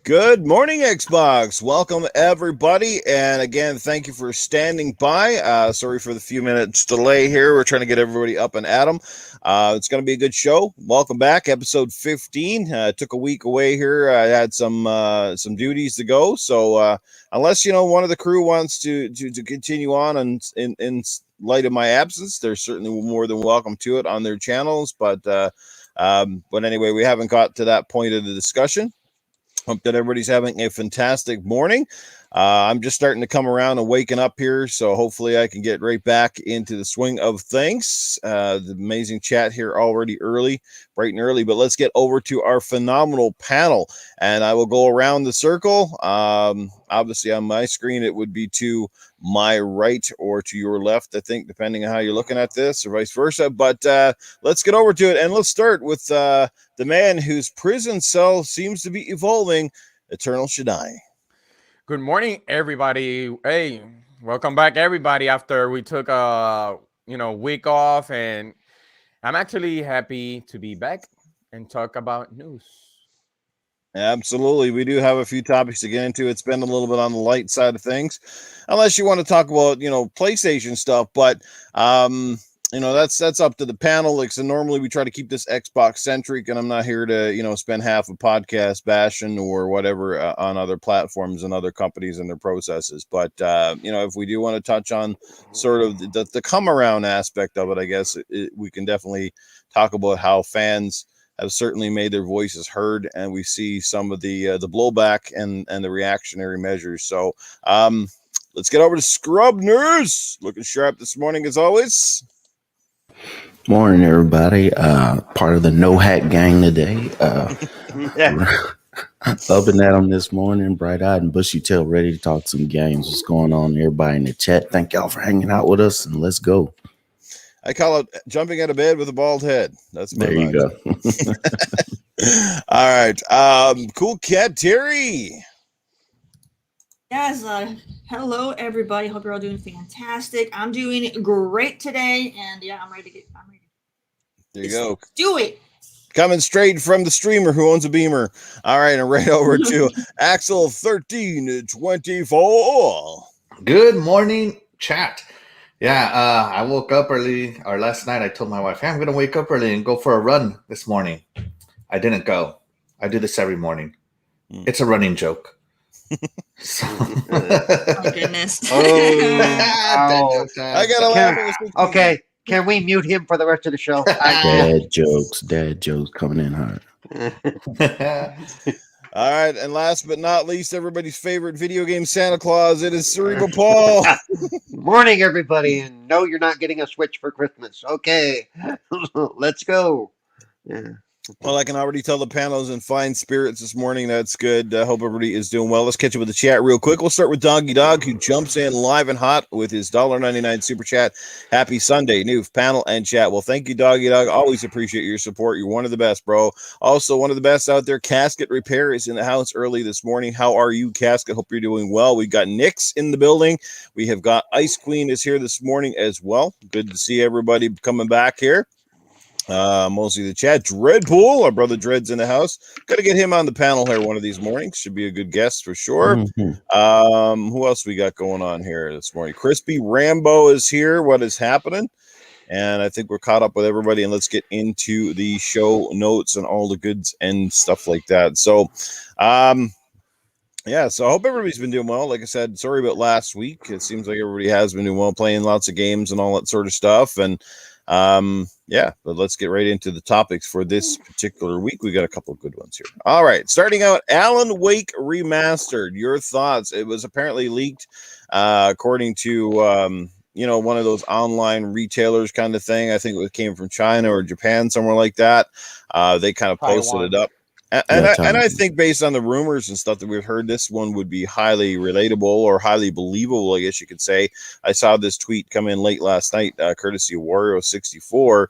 Good morning, Xbox. Welcome, everybody. And again, thank you for standing by. Sorry for the few minutes delay here. We're trying to get everybody up and at 'em. It's going to be a good show. Welcome back, episode 15. Took a week away here. I had some duties to go. So unless one of the crew wants to continue on and in light of my absence, they're certainly more than welcome to it on their channels. But anyway, we haven't got to that point of the discussion. Hope that everybody's having a fantastic morning. I'm just starting to come around and waking up here, so hopefully I can get right back into the swing of things. The amazing chat here already bright and early, but let's get over to our phenomenal panel, and I will go around the circle. Obviously, on my screen, it would be to my right or to your left, I think, depending on how you're looking at this, or vice versa. But let's get over to it, and let's start with the man whose prison cell seems to be evolving, Eternal Shaddai. Good morning, everybody. Hey, welcome back, everybody. After we took a week off, and I'm actually happy to be back and talk about news. Absolutely. We do have a few topics to get into. It's been a little bit on the light side of things, unless you want to talk about, PlayStation stuff, but, that's up to the panel. Like, so normally we try to keep this Xbox centric, and I'm not here to, spend half a podcast bashing or whatever on other platforms and other companies and their processes. But, if we do want to touch on sort of the come around aspect of it, I guess we can definitely talk about how fans have certainly made their voices heard, and we see some of the blowback and the reactionary measures. So let's get over to Scrub News. Looking sharp this morning as always. Morning, everybody. Part of the No Hat Gang today. Up and at them this morning, bright-eyed and bushy-tailed, ready to talk some games. What's going on, everybody in the chat? Thank y'all for hanging out with us, and let's go. I call it jumping out of bed with a bald head. That's my there you go. All right. Coolcat Terri. Guys, hello everybody. Hope you're all doing fantastic. I'm doing great today, and I'm ready. There you go. Do it. Coming straight from the streamer who owns a Beamer. All right, and right over to Axel 1324. Good morning, chat. Yeah, I woke up early, or last night I told my wife, hey, I'm going to wake up early and go for a run this morning. I didn't go. I do this every morning. It's a running joke. So. Oh, goodness. I got a laugh. Okay, can we mute him for the rest of the show? Dad jokes coming in hard. All right, and last but not least, everybody's favorite video game Santa Claus, it is Cerebral Paul. Morning, everybody, and no, you're not getting a Switch for Christmas. Okay, let's go. Yeah. Well, I can already tell the panel's in fine spirits this morning. That's good. I hope everybody is doing well. Let's catch up with the chat real quick. We'll start with Doggy Dog, who jumps in live and hot with his $1.99 super chat. Happy Sunday, Newf, panel, and chat. Well, thank you, Doggy Dog. Always appreciate your support. You're one of the best, bro. Also, one of the best out there. Casket Repair is in the house early this morning. How are you, Casket? Hope you're doing well. We've got Nick's in the building. We have got Ice Queen is here this morning as well. Good to see everybody coming back here. Mostly the chat. Dreadpool, our brother Dread's in the house. Gotta get him on the panel here one of these mornings. Should be a good guest for sure. Who else we got going on here this morning? Crispy Rambo is here. What is happening? And I think we're caught up with everybody, and let's get into the show notes and all the goods and stuff like that. So so I hope everybody's been doing well. Like I said, sorry about last week. It seems like everybody has been doing well, playing lots of games and all that sort of stuff. And but let's get right into the topics for this particular week. We got a couple of good ones here. All right, starting out, Alan Wake Remastered. Your thoughts? It was apparently leaked, according to one of those online retailers kind of thing. I think it came from China or Japan, somewhere like that. They kind of posted it up. And I think based on the rumors and stuff that we've heard, this one would be highly relatable or highly believable, I guess you could say. I saw this tweet come in late last night, courtesy of Wario64,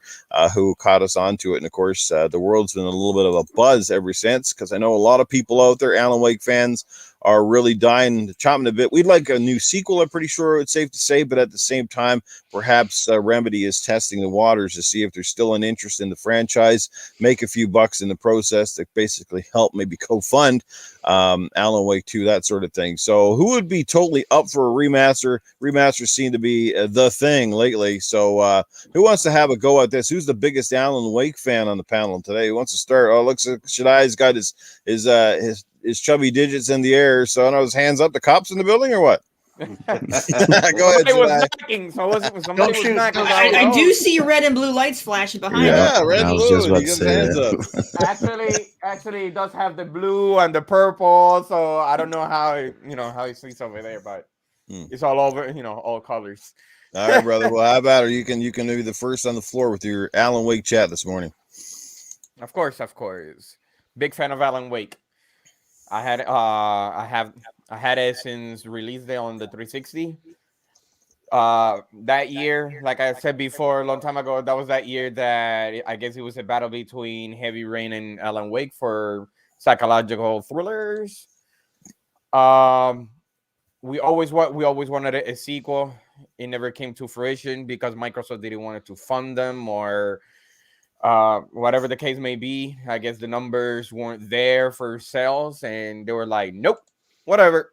who caught us onto it. And of course, the world's been a little bit of a buzz ever since, because I know a lot of people out there, Alan Wake fans, are really dying, chomping a bit. We'd like a new sequel, I'm pretty sure it's safe to say, but at the same time, perhaps Remedy is testing the waters to see if there's still an interest in the franchise, make a few bucks in the process to basically help maybe co-fund Alan Wake 2, that sort of thing. So who would be totally up for a remaster? Remasters seem to be the thing lately. So who wants to have a go at this? Who's the biggest Alan Wake fan on the panel today? Who wants to start? Oh, looks like Shaddai's got his chubby digits in the air. So I don't know, his hands up. The cops in the building or what? Go ahead, Somebody was Shaddai. knocking. Somebody was shoot. knocking. I do see red and blue lights flashing behind you. Yeah, red I and was blue. just about He to got his say hands that. up. Actually, it does have the blue and the purple. So I don't know how it sleeps over there, but it's all over. All colors. All right, brother. Well, how about it? You can be the first on the floor with your Alan Wake chat this morning. Of course. Big fan of Alan Wake. I had it since release day on the 360. That year, like I said before, a long time ago, that was that year that I guess it was a battle between Heavy Rain and Alan Wake for psychological thrillers. We always wanted a sequel. It never came to fruition because Microsoft didn't want to fund them or whatever the case may be. I guess the numbers weren't there for sales, and they were like, nope, whatever.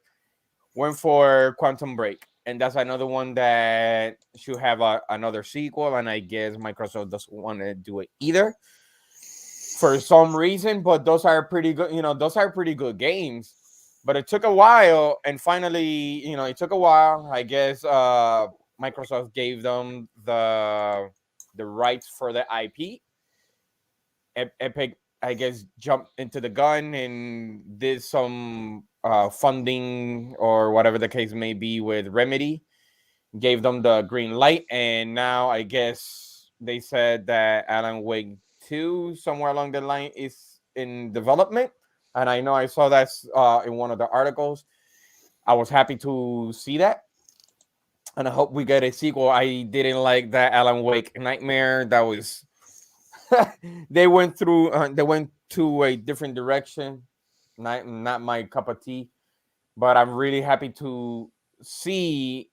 Went for Quantum Break, and that's another one that should have another sequel, and I guess Microsoft doesn't want to do it either for some reason. But those are pretty good, those are pretty good games. But it took a while, and finally, it took a while. I guess Microsoft gave them the rights for the IP. Epic, I guess, jumped into the gun and did some funding or whatever the case may be with Remedy, gave them the green light, and now I guess they said that Alan Wake 2 somewhere along the line is in development. And I know I saw that in one of the articles. I was happy to see that, and I hope we get a sequel. I didn't like that Alan Wake Nightmare. That was they went to a different direction. Not my cup of tea. But I'm really happy to see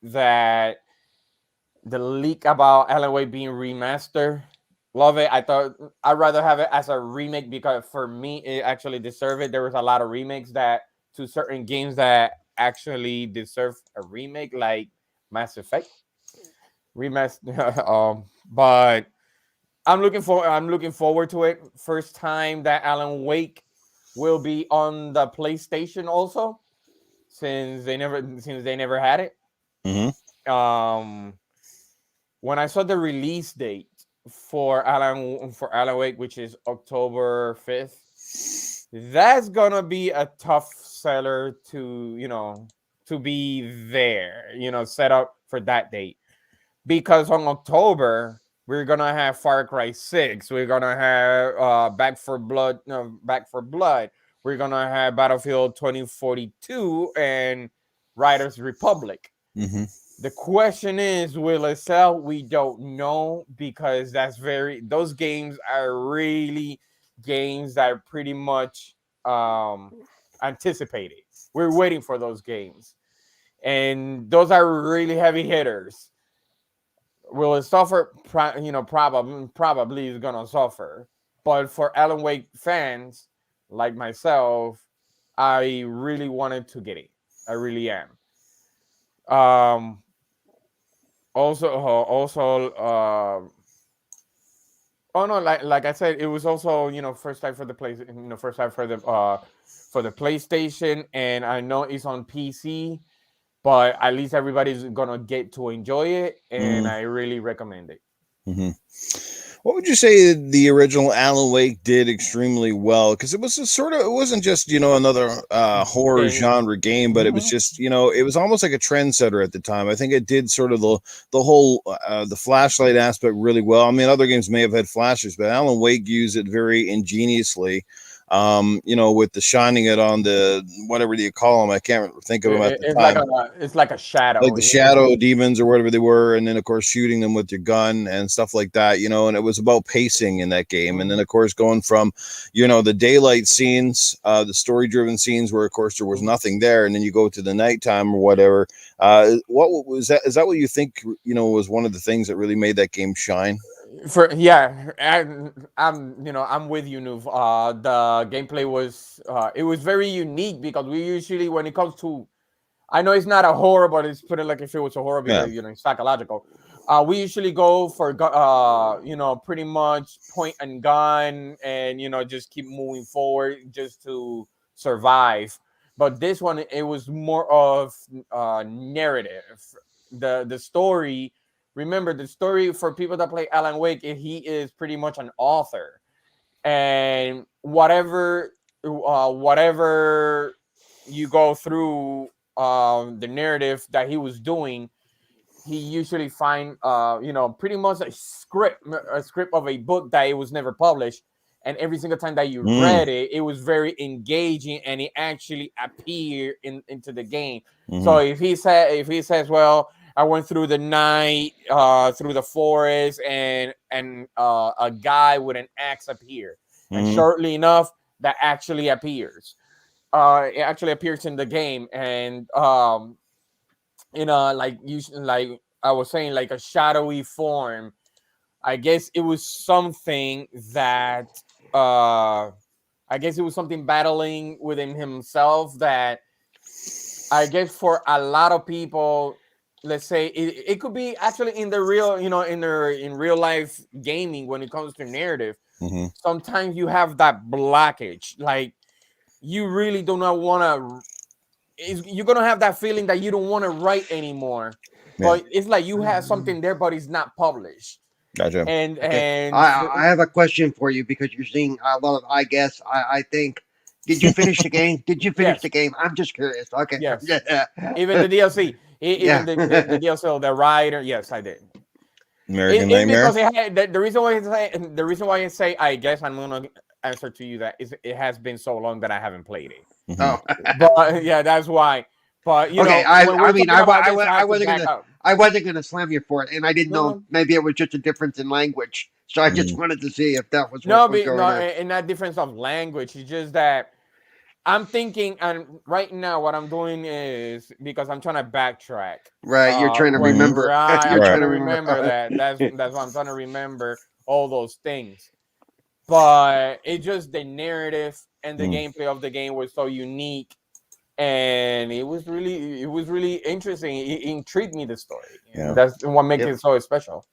that the leak about Alan Wake being remastered. Love it. I thought I'd rather have it as a remake because for me it actually deserved it. There was a lot of remakes to certain games that actually deserve a remake, like Mass Effect remaster. But I'm looking forward to it. First time that Alan Wake will be on the PlayStation also, since they never had it. Mm-hmm. When I saw the release date for Alan Wake, which is October 5th, that's gonna be a tough seller to be there, set up for that date, because on October we're gonna have Far Cry 6, we're gonna have Back for Blood. We're gonna have Battlefield 2042 and Riders Republic. Mm-hmm. The question is, will it sell? We don't know, because those games are really games that are pretty much anticipated. We're waiting for those games, and those are really heavy hitters. Will it suffer? Probably is gonna suffer. But for Alan Wake fans like myself, I really wanted to get it. I really am. Oh no, like I said, it was also first time for the PlayStation, and I know it's on PC, but at least everybody's gonna get to enjoy it, and I really recommend it. Mm-hmm. What would you say the original Alan Wake did extremely well? Because it was it wasn't just another horror genre game, but it was just it was almost like a trendsetter at the time. I think it did sort of the whole the flashlight aspect really well. I mean, other games may have had flashes, but Alan Wake used it very ingeniously. with the shining it on the whatever do you call them? I can't think of them at the time. It's like a shadow, like the shadow demons or whatever they were, and then of course shooting them with your gun and stuff like that, and it was about pacing in that game. And then of course going from the daylight scenes, the story driven scenes where of course there was nothing there, and then you go to the nighttime or whatever. What was that? Is that what you think was one of the things that really made that game shine? I'm with you, Newf. The gameplay was it was very unique because we usually, when it comes to, I know it's not a horror, but it's put it like if it was a horror because it's psychological. We usually go for pretty much point and gun, and just keep moving forward just to survive. But this one, it was more of narrative. The story. Remember, the story for people that play Alan Wake, he is pretty much an author, and whatever you go through the narrative that he was doing, he usually find pretty much a script of a book that it was never published, and every single time that you read it, it was very engaging, and it actually appeared into the game. So if he says, well, I went through the night, through the forest, and a guy with an axe appeared, and shortly enough, that actually appears. It actually appears in the game, and like I was saying, like a shadowy form. I guess it was something that battling within himself that I guess for a lot of people, let's say it could be actually in the real, in real life gaming when it comes to narrative. Sometimes you have that blockage, like you really do not want to. You're gonna have that feeling that you don't want to write anymore, but it's like you have something there, but it's not published. Gotcha. And I have a question for you because you're seeing a lot of. I guess I think. Did you finish the game? Did you finish the game? I'm just curious. Okay. Yes. Even the DLC, even the DLC, the rider. Yes, I did. American Nightmare. Because the reason why I say I guess I'm gonna answer to you that is it has been so long that I haven't played it. Oh, but yeah, that's why. But okay, I wasn't gonna slam you for it, and I didn't know maybe it was just a difference in language. So I just wanted to see if that was what was going on. And that difference of language. It's just that I'm thinking, and right now what I'm doing is because I'm trying to backtrack. Right, you're trying to remember. Right, I'm trying to remember that. That's why I'm trying to remember all those things. But it's just the narrative and the gameplay of the game was so unique, and it was really interesting. It intrigued me, the story. That's what makes it so special.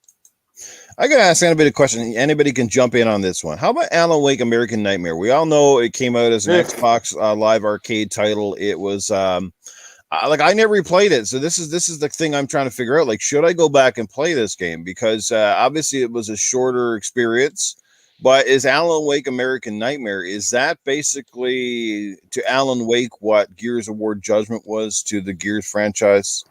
I gotta ask anybody a question. Anybody can jump in on this one. How about Alan Wake American Nightmare? We all know it came out as an Xbox Live Arcade title. It was like I never replayed it, so this is the thing I'm trying to figure out. Like, should I go back and play this game? Because obviously it was a shorter experience. But is Alan Wake American Nightmare, is that basically to Alan Wake what Gears of War Judgment was to the Gears franchise?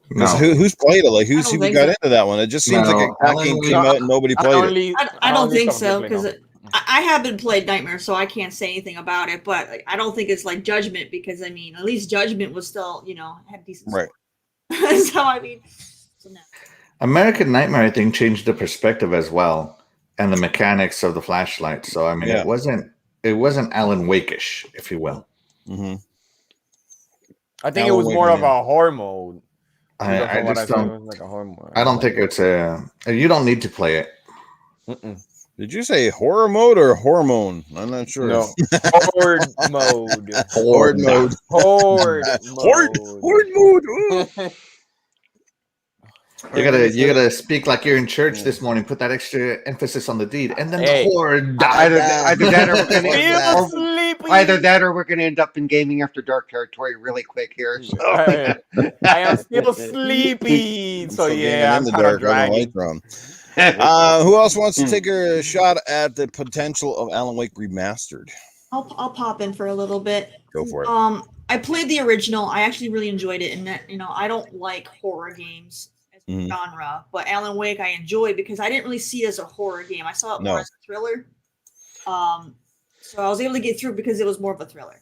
Because who's played it? Like, who got into that one? It just seems like that game came out and nobody played it. I don't think so, because I haven't played Nightmare, so I can't say anything about it. But I don't think it's like Judgment, because I mean, at least Judgment was still, had decent right. So I mean, no. American Nightmare, I think, changed the perspective as well. And the mechanics of the flashlight. So I mean, it wasn't Alan Wake-ish, if you will. I think it was more of a horror mode. I just don't. Like a horror mode. I don't think it's a. You don't need to play it. Did you say horror mode or hormone? I'm not sure. No, horde mode. Horde mode. Horde mode. You gotta speak like you're in church this morning. Put that extra emphasis on the deed, and then the horde. Either that, or we're gonna end up in gaming after dark territory really quick here. So. I am still sleepy, so yeah, I'm in the kind dark. of dragging. Who else wants to take a shot at the potential of Alan Wake Remastered? I'll pop in for a little bit. Go for it. I played the original. I actually really enjoyed it, and that I don't like horror games. Genre, but Alan Wake I enjoy because I didn't really see it as a horror game. I saw it more as a thriller. So I was able to get through because it was more of a thriller.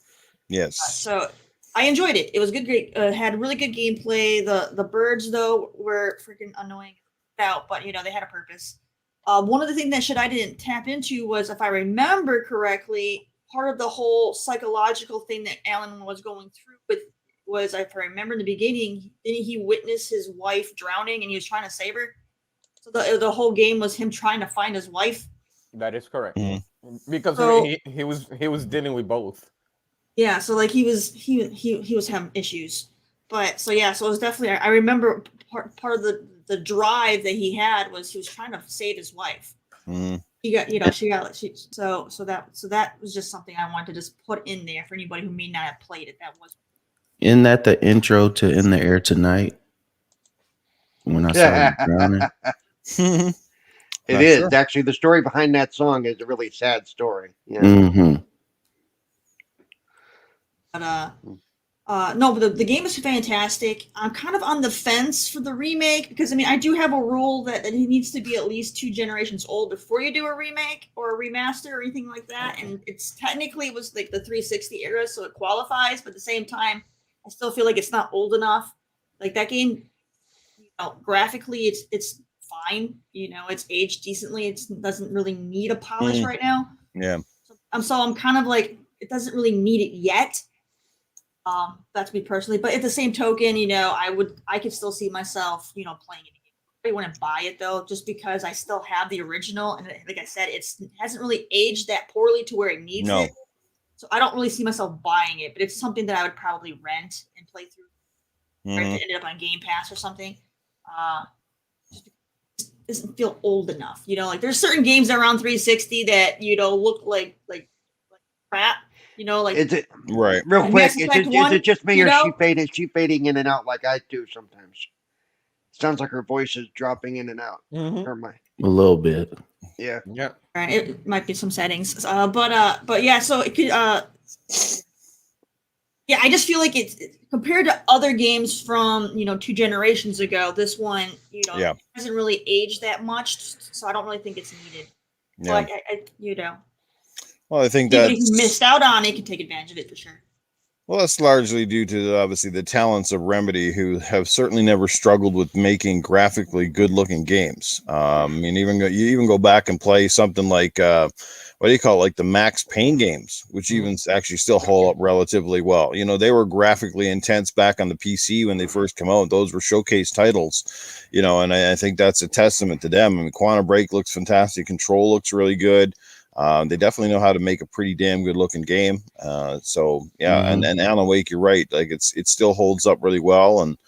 Yes. So I enjoyed it. It was good. Great. Had really good gameplay. The birds though were freaking annoying out, but they had a purpose. One of the things that I didn't tap into was, if I remember correctly, part of the whole psychological thing that Alan was going through with was, if I remember in the beginning, didn't he witness his wife drowning and he was trying to save her? So the whole game was him trying to find his wife. That is correct. Mm-hmm. Because he was dealing with both. Yeah, so like he was having issues, but so it was definitely. I remember part of the drive that he had was he was trying to save his wife. Mm-hmm. So that was just something I wanted to just put in there for anybody who may not have played it. That was. Isn't that the intro to In the Air Tonight? When I saw you drowning. It is actually, the story behind that song is a really sad story. Yeah. Mm-hmm. But no, but the game is fantastic. I'm kind of on the fence for the remake because I do have a rule that it needs to be at least 2 generations old before you do a remake or a remaster or anything like that. And it's technically, it was like the 360 era, so it qualifies. But at the same time, I still feel like it's not old enough. Like that game, graphically, it's fine. It's aged decently. It doesn't really need a polish right now. Yeah. So I'm kind of like, it doesn't really need it yet. That's me personally, but at the same token, I could still see myself, playing it. I wouldn't buy it though, just because I still have the original, and like I said, it hasn't really aged that poorly to where it needs it. So I don't really see myself buying it, but it's something that I would probably rent and play through. Or if it ended up on Game Pass or something. Just doesn't feel old enough, like there's certain games that are on 360 that look like crap. Is it right? Real quick, is it just me or she fading in and out like I do sometimes? Sounds like her voice is dropping in and out. Mm-hmm. A little bit. Yeah. Yeah. It might be some settings. But yeah, so it could yeah, I just feel like it's compared to other games from 2 generations ago, this one, hasn't really aged that much, so I don't really think it's needed. Yeah. But I Well, I think anybody who missed out on it can take advantage of it for sure. Well, that's largely due to obviously the talents of Remedy, who have certainly never struggled with making graphically good-looking games. You even go back and play something like what do you call it, like the Max Payne games, which even actually still hold up relatively well. They were graphically intense back on the PC when they first came out. Those were showcase titles, and I think that's a testament to them. Quantum Break looks fantastic. Control looks really good. They definitely know how to make a pretty damn good looking game. And Alan Wake, you're right. Like it still holds up really well, and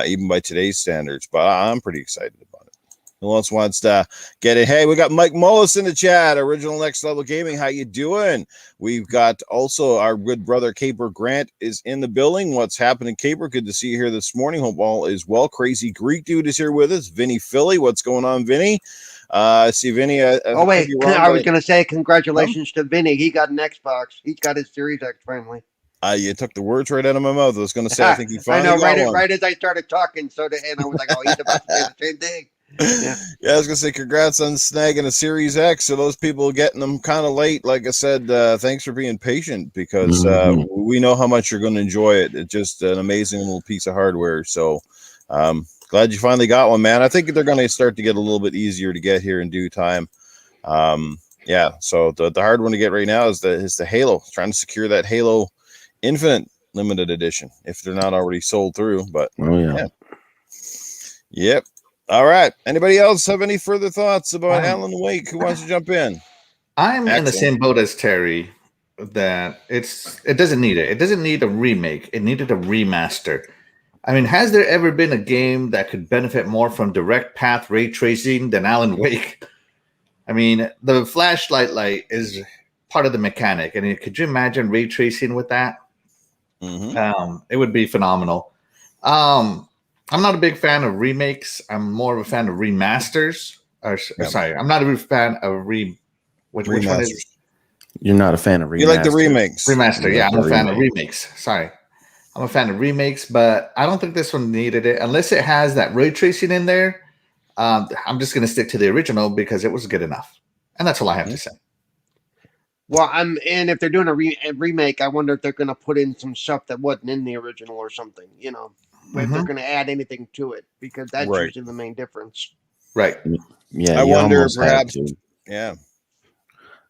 even by today's standards. But I'm pretty excited about it. Who else wants to get it? Hey, we got Mike Mullis in the chat. Original Next Level Gaming. How you doing? We've got also our good brother Caper Grant is in the building. What's happening, Caper? Good to see you here this morning. Hope all is well. Crazy Greek Dude is here with us. Vinny Philly. What's going on, Vinny? See Vinny. Oh wait, I was going to say congratulations to Vinny. He got an Xbox. He's got his Series X finally. You took the words right out of my mouth. I was going to say I think he finally got one. Right as I started talking, and I was like, oh, he's about to say the same thing. Yeah, I was going to say congrats on snagging a Series X. So those people getting them kind of late, like I said, thanks for being patient because we know how much you're going to enjoy it. It's just an amazing little piece of hardware. So glad you finally got one, man. I think they're going to start to get a little bit easier to get here in due time. So the hard one to get right now is the Halo. Trying to secure that Halo Infinite limited edition if they're not already sold through. But yep. All right. Anybody else have any further thoughts about Alan Wake? Who wants to jump in? I'm in the same boat as Terry. That it doesn't need it. It doesn't need a remake. It needed a remaster. Has there ever been a game that could benefit more from direct path ray tracing than Alan Wake? The flashlight light is part of the mechanic, and could you imagine ray tracing with that? It would be phenomenal. I'm not a big fan of remakes. I'm more of a fan of remasters. Sorry, I'm not a fan of which one is it? You're not a fan of remakes. You like the remakes. Remaster, yeah. I'm a fan of remakes. Sorry. I'm a fan of remakes, but I don't think this one needed it. Unless it has that ray tracing in there, I'm just going to stick to the original because it was good enough. And that's all I have to say. Well, and if they're doing a remake, I wonder if they're going to put in some stuff that wasn't in the original or something. You know, if they're going to add anything to it, because that's Right. usually the main difference. Right. Yeah, I you wonder almost have perhaps. to. Yeah.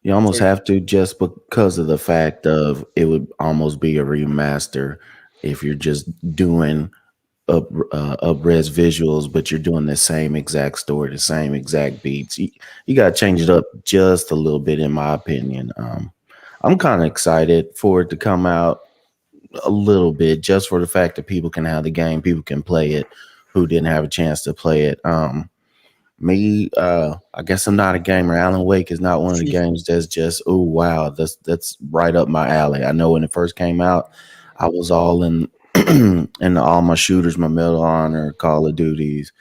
You almost So- have to, just because of the fact of it would almost be a remaster if you're just doing up-res visuals, but you're doing the same exact story, the same exact beats. You got to change it up just a little bit, in my opinion. I'm kind of excited for it to come out a little bit, just for the fact that people can have the game, people can play it who didn't have a chance to play it. I guess I'm not a gamer. Alan Wake is not one of the games that's just, oh wow, that's right up my alley. I know when it first came out, I was all in in all my shooters, my Medal of Honor, Call of Duties,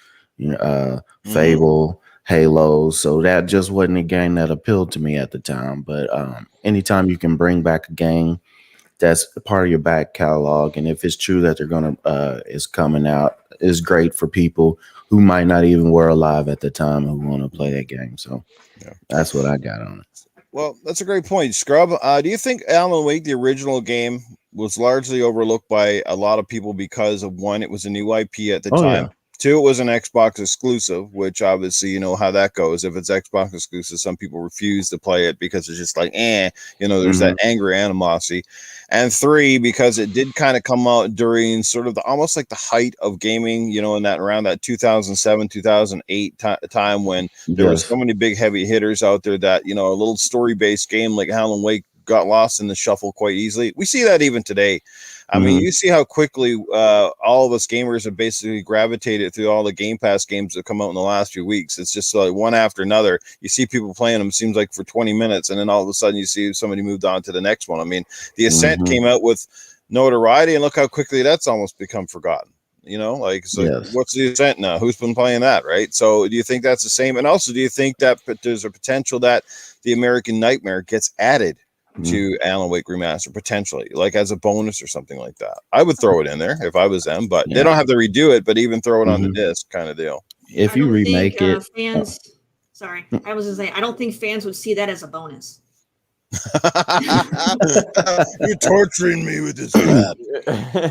Fable, Halo. So that just wasn't a game that appealed to me at the time. But anytime you can bring back a game that's part of your back catalog, and if it's true that they're gonna is coming out, is great for people who might not even were alive at the time who want to play that game. So that's what I got on it. Well, that's a great point, Scrub. Do you think Alan Wake, the original game, was largely overlooked by a lot of people because of, one, it was a new IP at the time. Yeah. Two, it was an Xbox exclusive, which obviously you know how that goes. If it's Xbox exclusive, some people refuse to play it because it's just like, there's that angry animosity. And three, because it did kind of come out during sort of almost like the height of gaming, in that around that 2007, 2008 time when there were so many big heavy hitters out there that, a little story-based game like Alan Wake got lost in the shuffle quite easily. We see that even today. I mean, you see how quickly all of us gamers have basically gravitated through all the Game Pass games that come out in the last few weeks. It's just like one after another. You see people playing them, seems like for 20 minutes, and then all of a sudden you see somebody moved on to the next one. I mean, The Ascent came out with notoriety, and look how quickly that's almost become forgotten. What's The Ascent now? Who's been playing that, right? So do you think that's the same? And also, do you think that there's a potential that the American Nightmare gets added to Alan Wake Remaster, potentially, like as a bonus or something like that? I would throw it in there if I was them, but they don't have to redo it, but even throw it on the disc kind of deal. If you remake it, fans. Sorry, I was gonna say I don't think fans would see that as a bonus. You're torturing me with this crap.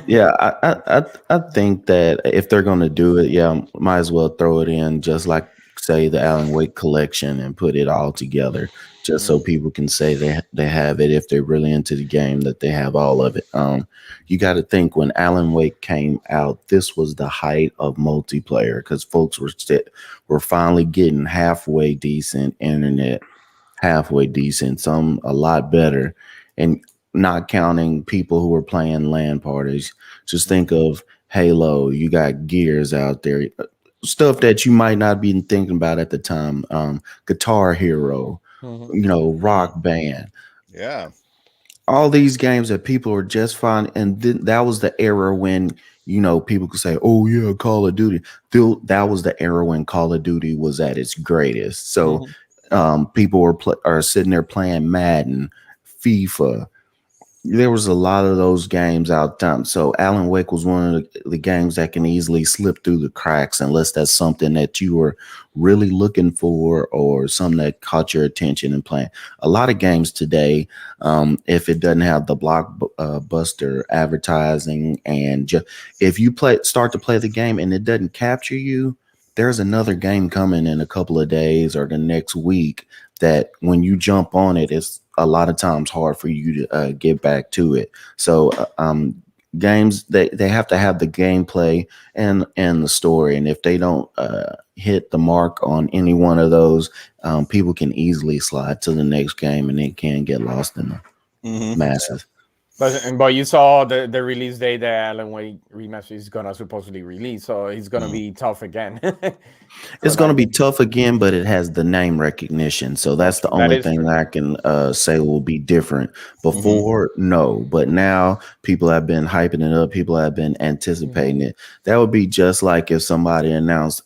Yeah, I think that if they're gonna do it, might as well throw it in, just like say the Alan Wake collection, and put it all together, just so people can say they have it, if they're really into the game, that they have all of it. You got to think, when Alan Wake came out, this was the height of multiplayer, because folks were finally getting halfway decent internet, halfway decent, some a lot better, and not counting people who were playing LAN parties. Just think of Halo. You got Gears out there, stuff that you might not be thinking about at the time. Guitar Hero, Rock Band. Yeah. All these games that people were just fine. And then that was the era when, people could say, oh yeah, Call of Duty. That was the era when Call of Duty was at its greatest. So people are sitting there playing Madden, FIFA. There was a lot of those games out time. So Alan Wake was one of the games that can easily slip through the cracks, unless that's something that you were really looking for, or something that caught your attention and playing. A lot of games today, if it doesn't have the blockbuster advertising, and if you start to play the game and it doesn't capture you, there's another game coming in a couple of days or the next week that when you jump on it, it's a lot of times hard for you to get back to it. So games, they have to have the gameplay and the story, and if they don't hit the mark on any one of those, people can easily slide to the next game, and they can get lost in the masses. But you saw the release date that Alan Wake Remastered is gonna supposedly release, so it's gonna be tough again. It's going to be tough again, but it has the name recognition, so that's the only thing that I can say will be different. Before, no, but now people have been hyping it up. People have been anticipating it. That would be just like if somebody announced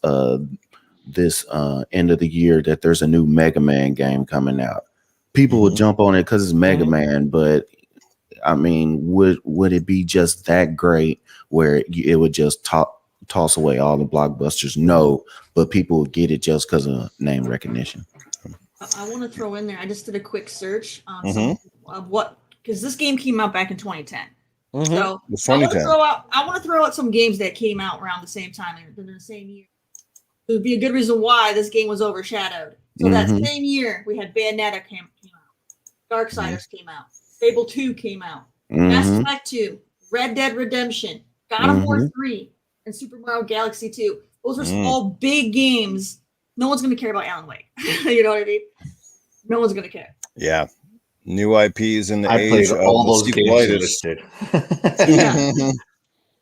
this end of the year that there's a new Mega Man game coming out. People would jump on it because it's Mega Man, but I mean, would it be just that great where it would just toss away all the blockbusters? No, but people would get it just because of name recognition. I want to throw in there. I just did a quick search on Mhm. some of what, because this game came out back in 2010. Mhm. So It's I want to 2010. throw out some games that came out around the same time in the same year. It would be a good reason why this game was overshadowed. So that Mhm. same year, we had Bayonetta came out, Darksiders came out, Fable 2 came out, Mass Mhm. Effect 2, Red Dead Redemption, God of War Mhm. 3, and Super Mario Galaxy 2. Those are Mm. all big games. No one's going to care about Alan Wake. You know what I mean? No one's going to care. Yeah. New IPs in the I played age of all the those games you sequelitis. listed. Yeah.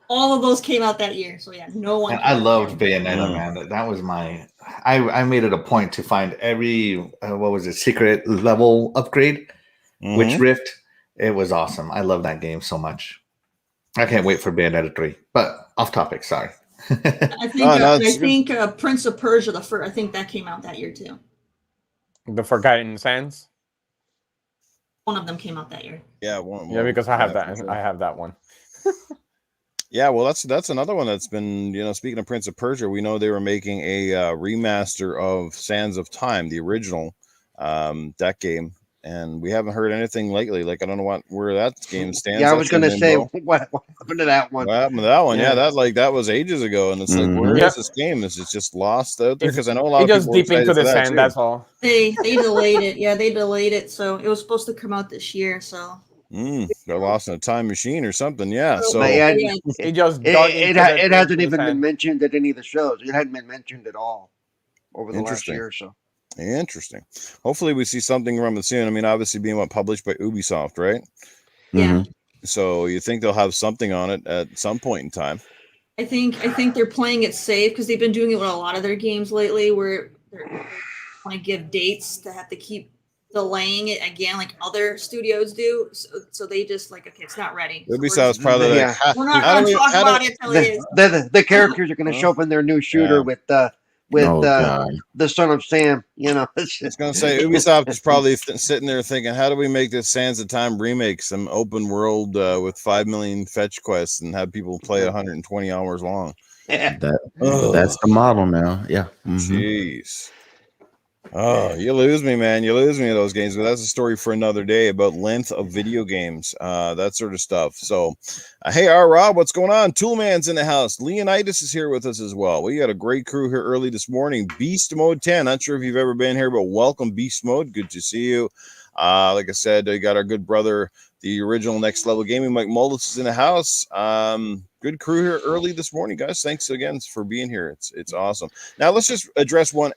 All of those came out that year. So, yeah, no one And I cares. loved Bayonetta, Mm. man. That was my. I made it a point to find every what was it, secret level upgrade, which Mhm. Rift. It was awesome. I love that game so much. I can't wait for Bayonetta 3. But off topic, sorry. I think No, I it's good. think Prince of Persia the first. I think that came out that year too. The Forgotten Sands. One of them came out that year. Yeah, Yeah, because I have for that. sure. I have that one. Yeah, well, that's another one that's been, speaking of Prince of Persia, we know they were making a remaster of Sands of Time, the original, that game, and we haven't heard anything lately. Like, I don't know where that game stands. Yeah, I That's was in going to say, limbo. what happened to that one? What happened to that one? Yeah, Yeah. that was ages ago, and it's like, where Mhm. is Yep. this game? Is it just lost out there? It's- Because I know a lot It of just people were deep into excited for the that sand. too. That's all. They delayed it. Yeah, they delayed it. So it was supposed to come out this year. So Got lost in a time machine or something. Yeah, So- so But yeah, yeah, It just it, dug it, into ha- the it hasn't into the even been sand. mentioned at any of the shows. It hadn't been mentioned at all over the last Interesting. year or so. Interesting. Hopefully, we see something from it soon. I mean, obviously, being published by Ubisoft, right? yeah. Mhm. So you think they'll have something on it at some point in time? I think they're playing it safe because they've been doing it with a lot of their games lately, where they want to give dates to have to keep delaying it again, like other studios do. So they just like, okay, it's not ready. So Ubisoft's probably like, Yeah. we're not how going do to we- talk how do- about it till it is. The characters are going to Huh? show up in their new shooter Yeah. with Oh God. the son of Sam. You know, it's I was just, going to say Ubisoft is probably sitting there thinking, how do we make this Sands of Time remake some open world with 5 million fetch quests and have people play 120 hours long? yeah. That's the model now. Yeah. Mhm. Jeez. Oh, you lose me, man. You lose me in those games, but that's a story for another day about length of video games, that sort of stuff. So, hey, Rob, what's going on? Toolman's in the house. Leonidas is here with us as well. We got a great crew here early this morning. Beast Mode 10. Not sure if you've ever been here, but welcome, Beast Mode. Good to see you. Like I said, I got our good brother, the original Next Level Gaming, Mike Mullis, is in the house. Good crew here early this morning, guys. Thanks again for being here. It's awesome. Now let's just address one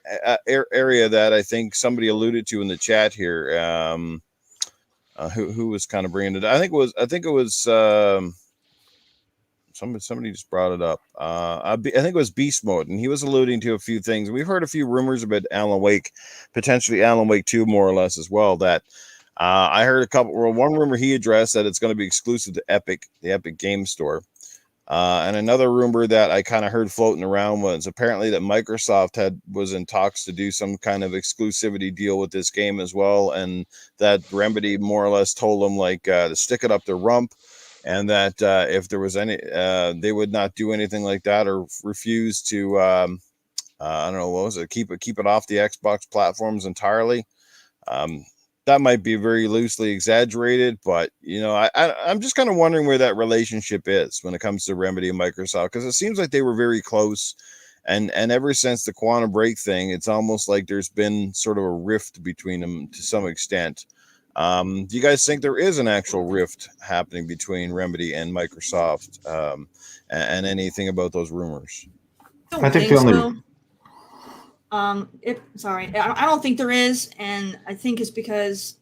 area that I think somebody alluded to in the chat here. Who was kind of bringing it? I think it was somebody just brought it up. I think it was Beast Mode, and he was alluding to a few things. We've heard a few rumors about Alan Wake, potentially Alan Wake 2, more or less as well. That I heard a couple. Well, one rumor he addressed that it's going to be exclusive to Epic, the Epic Game Store. And another rumor that I kind of heard floating around was apparently that Microsoft was in talks to do some kind of exclusivity deal with this game as well, and that Remedy more or less told them like to stick it up their rump, and that if there was any, they would not do anything like that or refuse to. I don't know, what was it? Keep it off the Xbox platforms entirely. That might be very loosely exaggerated, but I'm just kind of wondering where that relationship is when it comes to Remedy and Microsoft, because it seems like they were very close, and ever since the Quantum Break thing, it's almost like there's been sort of a rift between them to some extent. Do you guys think there is an actual rift happening between Remedy and Microsoft, and anything about those rumors? I think the only so. I don't think there is, and I think it's because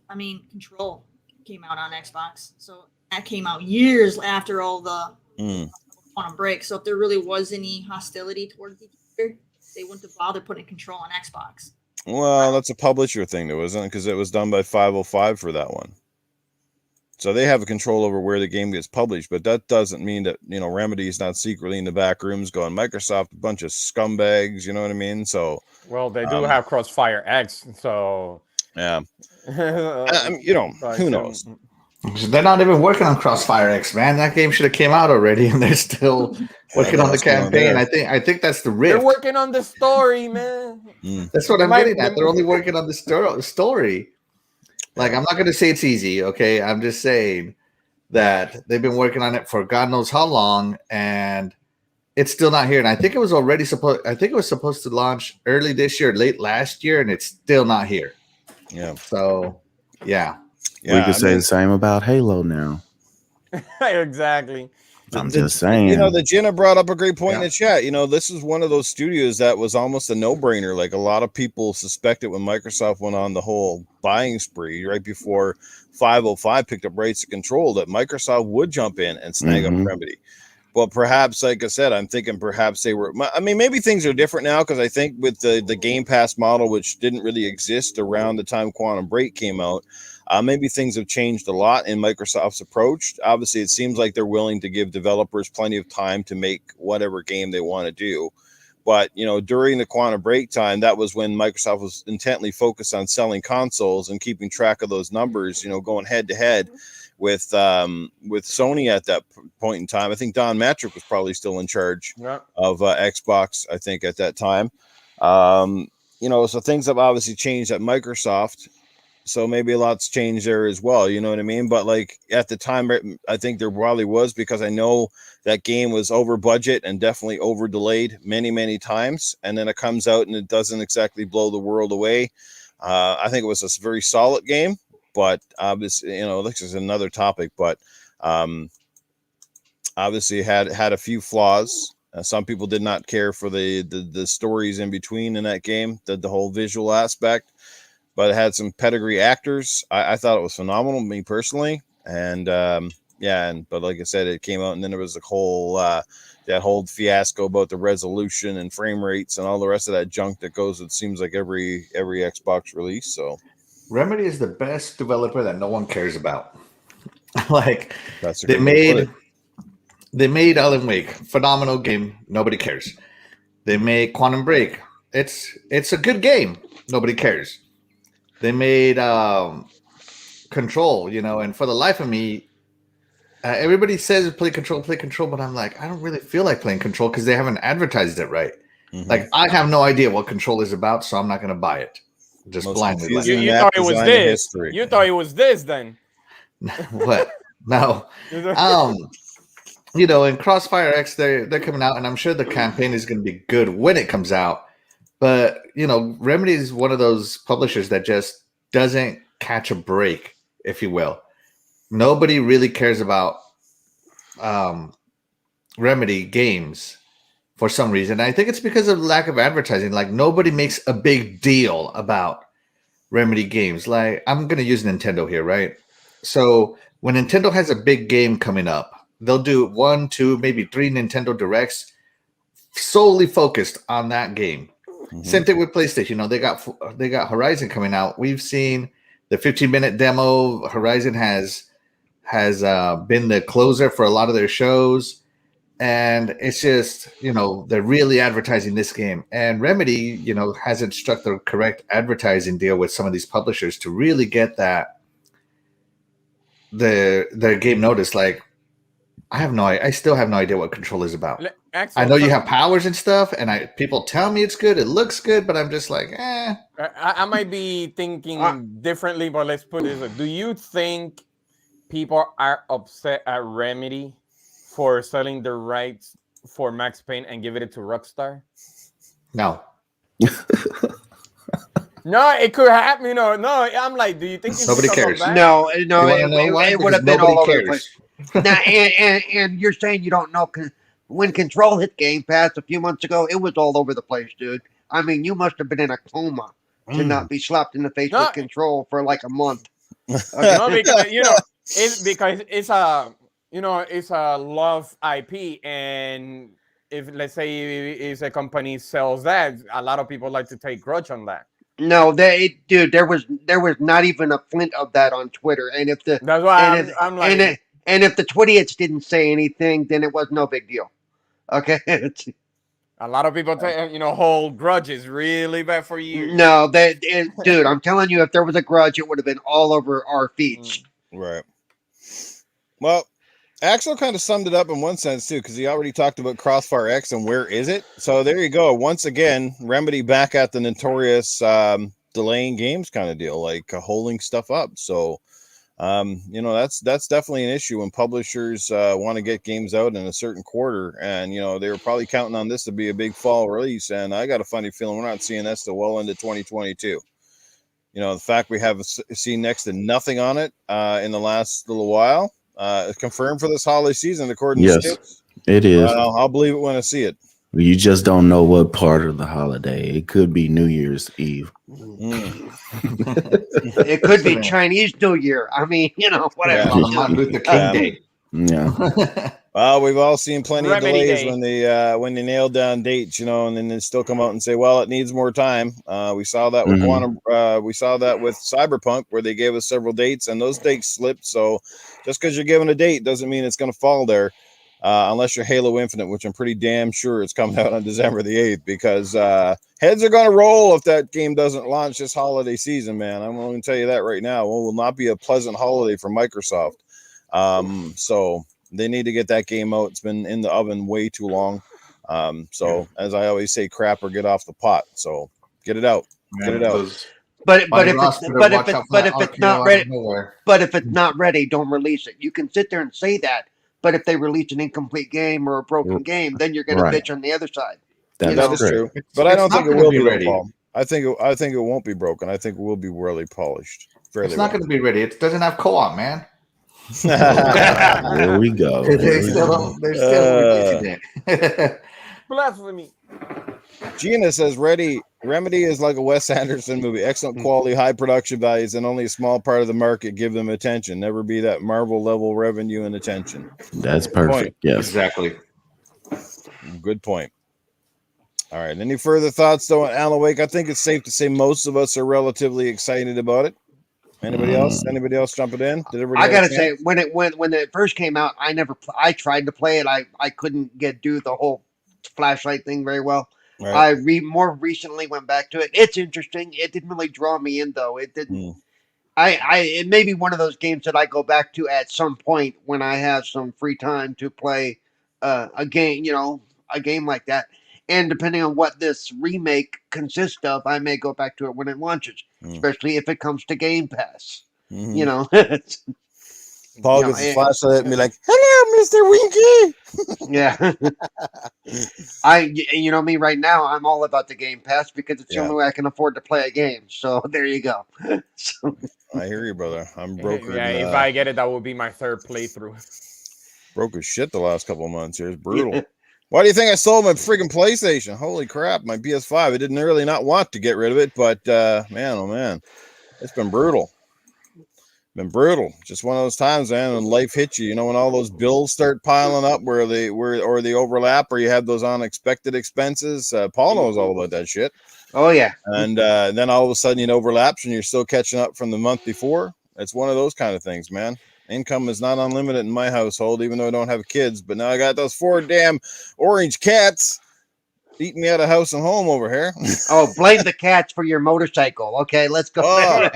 Control came out on Xbox, so that came out years after all the Quantum Break. So if there really was any hostility towards each other, they wouldn't have bothered putting Control on Xbox. Well, that's a publisher thing, though, isn't it? Because it was done by 505 for that one. So they have a control over where the game gets published, but that doesn't mean that, Remedy is not secretly in the back rooms going, Microsoft, a bunch of scumbags, you know what I mean? So, Well, they do have Crossfire X, so yeah. who who knows? They're not even working on Crossfire X, man. That game should have came out already, and they're still working on the campaign. I think that's the rift. They're working on the story, man. That's what I'm getting at. They're only working on the story. Like, I'm not going to say it's easy, okay? I'm just saying that they've been working on it for God knows how long, and it's still not here. And I think it was already supposed. I think it was supposed to launch early this year, late last year, and it's still not here. Yeah. So, yeah. We could say the same about Halo now. Exactly. I'm just saying. The Jenna brought up a great point in the chat. This is one of those studios that was almost a no-brainer. Like, a lot of people suspected when Microsoft went on the whole buying spree right before 505 picked up rights to Control, that Microsoft would jump in and snag up Remedy. Well, perhaps, like I said, I'm thinking perhaps they were. I mean, maybe things are different now, because I think with the Game Pass model, which didn't really exist around the time Quantum Break came out, maybe things have changed a lot in Microsoft's approach. Obviously, it seems like they're willing to give developers plenty of time to make whatever game they want to do. But, during the Quantum Break time, that was when Microsoft was intently focused on selling consoles and keeping track of those numbers, going head to head with Sony at that point in time. I think Don Matrick was probably still in charge of Xbox, I think, at that time. So things have obviously changed at Microsoft. So maybe a lot's changed there as well. You know what I mean? But like at the time, I think there probably was, because I know that game was over budget and definitely over delayed many, many times. And then it comes out and it doesn't exactly blow the world away. I think it was a very solid game, but obviously, this is another topic, but obviously had a few flaws. Some people did not care for the stories in between in that game, the whole visual aspect. But it had some pedigree actors. I thought it was phenomenal, me personally. And but like I said, it came out, and then there was a whole that whole fiasco about the resolution and frame rates and all the rest of that junk that goes. It seems like every Xbox release. So Remedy is the best developer that no one cares about. Like, that's a they made Alan Wake, phenomenal game. Nobody cares. They made Quantum Break. It's a good game. Nobody cares. They made Control, and for the life of me, everybody says play Control, but I'm like, I don't really feel like playing Control because they haven't advertised it right. Like, I have no idea what Control is about, so I'm not going to buy it. Just blindly. You thought it was this. You thought it was this then. What? No. In Crossfire X, they're coming out, and I'm sure the campaign is going to be good when it comes out. But, Remedy is one of those publishers that just doesn't catch a break, if you will. Nobody really cares about Remedy games for some reason. I think it's because of lack of advertising. Like, nobody makes a big deal about Remedy games. Like, I'm going to use Nintendo here, right? So when Nintendo has a big game coming up, they'll do 1, 2, maybe 3 Nintendo Directs solely focused on that game. Same thing with PlayStation. They got Horizon coming out. We've seen the 15-minute demo. Horizon has been the closer for a lot of their shows, and it's just they're really advertising this game. And Remedy hasn't struck the correct advertising deal with some of these publishers to really get that their game noticed. Like, I still have no idea what Control is about. I know you have powers and stuff, and people tell me it's good. It looks good, but I'm just like, eh. I might be thinking differently, but let's put it this way. Do you think people are upset at Remedy for selling the rights for Max Payne and giving it to Rockstar? No. No, it could happen. No, I'm like, do you think nobody cares? No, it would have been all over the place. Now, and you're saying you don't know. When Control hit Game Pass a few months ago, it was all over the place, dude. I mean, you must have been in a coma to not be slapped in the face with Control for like a month. Okay. No, because it's a love IP, and if, let's say, if a company sells that, a lot of people like to take grudge on that. No, dude, there was not even a flint of that on Twitter, and if the that's why I'm like, and if the Twitterheads didn't say anything, then it was no big deal. Okay. A lot of people hold grudges really bad for years. No, dude, I'm telling you, if there was a grudge, it would have been all over our feeds. Right. Well, Axel kind of summed it up in one sense too, because he already talked about Crossfire X and where is it. So there you go. Once again, Remedy back at the notorious delaying games kind of deal, like holding stuff up. So that's definitely an issue when publishers want to get games out in a certain quarter, and they were probably counting on this to be a big fall release. And I got a funny feeling we're not seeing this till well into 2022. The fact we have seen next to nothing on it in the last little while. Confirmed for this holiday season, according to Stips. It is. I'll believe it when I see it. You just don't know what part of the holiday. It could be New Year's Eve. It could be Chinese New Year. I mean, whatever. Yeah. Martin Luther King Day. Yeah. Well, we've all seen plenty Remedy of delays when they nail down dates, and then they still come out and say, "Well, it needs more time." We saw that with we saw that with Cyberpunk, where they gave us several dates, and those dates slipped. So, just because you're given a date doesn't mean it's going to fall there, unless you're Halo Infinite, which I'm pretty damn sure it's coming out on December the 8th, because heads are going to roll if that game doesn't launch this holiday season. Man, I'm going to tell you that right now. It will not be a pleasant holiday for Microsoft. So. They need to get that game out. It's been in the oven way too long. As I always say, crap or get off the pot. So get it out. Get it out. But if it's not ready, don't release it. You can sit there and say that, but if they release an incomplete game or a broken game, then you're going to bitch on the other side. That is true. But I don't think it will be ready. I think it won't be broken. I think it will be really polished. It's not going to be ready. It doesn't have co-op, man. There we go. They're still releasing it. Blasphemy. Gina says Remedy is like a Wes Anderson movie. Excellent quality, high production values, and only a small part of the market give them attention. Never be that Marvel level revenue and attention. That's perfect. Yes. Exactly. Good point. All right. Any further thoughts though on Alan Wake? I think it's safe to say most of us are relatively excited about it. Anybody else? Anybody else jumping in? I gotta say, when it first came out, I tried to play it. I couldn't do the whole flashlight thing very well. Right. More recently went back to it. It's interesting. It didn't really draw me in though. It didn't. It may be one of those games that I go back to at some point when I have some free time to play a game. A game like that. And depending on what this remake consists of, I may go back to it when it launches, especially if it comes to Game Pass. Paul gets his flashlight and be like, "Hello, Mr. Winky." Yeah. Me right now, I'm all about the Game Pass because it's the only way I can afford to play a game. So there you go. I hear you, brother. I'm broke. Yeah, if I get it, that will be my third playthrough. Broke as shit the last couple of months here. It's brutal. Why do you think I sold my friggin' PlayStation? Holy crap, my PS5. I didn't really not want to get rid of it, but man, oh man, it's been brutal. Just one of those times, man, when life hits you. When all those bills start piling up where they overlap, or you have those unexpected expenses. Paul knows all about that shit. Oh yeah. And then all of a sudden it overlaps, and you're still catching up from the month before. It's one of those kind of things, man. Income is not unlimited in my household, even though I don't have kids. But now I got those 4 damn orange cats eating me out of house and home over here. Oh, blame the cats for your motorcycle. Okay, let's go. Oh.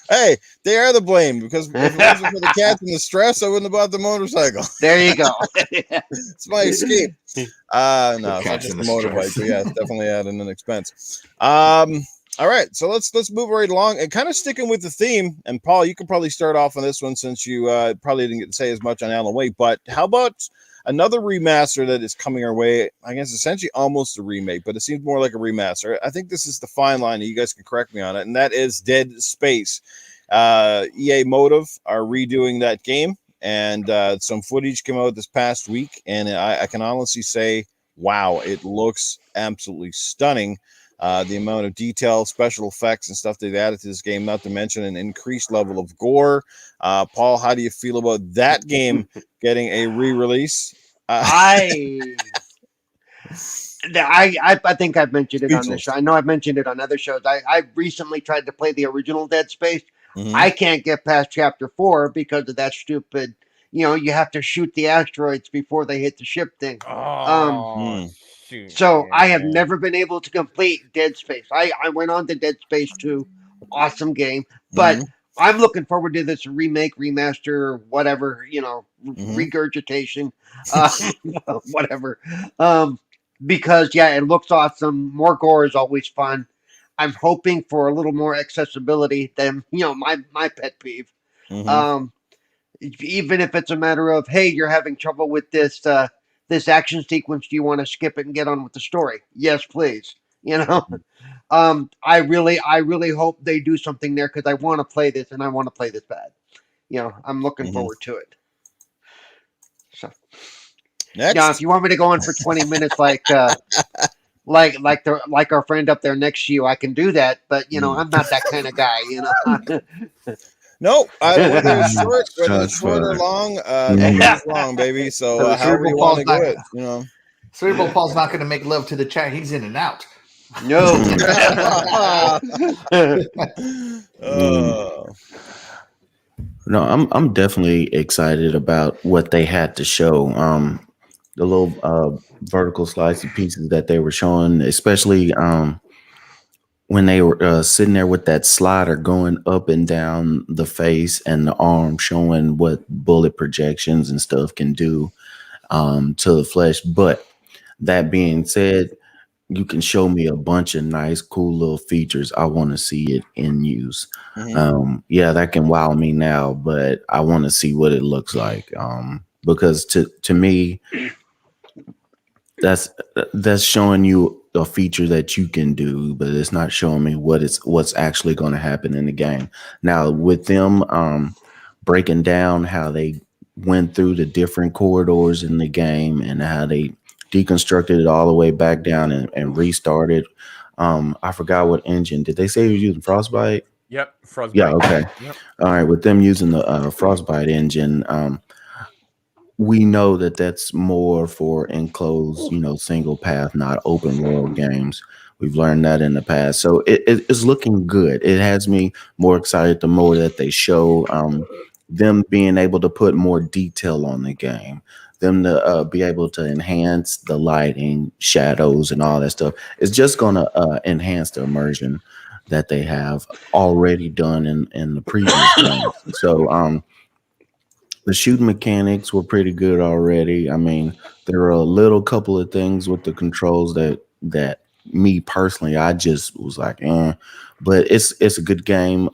Hey, they are the blame, because if it wasn't for the cats and the stress, I wouldn't have bought the motorcycle. There you go. It's my escape. No, it's not just the motorbike, but yeah, it's definitely adding an expense. All right, so let's move right along and kind of sticking with the theme. And Paul, you can probably start off on this one since you probably didn't get to say as much on Alan Wake. But how about another remaster that is coming our way? I guess essentially almost a remake, but it seems more like a remaster. I think this is the fine line, and you guys can correct me on it, and that is Dead Space. EA Motive are redoing that game, and some footage came out this past week, and I can honestly say, wow, it looks absolutely stunning. The amount of detail, special effects, and stuff they've added to this game, not to mention an increased level of gore. Paul, how do you feel about that game getting a re-release? I think I've mentioned it on this show. I know I've mentioned it on other shows. I recently tried to play the original Dead Space. I can't get past chapter 4 because of that stupid, you have to shoot the asteroids before they hit the ship thing. So I have never been able to complete Dead Space. I went on to Dead Space 2, awesome game, but I'm looking forward to this remake, remaster, whatever, Mhm. regurgitation, whatever. Because it looks awesome. More gore is always fun. I'm hoping for a little more accessibility than my pet peeve. Mhm. Even if it's a matter of, hey, you're having trouble with this action sequence, do you want to skip it and get on with the story? Yes, please. I really hope they do something there because I want to play this and I want to play this bad. I'm looking Mhm. forward to it. So Next. now, if you want me to go on for 20 minutes, like our friend up there next to you, I can do that. But I'm not that kind of guy. No, whether it's short, Shots or fired. long, Mhm. no one's wrong, baby. So however you want to do it, Cerebral Paul's not going to make love to the chat. He's in and out. No. No, I'm definitely excited about what they had to show. The little vertical slicey pieces that they were showing, especially when they were sitting there with that slider going up and down the face and the arm, showing what bullet projections and stuff can do to the flesh. But that being said, you can show me a bunch of nice, cool little features. I want to see it in use. Mhm. That can wow me now, but I want to see what it looks like. Because to me, that's showing you a feature that you can do, but it's not showing me what's actually going to happen in the game. Now, with them breaking down how they went through the different corridors in the game and how they deconstructed it all the way back down and restarted. I forgot what engine. Did they say they were using Frostbite? Yep, Frostbite. Yeah, okay. Yep. All right, with them using the Frostbite engine, we know that that's more for enclosed, single path, not open world games. We've learned that in the past. So it's looking good. It has me more excited the more that they show them being able to put more detail on the game, them to be able to enhance the lighting, shadows, and all that stuff. It's just going to enhance the immersion that they have already done in the previous games. So, the shooting mechanics were pretty good already. I mean, there are a little couple of things with the controls that me personally, I just was like, but it's a good game.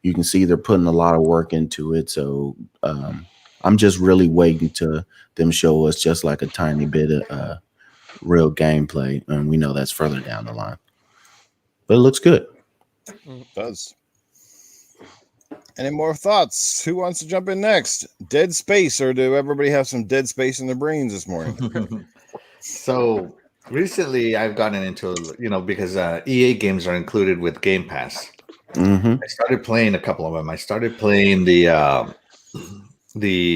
You can see they're putting a lot of work into it. So I'm just really waiting to them show us just like a tiny bit of real gameplay, and we know that's further down the line. But it looks good. It does. Any more thoughts? Who wants to jump in next? Dead Space, or do everybody have some dead space in their brains this morning? So recently I've gotten into, because EA games are included with Game Pass. Mm-hmm. I started playing a couple of them. I started playing the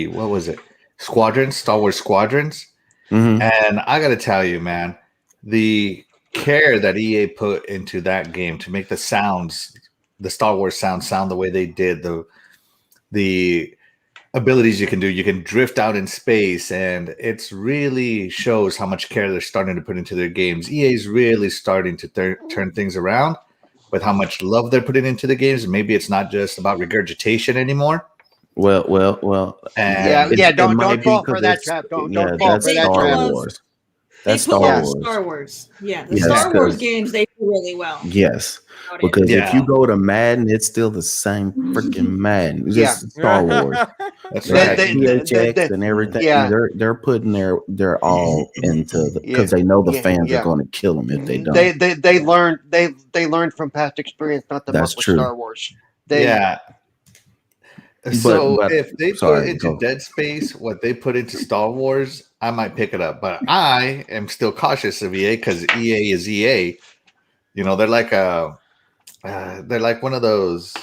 what was it? Squadrons, Star Wars Squadrons. Mm-hmm. And I got to tell you, man, the care that EA put into that game to make the sounds, the Star Wars sound the way they did, the abilities you can drift out in space, and it's really shows how much care they're starting to put into their games. EA is really starting to turn things around with how much love they're putting into the games. Maybe it's not just about regurgitation anymore. Well. And Don't fall for that trap. Don't fall for that Star trap. Wars. They That's put Star love in Wars. Star Wars. Yeah, the Yes, Star Wars 'cause- games they do really well. Yes, About it. because if Yeah. you go to Madden, it's still the same freaking Madden. It's just Star Wars. That's They got right. PHX and everything. Yeah. They're putting their all into the because they know the fans are going to kill them if they don't. They learned from past experience not to That's muck with true. Star Wars. So But- if they sorry, put into go. Dead Space what they put into Star Wars, I might pick it up. But I am still cautious of EA because EA is EA. They're like one of those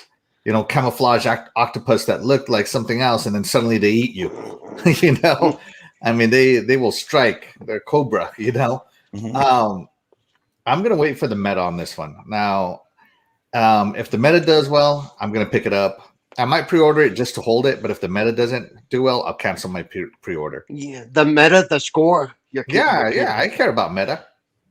camouflage octopus that look like something else, and then suddenly they eat you. I mean they will strike. They're Cobra. Mhm. I'm gonna wait for the meta on this one. Now, if the meta does well, I'm gonna pick it up. I might pre-order it just to hold it, but if the meta doesn't do well, I'll cancel my pre-order. Yeah, the meta, the score. I care about meta.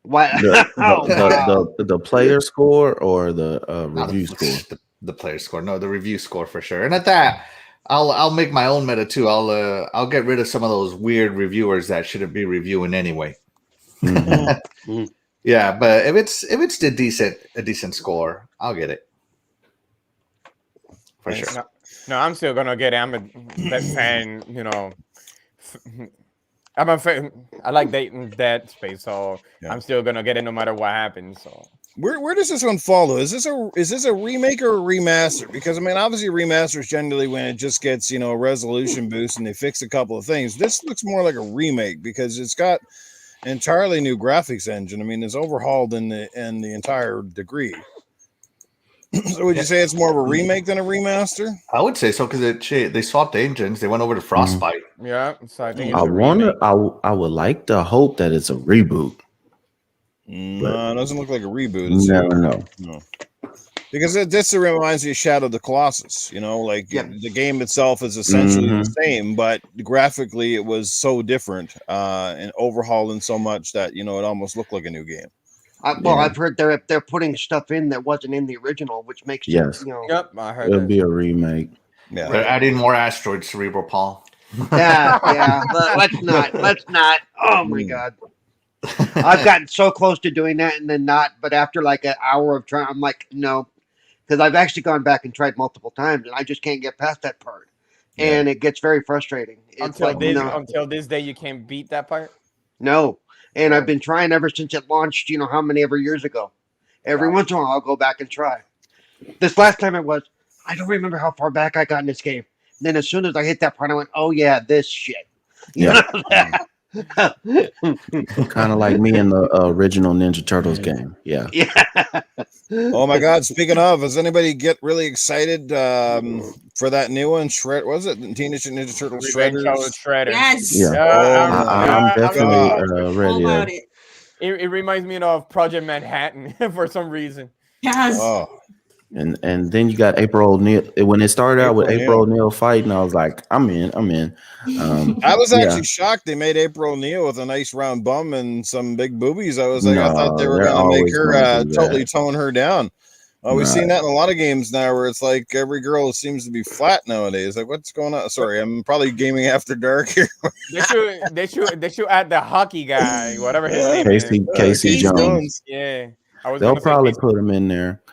Why? The player score or the review score? the player score. No, the review score for sure. And at that, I'll make my own meta too. I'll get rid of some of those weird reviewers that shouldn't be reviewing anyway. Mhm. Yeah, but if it's a decent score, I'll get it for sure. No, I'm still gonna get it. I'm a big fan. You know, I'm a fan. I like Dead Space, so I'm still gonna get it no matter what happens. So. Where does this one follow? Is this a remake or a remaster? Because I mean, obviously remasters generally when it just gets a resolution boost and they fix a couple of things. This looks more like a remake because it's got an entirely new graphics engine. I mean, it's overhauled in the entire degree. So would you say it's more of a remake than a remaster? I would say so because they swapped engines. They went over to Frostbite. Yeah, so I think I would like to hope that it's a reboot. No, it doesn't look like a reboot. No. Because this reminds me of Shadow of the Colossus. The game itself is essentially the same, but graphically it was so different and overhauled in so much that it almost looked like a new game. I've heard they're putting stuff in that wasn't in the original, which makes yes. Yep, I heard it'll be a remake. Yeah, they're adding more asteroids, Cerebral Paul. Yeah. But let's not. Oh my god. I've gotten so close to doing that and then not, but after like an hour of trying, I'm like, no, because I've actually gone back and tried multiple times and I just can't get past that part. And it gets very frustrating. It's until this day, you can't beat that part? No. And I've been trying ever since it launched, how many ever years ago. Every once in a while, I'll go back and try. This last time I don't remember how far back I got in this game. And then as soon as I hit that part, I went, oh yeah, this shit. Yeah. Kind of like me in the original Ninja Turtles game. Yeah. Oh my God! Speaking of, does anybody get really excited for that new one? Was it Teenage Ninja Turtles Shredder? Yes. Yeah. I'm definitely ready. All about it. It reminds me of Project Manhattan for some reason. Yes. Oh. And then you got April O'Neil. When it started out with April O'Neil fighting, I was like, I'm in. I was actually shocked they made April O'Neil with a nice round bum and some big boobies. I was like, I thought they were going to make her totally tone her down. We've seen that in a lot of games now where it's like every girl seems to be flat nowadays. Like, what's going on? Sorry, I'm probably gaming after dark here. they should add the hockey guy, whatever his name is. Casey Jones. Yeah. They'll probably put him in there.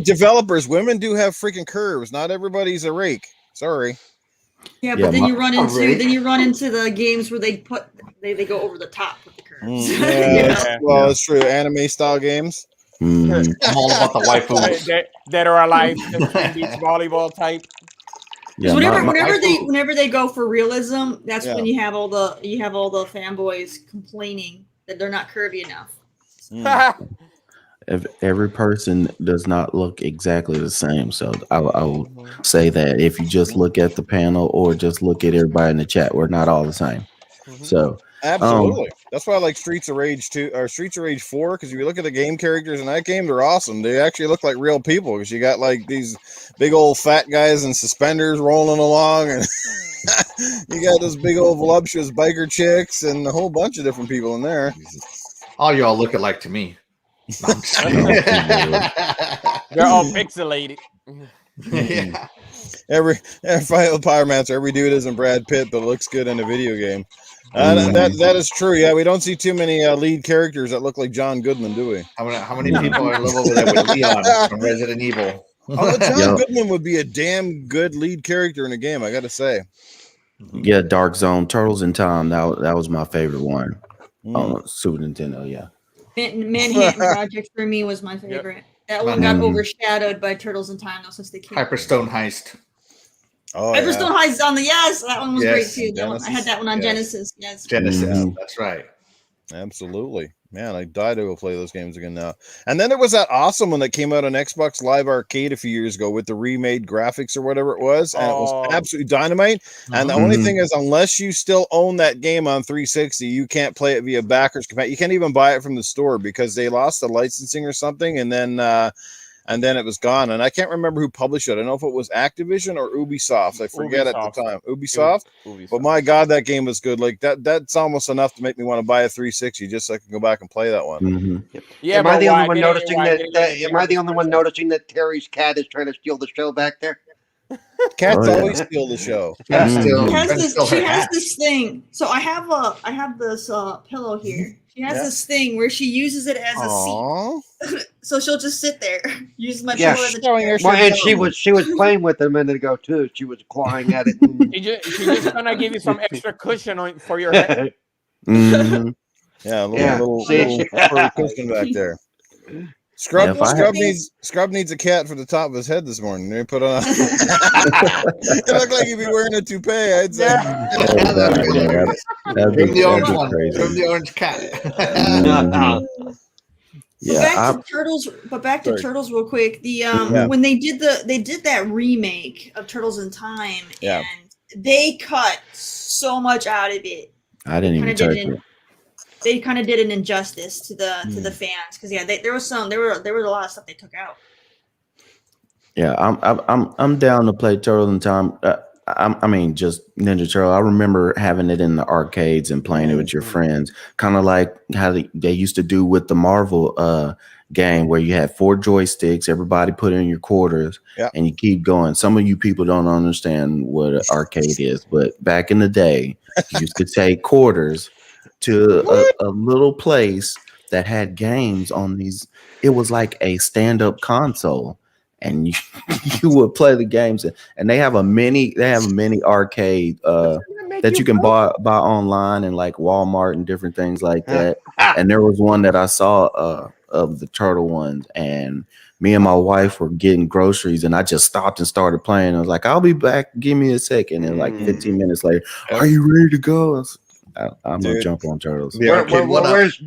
Developers, women do have freaking curves. Not everybody's a rake. Sorry. Yeah, but then you run into the games where they go over the top with the curves. Well, it's true. Anime style games. I'm all about the waifu. That are alive, beach volleyball type. Yeah, whenever they go for realism, that's when you have all the fanboys complaining that they're not curvy enough. If every person does not look exactly the same, so I will say that if you just look at the panel or just look at everybody in the chat, we're not all the same. So absolutely, that's why I like Streets of Rage 2 or Streets of Rage 4, because if you look at the game characters in that game, they're awesome. They actually look like real people because you got like these big old fat guys in suspenders rolling along, and you got those big old voluptuous biker chicks and a whole bunch of different people in there. All y'all look alike to me. They're all pixelated. Yeah. Every Final Pyromancer, every dude isn't Brad Pitt, but looks good in a video game. That is true. Yeah, we don't see too many lead characters that look like John Goodman, do we? How many people are in love with that with Leon from Resident Evil? John Goodman would be a damn good lead character in a game, I got to say. Yeah, Dark Zone, Turtles in Time. That was my favorite one. Super Nintendo. Yeah. Manhattan Project for me was my favorite. Yep. That one got overshadowed by Turtles in Time, though, since they came. Hyperstone Heist. Oh, Hyperstone Heist is on the that one was great too. I had that one on Genesis. Yes, Genesis. That's right. Absolutely. Man, I died to go play those games again now. And then there was that awesome one that came out on Xbox Live Arcade a few years ago with the remade graphics or whatever it was. And it was absolutely dynamite. And the only thing is, unless you still own that game on 360, you can't play it via backwards compatibility. You can't even buy it from the store because they lost the licensing or something. And then and then it was gone. And I can't remember who published it. I don't know if it was Activision or Ubisoft. I forget at the time. Ubisoft. But my God, that game was good. Like that's almost enough to make me want to buy a 360 just so I can go back and play that one. Mm-hmm. Yeah, Am I but the why only one didn't- noticing why that? didn't they Am I have the a only one special- noticing that Terry's cat is trying to steal the show back there? Cats Oh, yeah. always steal the show. Cat's still Mhm. trying to steal her She has hat. this thing. So I have this pillow here. She has Yeah. this thing where she uses it as a seat. Aww. So she'll just sit there, use my Yeah. pillow as a Showing chair. her Well, and shit she was playing with it a minute ago too. She was clawing at it. And... She just gonna give you some extra cushion for your head. Mm-hmm. Yeah, Yeah, little see? furry cushion back there. Scrub, Yeah, if I Scrub needs a cat for the top of his head this morning. They put on. It looked like he'd be wearing a toupee. I'd say. That'd Trim the orange be one. crazy. Trim the orange cat. Mhm. Yeah, But back to Sorry. Turtles real quick. The Yeah. when they did that remake of Turtles in Time, Yeah. and they cut so much out of it. I didn't even touch it. They kind of did an injustice to the fans because there was a lot of stuff they took out. Yeah, I'm down to play Turtle in Time. I mean, just Ninja Turtle. I remember having it in the arcades and playing it with your friends, kind of like how they used to do with the Marvel game, where you had 4 joysticks. Everybody put in your quarters, and you keep going. Some of you people don't understand what an arcade is, but back in the day, you used to take quarters to a little place that had games on these. It was like a stand-up console, and you would play the games. And they have a mini arcade that you can buy online and like Walmart and different things like that. And there was one that I saw of the turtle ones, and me and my wife were getting groceries, and I just stopped and started playing. I was like, "I'll be back. Give me a second." And like 15 minutes later, "Are you ready to go?" I'm gonna jump on Turtles. Where's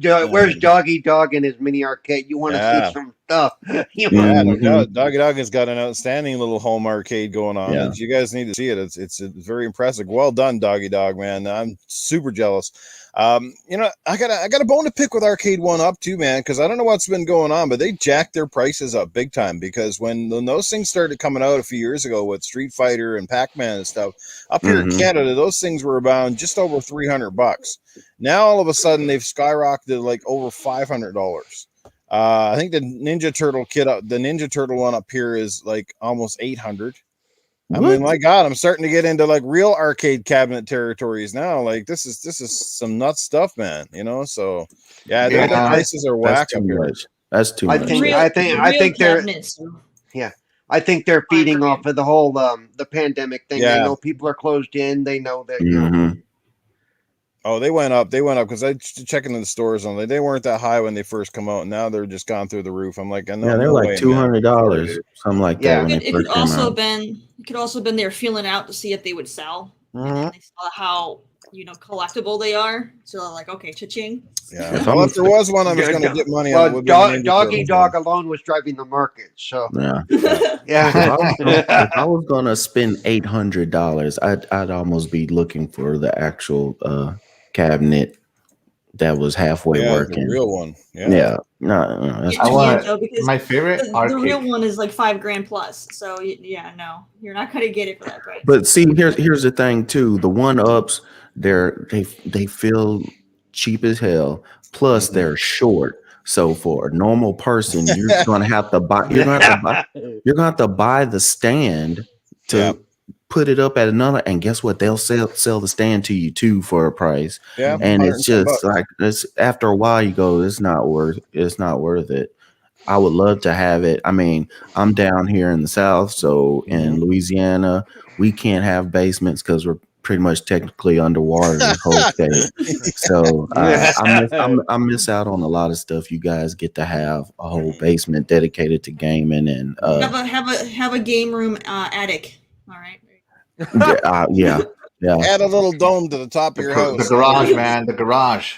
Doggy Dog in his mini arcade? You want to see some stuff? Doggy Dog has got an outstanding little home arcade going on. Yeah. You guys need to see it. It's very impressive. Well done, Doggy Dog, man. I'm super jealous. You know, I got a bone to pick with Arcade 1-Up too, man, because I don't know what's been going on, but they jacked their prices up big time. Because when those things started coming out a few years ago with Street Fighter and Pac-Man and stuff, up here in Canada, those things were about just over $300. Now all of a sudden they've skyrocketed like over $500. I think the Ninja Turtle one up here is like almost 800. I mean, my God, I'm starting to get into like real arcade cabinet territories now. Like this is some nuts stuff, man. You know, so yeah, the prices are whack up here. That's too much. I think they're feeding off of the whole the pandemic thing. Yeah. They know people are closed in. They know that. You know, Oh, they went up because I check into the stores on they weren't that high when they first come out. And now they're just gone through the roof. I'm like, they're like $200, something like that. When It could also been they're feeling out to see if they would sell. And then they saw how collectible they are. So like, okay, cha-ching. Yeah. Well, if there was one, I was going to get money on. Well, Doggy Dog alone was driving the market. So yeah. Yeah. If I was going to spend $800, I'd almost be looking for the actual cabinet that was halfway working. The real one. No, that's my favorite. The real one is like $5,000 plus. So no, you're not going to get it for that price. But see, here's the thing too. The 1-Ups, they feel cheap as hell. Plus, they're short. So for a normal person, you're gonna have to buy. You're gonna have to buy the stand to put it up at another. And guess what? They'll sell the stand to you too for a price. Yeah, and it's just like after a while, you go, it's not worth it. I would love to have it. I mean, I'm down here in the South, so in Louisiana, we can't have basements because we're pretty much technically underwater the whole state. So I miss out on a lot of stuff. You guys get to have a whole basement dedicated to gaming and have a game room attic. All right. Yeah. Add a little dome to the top of your house. The garage, man. The garage.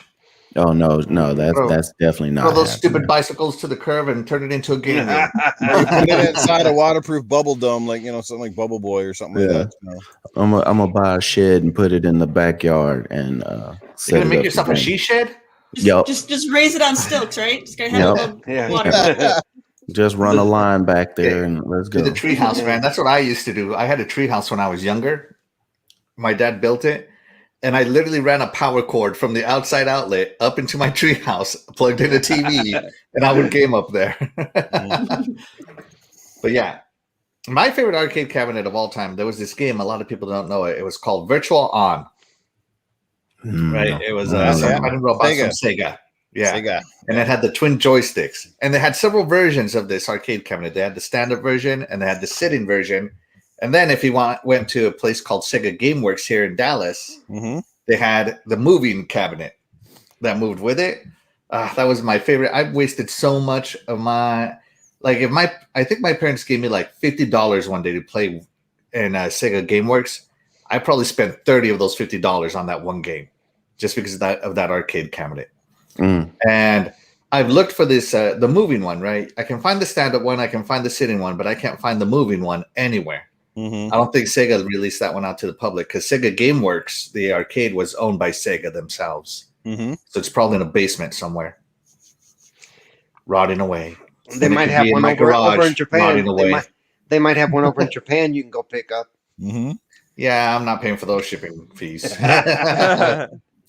Oh no, that's definitely not. Throw those stupid bicycles to the curb and turn it into a game room. Or you put it inside a waterproof bubble dome, like something like Bubble Boy or something like that. I'm gonna buy a shed and put it in the backyard and you're gonna make yourself a she shed. Just raise it on stilts, right? Just gotta have a little water. Just run a line back there and let's To go. the treehouse, man. That's what I used to do. I had a treehouse when I was younger. My dad built it, and I literally ran a power cord from the outside outlet up into my treehouse, plugged in a TV, and I would game up there. But yeah, my favorite arcade cabinet of all time. There was this game. A lot of people don't know it. It was called Virtual On. Right? It was fighting robots from Sega. Yeah. Sega. And it had the twin joysticks. And they had several versions of this arcade cabinet. They had the stand-up version and they had the sitting version. And then if you went to a place called Sega GameWorks here in Dallas, they had the moving cabinet that moved with it. That was my favorite. I wasted so much of I think my parents gave me like $50 one day to play in Sega GameWorks. I probably spent 30 of those $50 on that one game just because of that arcade cabinet. And I've looked for this, the moving one, right? I can find the stand-up one, I can find the sitting one, but I can't find the moving one anywhere. I don't think Sega released that one out to the public because Sega GameWorks, the arcade, was owned by Sega themselves. So it's probably in a basement somewhere, rotting away. They might have one over in Japan. They might have one over in Japan you can go pick up. Yeah, I'm not paying for those shipping fees.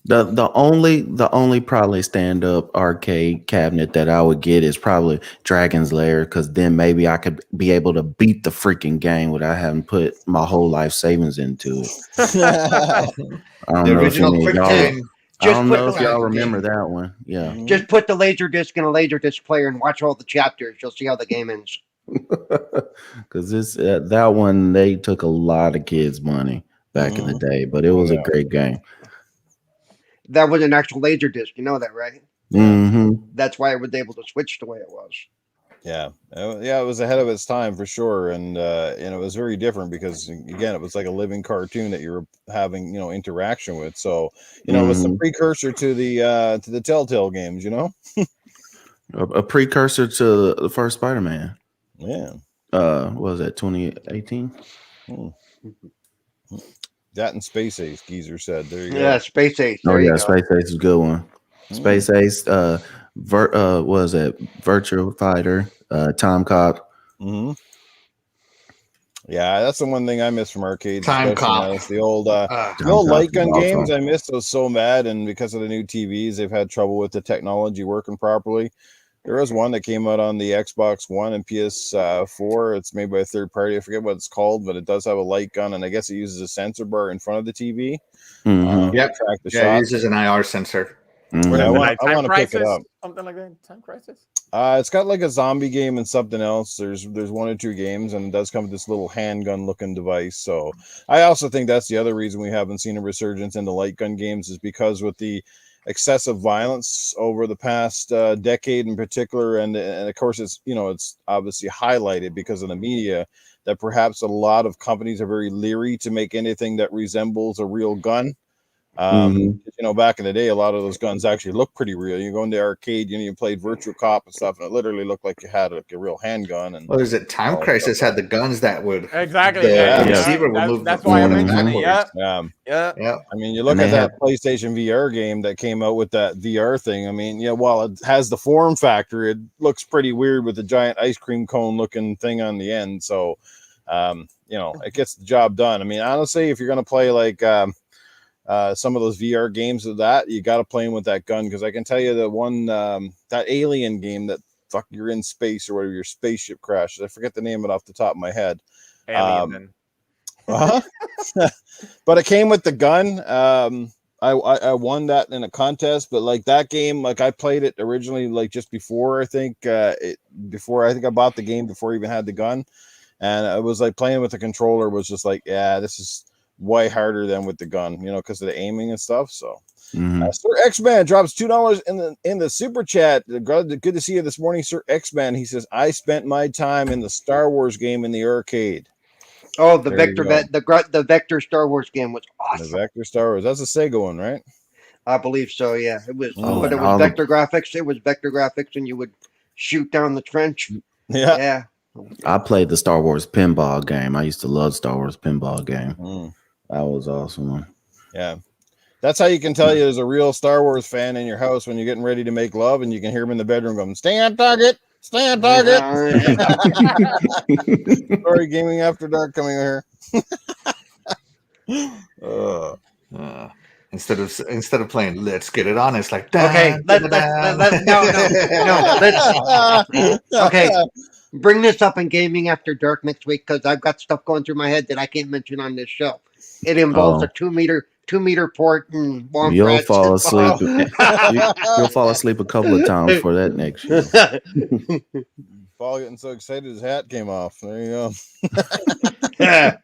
The only probably stand up arcade cabinet that I would get is probably Dragon's Lair, because then maybe I could be able to beat the freaking game without having put my whole life savings into it. I don't know if y'all remember that one. Yeah. Just put the laser disc in a laser disc player and watch all the chapters. You'll see how the game ends. Because that one, they took a lot of kids' money back in the day, but it was a great game. That was an actual laser disc. You know that, right? That's why it was able to switch the way it was. Yeah, it was ahead of its time for sure, and it was very different because again, it was like a living cartoon that you were having interaction with. So it was the precursor to the Telltale games. A precursor to the first Spider-Man. Yeah. What was that, 2018? That and Space Ace, Geezer said. There you go. Yeah, Space Ace. Space Ace is a good one. Space Ace, what was it? Virtua Fighter, Time Cop. Yeah, that's the one thing I miss from arcades. Time Cop. The old light gun games. I miss those so bad, and because of the new TVs, they've had trouble with the technology working properly. There was one that came out on the Xbox One and PS4. It's made by a third party. I forget what it's called, but it does have a light gun, and I guess it uses a sensor bar in front of the TV. Track the shot. It uses an IR sensor. I want to pick it up. Something like that. Time Crisis. It's got like a zombie game and something else. There's one or two games, and it does come with this little handgun looking device. So I also think that's the other reason we haven't seen a resurgence in the light gun games, is because with the excessive violence over the past decade in particular, and of course it's obviously highlighted because of the media, that perhaps a lot of companies are very leery to make anything that resembles a real gun. Back in the day, a lot of those guns actually look pretty real. You go into the arcade, you played Virtua Cop and stuff, and it literally looked like you had like a real handgun. And is it Time Crisis had the guns that would exactly the receiver would move. That's why I mentioned it. Yeah. I mean, you look at that PlayStation VR game that came out with that VR thing. I mean, while it has the form factor, it looks pretty weird with the giant ice cream cone looking thing on the end. So, it gets the job done. I mean, honestly, if you're going to play like some of those VR games of that, you got to play them with that gun, because I can tell you the one that Alien game that you're in space or whatever, your spaceship crashes. I forget the name of it off the top of my head. Alien. But it came with the gun. I won that in a contest, but like that game, like I played it originally like just before I think I bought the game before I even had the gun, and it was like playing with the controller was just like, yeah, this is way harder than with the gun, because of the aiming and stuff. So Sir X-Man drops $2 in the super chat. Good to see you this morning, Sir X-Man. He says, I spent my time in the Star Wars game in the arcade. Oh, the the Vector Star Wars game was awesome. The Vector Star Wars. That's a Sega one, right? I believe so, yeah. It was, but it was vector graphics. It was vector graphics, and you would shoot down the trench. Yeah. I played the Star Wars pinball game. I used to love Star Wars pinball game. That was awesome. Yeah. That's how you can tell there's a real Star Wars fan in your house when you're getting ready to make love and you can hear him in the bedroom going, stay on target. Stay on target. Uh, Sorry, Gaming After Dark coming here. Instead of playing Let's Get It On, it's like Okay, dun, let's dun, no. Let's okay. Bring this up in Gaming After Dark next week because I've got stuff going through my head that I can't mention on this show. It involves a 2 meter port and warm You'll fall asleep. Oh. You'll fall asleep a couple of times for that next show. Paul getting so excited his hat came off. There you go. Yeah.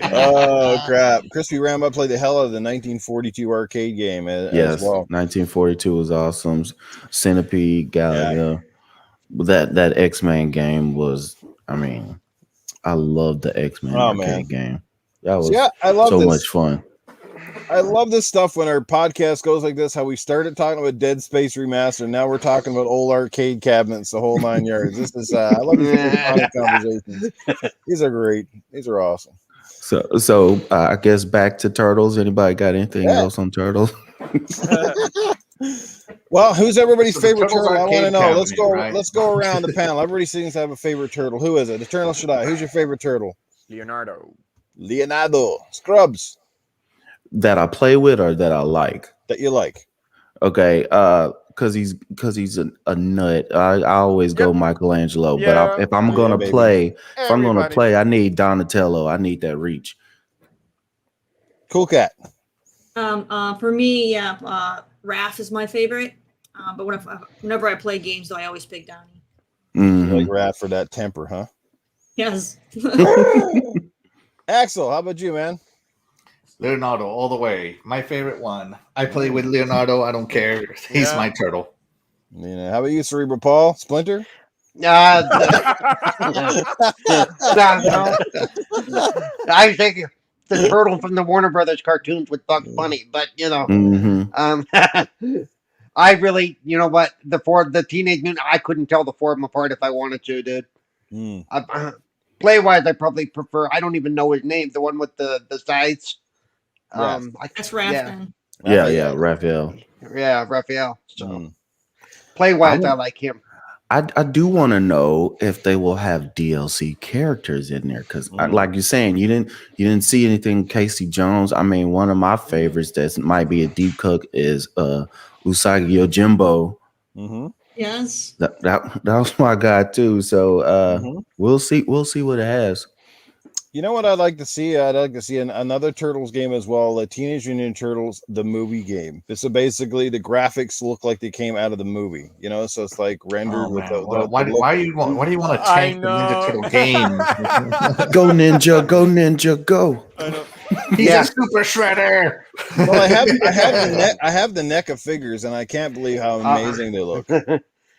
Oh crap! Crispy Rambo played the hell out of the 1942 arcade game as Yes, well. 1942 was awesome. Centipede, Galaga. That X-Men game was. I mean, I love the X-Men arcade game. That was I love so this. much fun. I love this stuff when our podcast goes like this. How we started talking about Dead Space Remastered, now we're talking about old arcade cabinets, the whole 9 yards. This is I love these iconic conversations. These are great. These are awesome. So I guess back to Turtles. Anybody got anything else on Turtles? Well, who's everybody's favorite Turtles turtle? I want to arcade know. Let's cabinet, go. right? Let's go around the panel. Everybody seems to have a favorite turtle. Who is it? Eternal Shaddai. Who's your favorite turtle? Leonardo. Scrubs That I play with or that I like? that you like. Okay, because he's a nut. I always go Michelangelo. Yeah. But if I'm gonna baby. play, Everybody. I need Donatello. I need that reach. Cool Cat. For me, Raph is my favorite. But whenever I play games, though, I always pick Donnie. Mhm. Like Rat for that temper, huh? Yes. Axel, how about you, man? Leonardo all the way. My favorite one. I play with Leonardo. I don't care. He's my turtle. How about you, Cerebral Paul? Splinter? No. I think the turtle from the Warner Brothers cartoons with Bugs Bunny, but Mhm. I really, you know what, the Teenage Mutant, I couldn't tell the four of them apart if I wanted to, dude. Play wise, I probably prefer. I don't even know his name. The one with the sides. That's Raph then. Yeah, Raphael. Yeah, Raphael. So play wise, I like him. I do want to know if they will have DLC characters in there because, like you're saying, you didn't see anything. Casey Jones. I mean, one of my favorites that might be a deep cook is Usagi Yojimbo. Yes. That was my guy too. So we'll see what it has. You know what I'd like to see? I'd like to see another Turtles game as well, Teenage Mutant Ninja Turtles, the movie game. This is basically the graphics look like they came out of the movie, so it's like rendered with the why do you want to change the Ninja Turtle game? Go Ninja, go. I know. He's a super shredder. Well, I have the NECA figures, and I can't believe how amazing they look.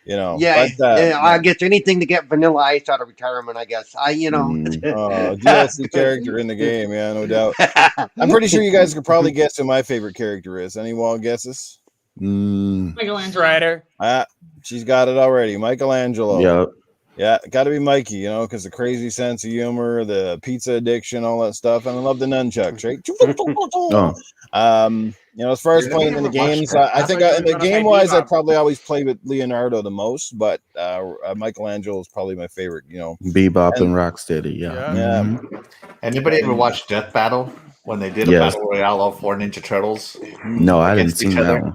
I guess anything to get Vanilla Ice out of retirement. I guess DLC character in the game, yeah, no doubt. I'm pretty sure you guys could probably guess who my favorite character is. Any wild guesses? Michelangelo. Strider. She's got it already. Michelangelo. Yep. Yeah, got to be Mikey, because the crazy sense of humor, the pizza addiction, all that stuff, and I love the nunchucks, right? As far as playing in the games, I think in the game wise, I probably always play with Leonardo the most, but Michelangelo is probably my favorite. Bebop and Rocksteady, yeah. Anybody ever watch Death Battle when they did a battle royale of 4 Ninja Turtles? No, I didn't see that one.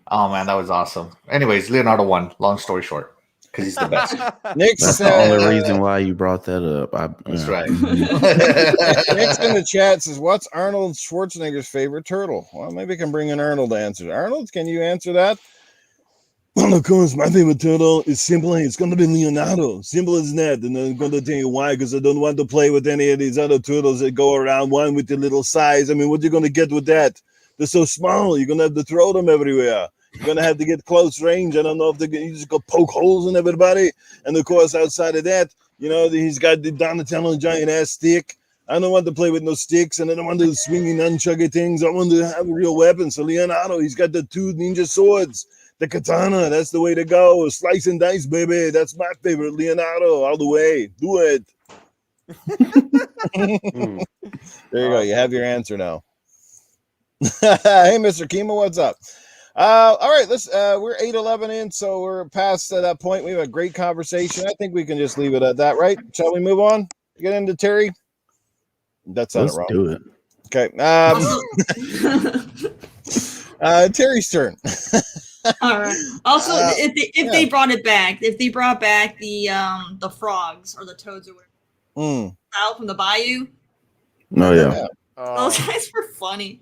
Oh man, that was awesome. Anyways, Leonardo won. Long story short. Because he's the best. That's the only reason why you brought that up. That's right. Nick's in the chat says, "What's Arnold Schwarzenegger's favorite turtle?" Well, maybe I can bring in Arnold to answer. Arnold, can you answer that? Well, of course, my favorite turtle is simply it's going to be Leonardo. Simple as that, and I'm going to tell you why. Because I don't want to play with any of these other turtles that go around. One with the little size. I mean, what are you going to get with that? They're so small. You're going to have to throw them everywhere. You're going to have to get close range. I don't know if you just go poke holes in everybody. And, of course, outside of that, he's got the Donatello giant-ass stick. I don't want to play with no sticks, and I don't want to do swinging nunchucky things. I want to have a real weapon. So Leonardo, he's got the 2 ninja swords. The katana, that's the way to go. Slice and dice, baby. That's my favorite. Leonardo, all the way. Do it. There you go. You have your answer now. Hey, Mr. Kima, what's up? All right, let's. We're 8:11 in, so we're past that point. We have a great conversation. I think we can just leave it at that, right? Shall we move on? Get into Terry. That sounded Let's wrong. do it. Okay. Terry's turn. All right. Also, if they brought it back, if they brought back the frogs or the toads or whatever out from the bayou. Oh yeah. Those guys were funny.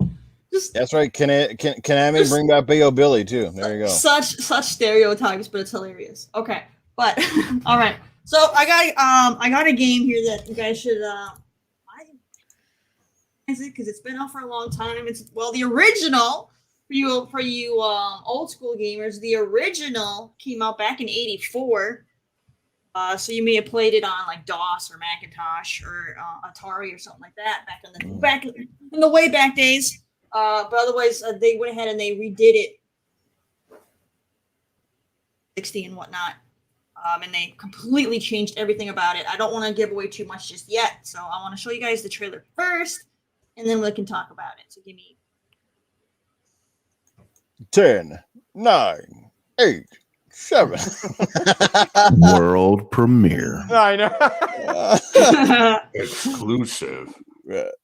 That's right. Can Amy bring back Big O Billy too? There you go. Such stereotypes, but it's hilarious. Okay, but all right. So I got a game here that you guys should because it's been out for a long time. It's the original for you old school gamers. The original came out back in '84. So you may have played it on like DOS or Macintosh or Atari or something like that back in the way back days. But otherwise, they went ahead and they redid it 60 and whatnot. And they completely changed everything about it. I don't want to give away too much just yet. So I want to show you guys the trailer first, and then we can talk about it. So give me 10, 9, 8, 7. World premiere. I know. Exclusive.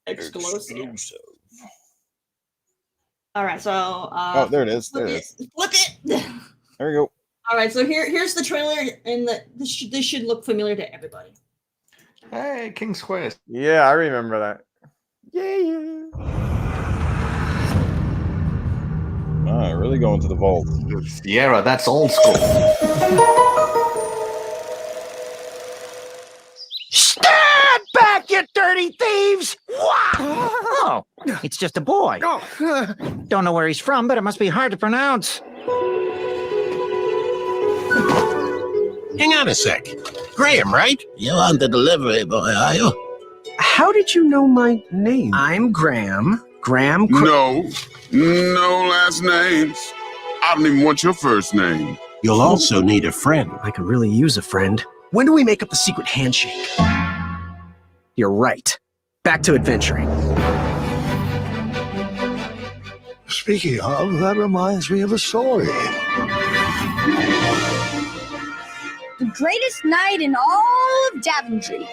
exclusive. All right, so oh, there it is. There it is. Flip it. There we go. All right, so here's the trailer, and this should look familiar to everybody. Hey, King's Quest. Yeah, I remember that. Yeah. Really going to the vault. Sierra, that's old school. Stand back, you dirty thieves! Oh, it's just a boy. Don't know where he's from, but it must be hard to pronounce. Hang on a sec. Graham, right? You're on the delivery boy, are you? How did you know my name? I'm Graham. Graham. No last names. I don't even want your first name. You'll also need a friend. I could really use a friend. When do we make up the secret handshake? You're right. Back to adventuring. Speaking of, that reminds me of a story. The greatest night in all of Daventry.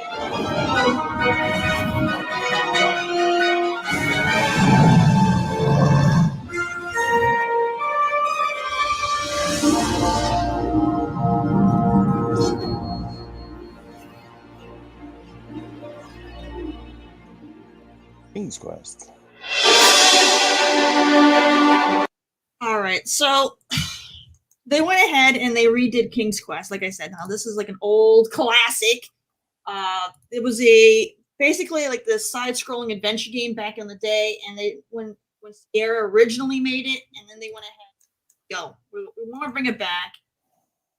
King's Quest. All right, so they went ahead and they redid King's Quest. Like I said, now this is like an old classic. It was basically like the side-scrolling adventure game back in the day, and when Sierra originally made it, and then they went ahead, we want to bring it back.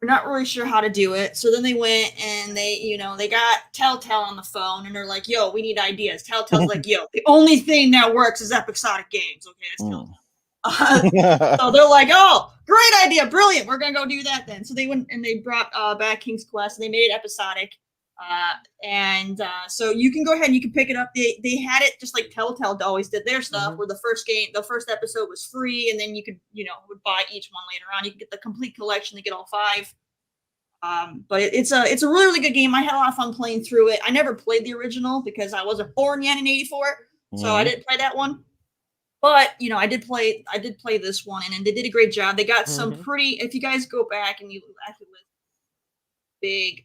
We're not really sure how to do it, so then they went and they got Telltale on the phone, and they're like, "Yo, we need ideas." Telltale's like, "Yo, the only thing that works is episodic games." Okay, so they're like, "Oh, great idea, brilliant. We're gonna go do that then." So they went and they brought back King's Quest, and they made it episodic. So you can go ahead and you can pick it up. They had it just like Telltale always did their stuff, where the first episode was free, and then you could would buy each one later on. You could get the complete collection to get all 5. But it's a really, really good game. I had a lot of fun playing through it. I never played the original because I wasn't born yet in '84, so I didn't play that one. But I did play this one, and they did a great job. They got some pretty. If you guys go back and you actually list big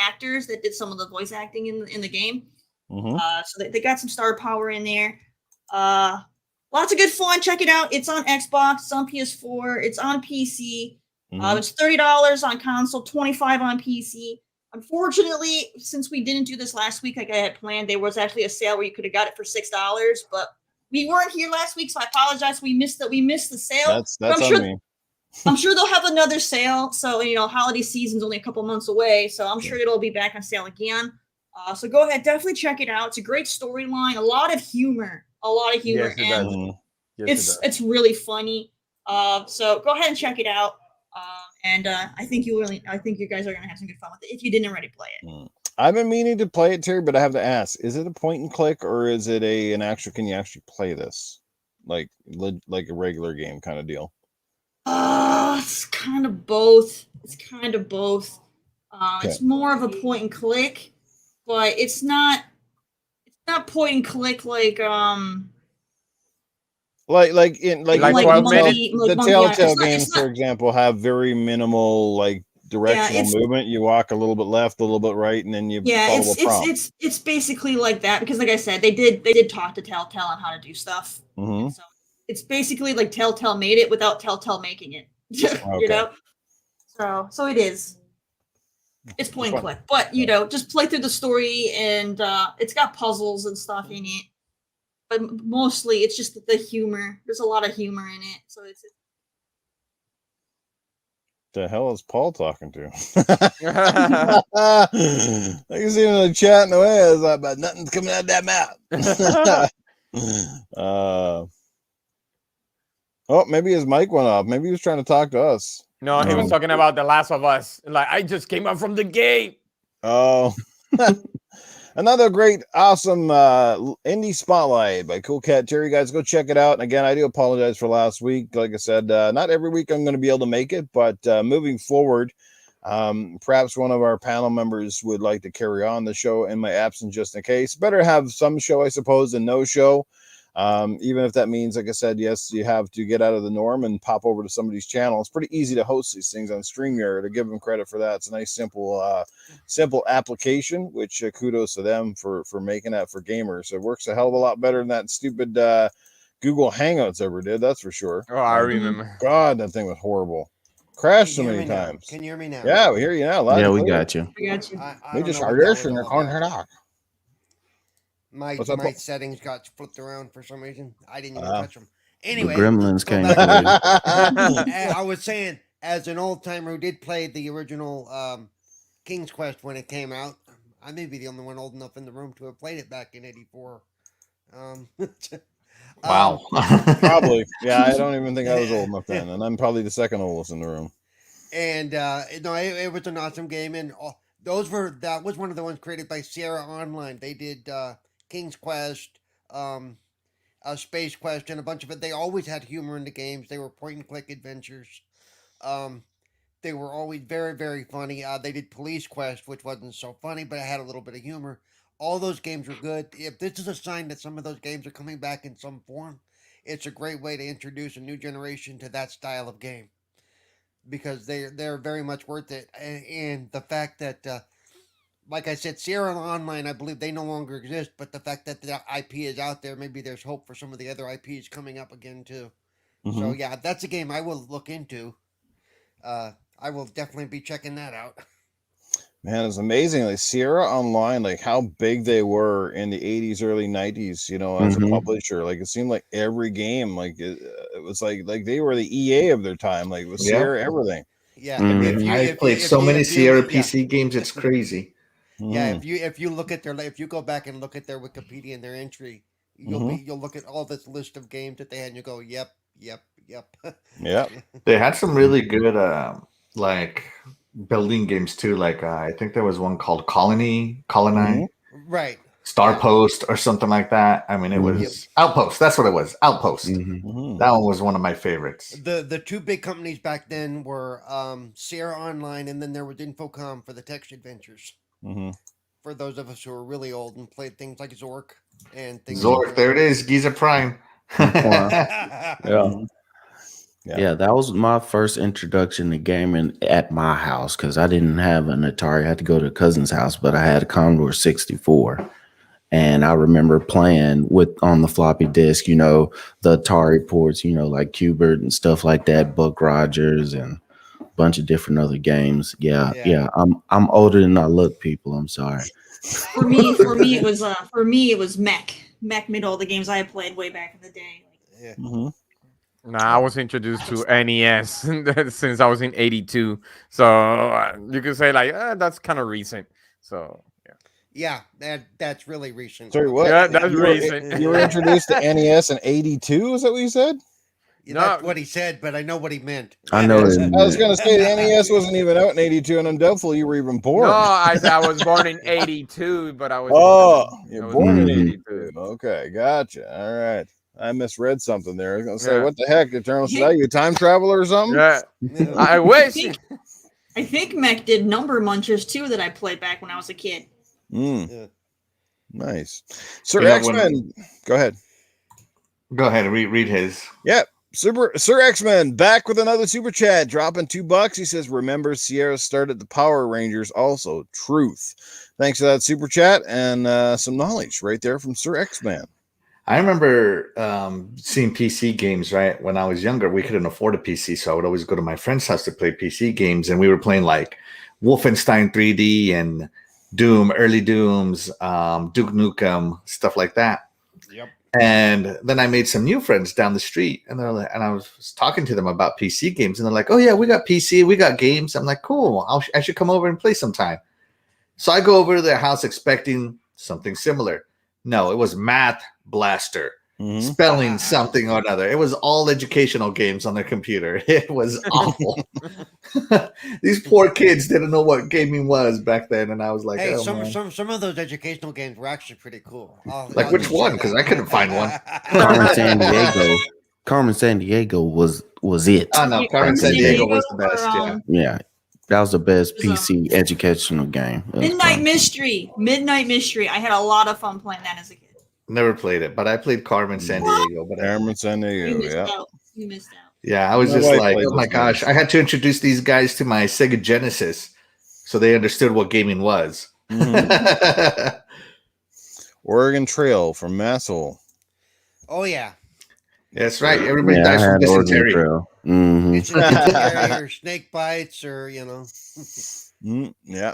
actors that did some of the voice acting in the game, so they got some star power in there. Lots of good fun. Check it out. It's on Xbox. It's on PS4. It's on PC. It's $30 on console, $25 on PC. Unfortunately, since we didn't do this last week like I had planned, there was actually a sale where you could have got it for $6, but we weren't here last week, so I apologize. We missed the sale. That's on me. I'm sure they'll have another sale. So, holiday season's only a couple months away, so I'm sure it'll be back on sale again. So go ahead, definitely check it out. It's a great storyline, a lot of humor, Yes, it does. and Yes, it's really funny. So go ahead and check it out. I think you guys are gonna have some good fun with it if you didn't already play it. I've been meaning to play it, Terry, but I have to ask: is it a point and click, or is it an actual? Can you actually play this like a regular game kind of deal? It's kind of both. It's kind of both. Okay. It's more of a point and click, but it's not. It's not point and click like Like 12 minutes? the Telltale games, for example, have very minimal like directional movement. You walk a little bit left, a little bit right, and then you follow a prompt. It's basically like that because, like I said, they did talk to Telltale on how to do stuff. Mm-hmm. So it's basically like Telltale made it without Telltale making it. Okay. You know, so it is. It's point and click, but just play through the story, and it's got puzzles and stuff in it. But mostly, it's just the humor. There's a lot of humor in it, so it's. The hell is Paul talking to? I can see him in the chat in the way. I was like, but nothing's coming out of that mouth. Oh, maybe his mic went off. Maybe he was trying to talk to us. No, he was talking about The Last of Us. Like, I just came out from the game. Oh. Another great, awesome indie spotlight by Coolcat Terri. Guys, go check it out. And again, I do apologize for last week. Like I said, not every week I'm going to be able to make it, but moving forward, perhaps one of our panel members would like to carry on the show in my absence just in case. Better have some show, I suppose, than no show. Even if that means, like I said, yes, you have to get out of the norm and pop over to somebody's channel. It's pretty easy to host these things on StreamYard. To give them credit for that. It's a nice, simple application, which kudos to them for making that for gamers. It works a hell of a lot better than that stupid Google Hangouts ever did. That's for sure. Oh, I remember. God, that thing was horrible. Crashed so many times. Can you hear me now? Yeah, we hear you now. Yeah, we got you. We got you. We just heard this and they're calling her out. My settings got flipped around for some reason. I didn't even touch them. Anyway, the gremlins came. I was saying, as an old timer who did play the original King's Quest when it came out, I may be the only one old enough in the room to have played it back in '84. Wow. Probably. Yeah, I don't even think I was old enough then, and I'm probably the second oldest in the room. And no, it was an awesome game, and that was one of the ones created by Sierra Online. They did King's Quest, Space Quest, and a bunch of it. They always had humor in the games. They were point and click adventures. They were always very, very funny. They did Police Quest, which wasn't so funny, but it had a little bit of humor. All those games were good. If this is a sign that some of those games are coming back in some form, it's a great way to introduce a new generation to that style of game, because they're very much worth it. And the fact that like I said, Sierra Online, I believe they no longer exist, but the fact that the IP is out there, maybe there's hope for some of the other IPs coming up again too. Mm-hmm. So yeah, that's a game I will look into. I will definitely be checking that out. Man, it's amazing. Like Sierra Online, like how big they were in the 80s, early 90s, as a publisher. Like it seemed like every game, like it was like they were the EA of their time, like with Sierra everything. Yeah. I played so many Sierra PC games, it's crazy. Yeah, if you look at if you go back and look at their Wikipedia and their entry, you'll look at all this list of games that they had, and you go, yep. Yeah, they had some really good like building games too. Like I think there was one called Colony, right? Starpost or something like that. I mean, it was Outpost. That's what it was. Outpost. That one was one of my favorites. The two big companies back then were Sierra Online, and then there was Infocom for the text adventures. For those of us who are really old and played things like Zork and things. Zork, there it is, Giza Prime. Yeah, that was my first introduction to gaming at my house, because I didn't have an Atari. I had to go to a cousin's house, but I had a Commodore 64. And I remember playing on the floppy disk, the Atari ports, like Qbert and stuff like that, Buck Rogers and a bunch of different other games. Yeah. I'm older than I look, people. I'm sorry. For me, it was Mech. Mech made all the games I played way back in the day. Yeah. Nah, I was introduced to NES since I was in '82, so you could say like that's kind of recent. So yeah, that's really recent. Sorry, what? Yeah, that's recent. You were introduced to NES in '82. Is that what you said? Yeah, that's what he said, but I know what he meant. I know. I was going to say the NES wasn't even out in '82, and I'm doubtful you were even born. No, I was born in '82, but I was. You're born in '82. Okay, gotcha. All right. I misread something there. I was gonna say, what the heck, Eternal Shaddai? You a time traveler or something? Yeah, I wish. I think Mech did Number Munchers too that I played back when I was a kid. Nice. Sir X-Men, go ahead. Go ahead and read his. Yep. Sir X-Men back with another super chat, dropping $2. He says, remember Sierra started the Power Rangers also. Truth. Thanks for that super chat and some knowledge right there from Sir X-Man. I remember seeing PC games, right? When I was younger, we couldn't afford a PC, so I would always go to my friend's house to play PC games, and we were playing like Wolfenstein 3D and Doom, early Dooms, Duke Nukem, stuff like that. Yep. And then I made some new friends down the street, and they're like, and I was talking to them about PC games, and they're like, "Oh yeah, we got PC, we got games." I'm like, "Cool, I should come over and play sometime." So I go over to their house expecting something similar. No, it was Math Blaster, spelling something or another. It was all educational games on their computer. It was awful. These poor kids didn't know what gaming was back then, and I was like, hey, oh, some of those educational games were actually pretty cool. Like which one? Because I couldn't find one. Carmen San Diego was it. Oh no, Carmen San Diego was the best. Yeah. That was the best PC educational game. Midnight Mystery. I had a lot of fun playing that as a kid. Never played it, but I played Carmen San Diego. But Carmen San Diego, You missed out. Yeah, I was just like, oh my gosh. I had to introduce these guys to my Sega Genesis so they understood what gaming was. Oregon Trail from Masshole. Oh, yeah. That's right. Everybody dies from dysentery. It's or snake bites or, Yeah,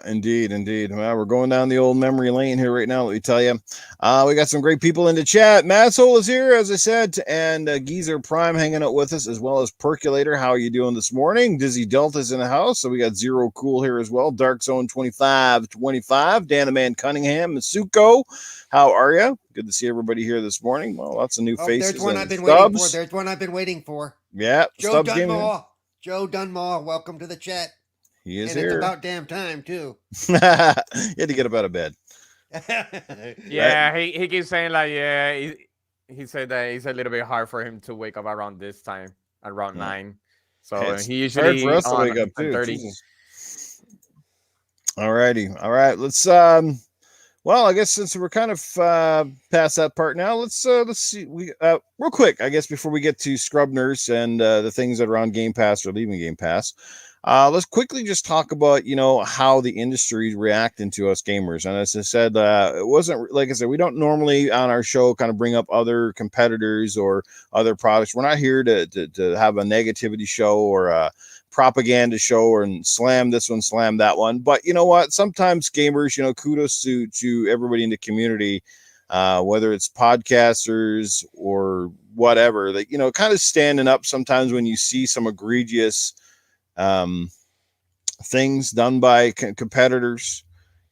indeed. Well, we're going down the old memory lane here right now. Let me tell you, we got some great people in the chat. Masshole is here, as I said, and Geezer Prime hanging out with us, as well as Percolator. How are you doing this morning? Dizzy Delta's in the house, so we got Zero Cool here as well. Dark Zone 2525, Dan the Man Cunningham, Masuko. How are you? Good to see everybody here this morning. Well, lots of new faces. There's one I've been waiting for. There's one I've been waiting for. Yeah, Joe Dunmore. Joe Dunmore, welcome to the chat. He is and here. It's about damn time too. You had to get up out of bed. Yeah, right? he keeps saying like, yeah, he said that it's a little bit hard for him to wake up around this time, around 9. So it's he usually hard for us to wake up too. Alrighty, all right. Let's well, I guess since we're kind of past that part now, let's see. We real quick, I guess, before we get to Scrub Nurse and the things that are on Game Pass or leaving Game Pass. Let's quickly just talk about, how the industry is reacting to us gamers. And as I said, it wasn't, like I said, we don't normally on our show kind of bring up other competitors or other products. We're not here to have a negativity show or a propaganda show and slam this one, slam that one. But you know what? Sometimes gamers, kudos to everybody in the community, whether it's podcasters or whatever, that, kind of standing up sometimes when you see some egregious things done by competitors,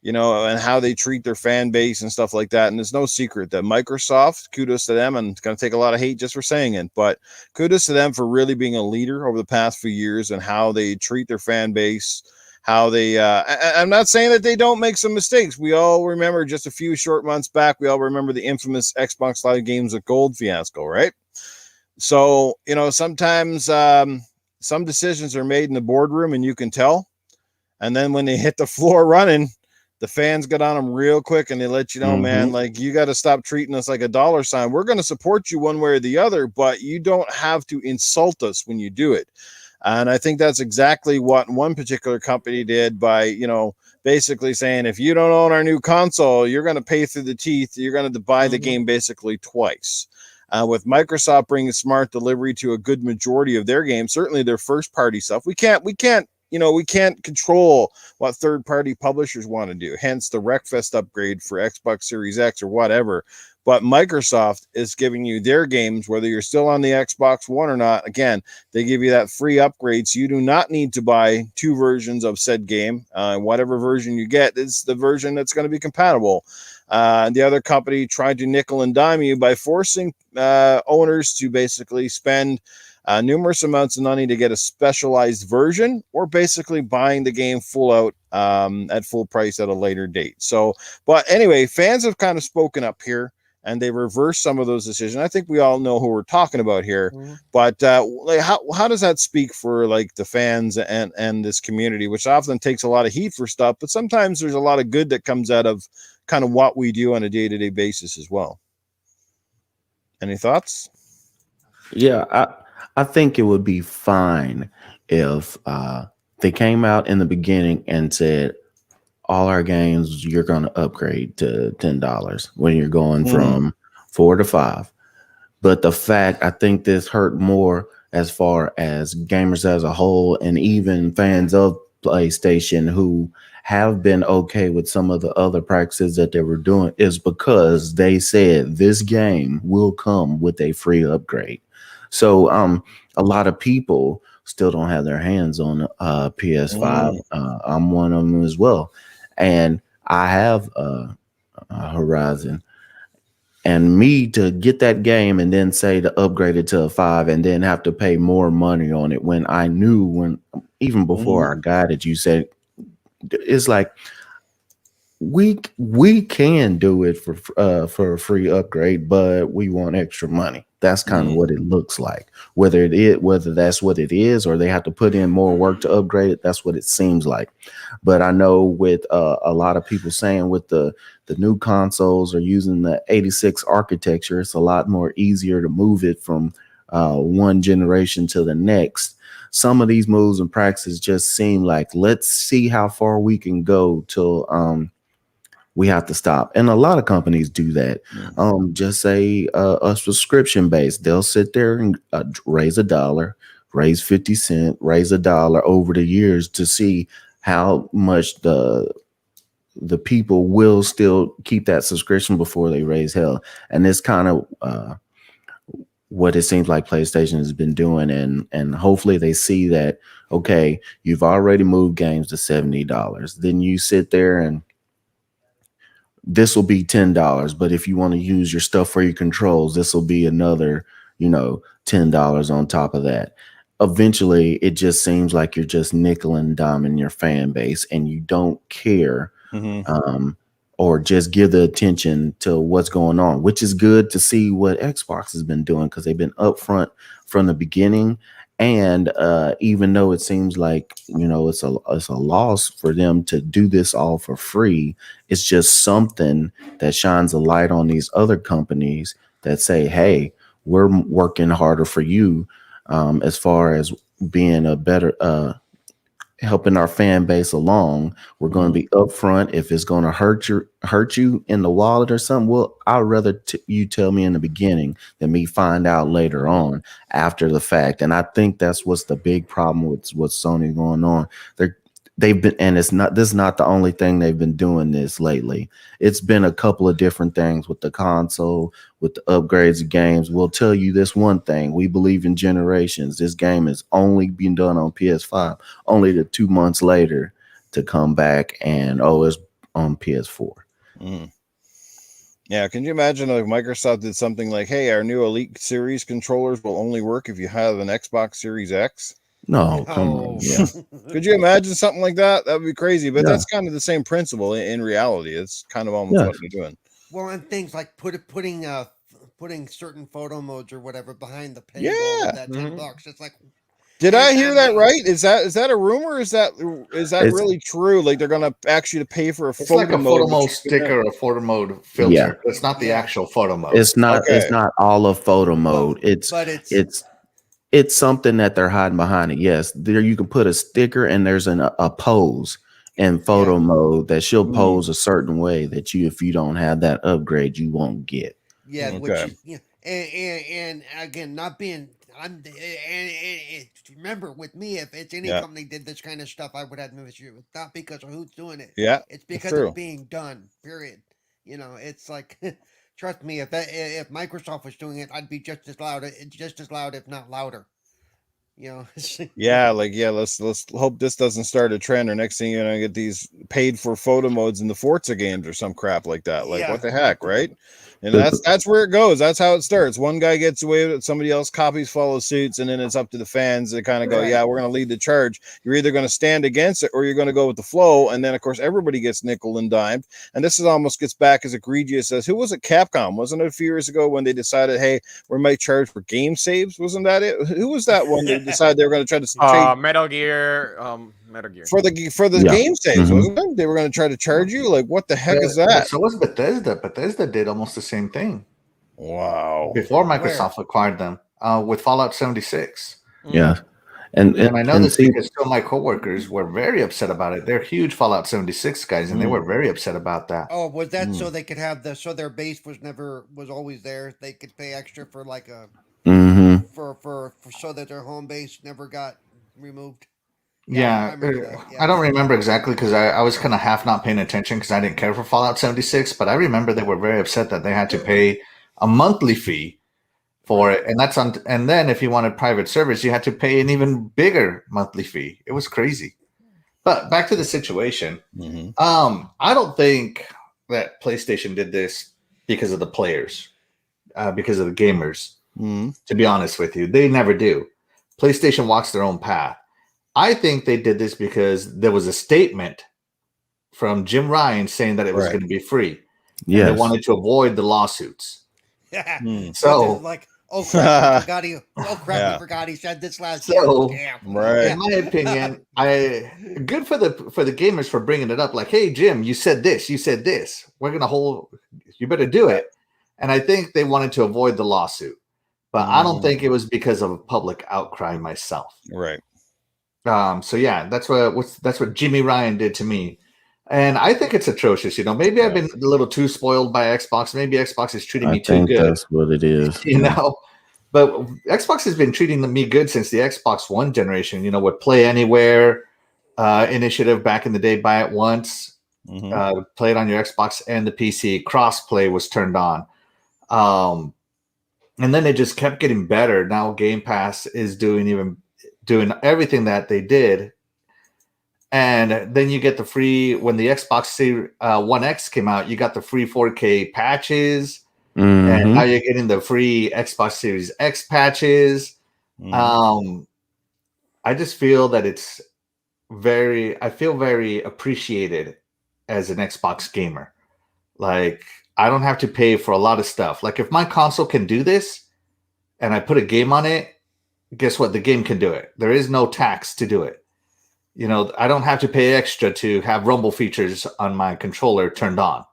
and how they treat their fan base and stuff like that. And there's no secret that Microsoft, kudos to them, and it's going to take a lot of hate just for saying it, but kudos to them for really being a leader over the past few years and how they treat their fan base, how they, I'm not saying that they don't make some mistakes. We all remember just a few short months back, we all remember the infamous Xbox Live Games with Gold fiasco, right? So, sometimes, some decisions are made in the boardroom and you can tell. And then when they hit the floor running, the fans get on them real quick and they let you know, man, like, you got to stop treating us like a dollar sign. We're going to support you one way or the other, but you don't have to insult us when you do it. And I think that's exactly what one particular company did by, basically saying, if you don't own our new console, you're going to pay through the teeth. You're going to buy the game basically twice. With Microsoft bringing smart delivery to a good majority of their games, certainly their first party stuff, we can't control what third party publishers want to do. Hence the Wreckfest upgrade for Xbox Series X or whatever. But Microsoft is giving you their games, whether you're still on the Xbox One or not. Again, they give you that free upgrade, so you do not need to buy 2 versions of said game. Whatever version you get is the version that's going to be compatible. The other company tried to nickel and dime you by forcing owners to basically spend numerous amounts of money to get a specialized version, or basically buying the game full out at full price at a later date. So, but anyway, fans have kind of spoken up here and they reverse some of those decisions. I think we all know who we're talking about here, Mhm. but like how does that speak for like the fans and this community, which often takes a lot of heat for stuff, but sometimes there's a lot of good that comes out of kind of what we do on a day-to-day basis as well. Any thoughts? Yeah, I think it would be fine if they came out in the beginning and said, all our games you're going to upgrade to $10 when you're going from 4 to 5. But the fact, I think this hurt more as far as gamers as a whole, and even fans of PlayStation who have been okay with some of the other practices that they were doing, is because they said this game will come with a free upgrade. So a lot of people still don't have their hands on PS5. I'm one of them as well. And I have a Horizon. And me to get that game and then say to upgrade it to a 5 and then have to pay more money on it, when I knew, when even before I got it, you said it's like we can do it for a free upgrade, but we want extra money. That's kind of what it looks like. Whether that's what it is, or they have to put in more work to upgrade it, that's what it seems like. But I know with a lot of people saying with the new consoles are using the 86 architecture, it's a lot more easier to move it from one generation to the next. Some of these moves and practices just seem like, let's see how far we can go till we have to stop. And a lot of companies do that. Just say a subscription base. They'll sit there and raise $1, raise 50 cents, raise $1 over the years to see how much the people will still keep that subscription before they raise hell. And it's kind of what it seems like PlayStation has been doing. And hopefully they see that, okay, you've already moved games to $70. Then you sit there and this will be $10, but if you want to use your stuff for your controls, this will be another, $10 on top of that. Eventually, it just seems like you're just nickel and diming your fan base, and you don't care, or just give the attention to what's going on, which is good to see what Xbox has been doing, because they've been upfront from the beginning. And even though it seems like, it's a loss for them to do this all for free, it's just something that shines a light on these other companies that say, hey, we're working harder for you, as far as being a better helping our fan base along. We're going to be upfront. If it's going to hurt you in the wallet or something, well, I'd rather you tell me in the beginning than me find out later on after the fact. And I think that's what's the big problem with what's Sony going on. They've been, and this is not the only thing they've been doing this lately. It's been a couple of different things with the console, with the upgrades of games. We'll tell you this one thing: we believe in generations. This game is only being done on PS5, only to 2 months later to come back and it's on PS4. Yeah, can you imagine like Microsoft did something like, hey, our new Elite Series controllers will only work if you have an Xbox Series X? No, come on. Yeah. Could you imagine something like that? That would be crazy. But that's kind of the same principle in reality. It's kind of almost what they're doing. Well, and things like putting certain photo modes or whatever behind the paywall of that $10. It's like, did I hear that right? Is that a rumor? Is that really true? Like they're gonna actually pay for a photo like a mode, photo mode sticker or a photo mode filter. Yeah. It's not the actual photo mode. It's not. It's not all of photo mode. It's something that they're hiding behind it. Yes, there you can put a sticker and there's a pose in photo mode that she'll pose a certain way that if you don't have that upgrade, you won't get. Yeah, which and again, not being remember with me, if it's any company did this kind of stuff, I would have no issue with, not because of who's doing it. Yeah, it's because it's being done. Period. It's like. Trust me, if Microsoft was doing it, I'd be just as loud, if not louder. Let's hope this doesn't start a trend, or next thing you're gonna get these paid for photo modes in the Forza games or some crap like that. Like what the heck, right? And that's where it goes. That's how it starts. One guy gets away with it, somebody else copies, follows suits, and then it's up to the fans to kind of go, yeah, we're going to lead the charge. You're either going to stand against it or you're going to go with the flow. And then, of course, everybody gets nickel and dimed. And this is almost gets back as egregious as, who was it? Capcom. Wasn't it a few years ago when they decided, hey, we might charge for game saves? Wasn't that it? Who was that one that decided they were going to try to Metal Gear. for the game saves, wasn't it? They were going to try to charge you. Like, what the heck is that? So was Bethesda. Bethesda did almost the same thing. Wow. Before Microsoft acquired them with Fallout 76. Yeah. And I know this because some of my coworkers were very upset about it. They're huge Fallout 76 guys, and they were very upset about that. Oh, was that so they could have so their base was always there? They could pay extra for like a for so that their home base never got removed. Yeah, I don't remember exactly because I was kind of half not paying attention because I didn't care for Fallout 76, but I remember they were very upset that they had to pay a monthly fee for it, and that's on. And then if you wanted private service, you had to pay an even bigger monthly fee. It was crazy. But back to the situation. I don't think that PlayStation did this because of the players, because of the gamers. To be honest with you, they never do. PlayStation walks their own path. I think they did this because there was a statement from Jim Ryan saying that it was going to be free. Yeah, they wanted to avoid the lawsuits. So like, oh crap, we forgot he said this last year. In my opinion, good for the gamers for bringing it up. Like, hey Jim, you said this. We're gonna you better do it. And I think they wanted to avoid the lawsuit, but I don't think it was because of a public outcry myself. Right. So yeah, that's what Jimmy Ryan did to me. And I think it's atrocious. Maybe I've been a little too spoiled by Xbox. Maybe Xbox is treating me too good. That's what it is. But Xbox has been treating me good since the Xbox One generation. With Play Anywhere initiative back in the day, buy it once, play it on your Xbox and the PC. Crossplay was turned on, and then it just kept getting better. Now Game Pass is doing everything that they did. And then you get the free, when the Xbox One X came out, you got the free 4K patches. And now you're getting the free Xbox Series X patches. I just feel that I feel very appreciated as an Xbox gamer. Like, I don't have to pay for a lot of stuff. Like, if my console can do this and I put a game on it, guess what? The game can do it. There is no tax to do it. I don't have to pay extra to have rumble features on my controller turned on.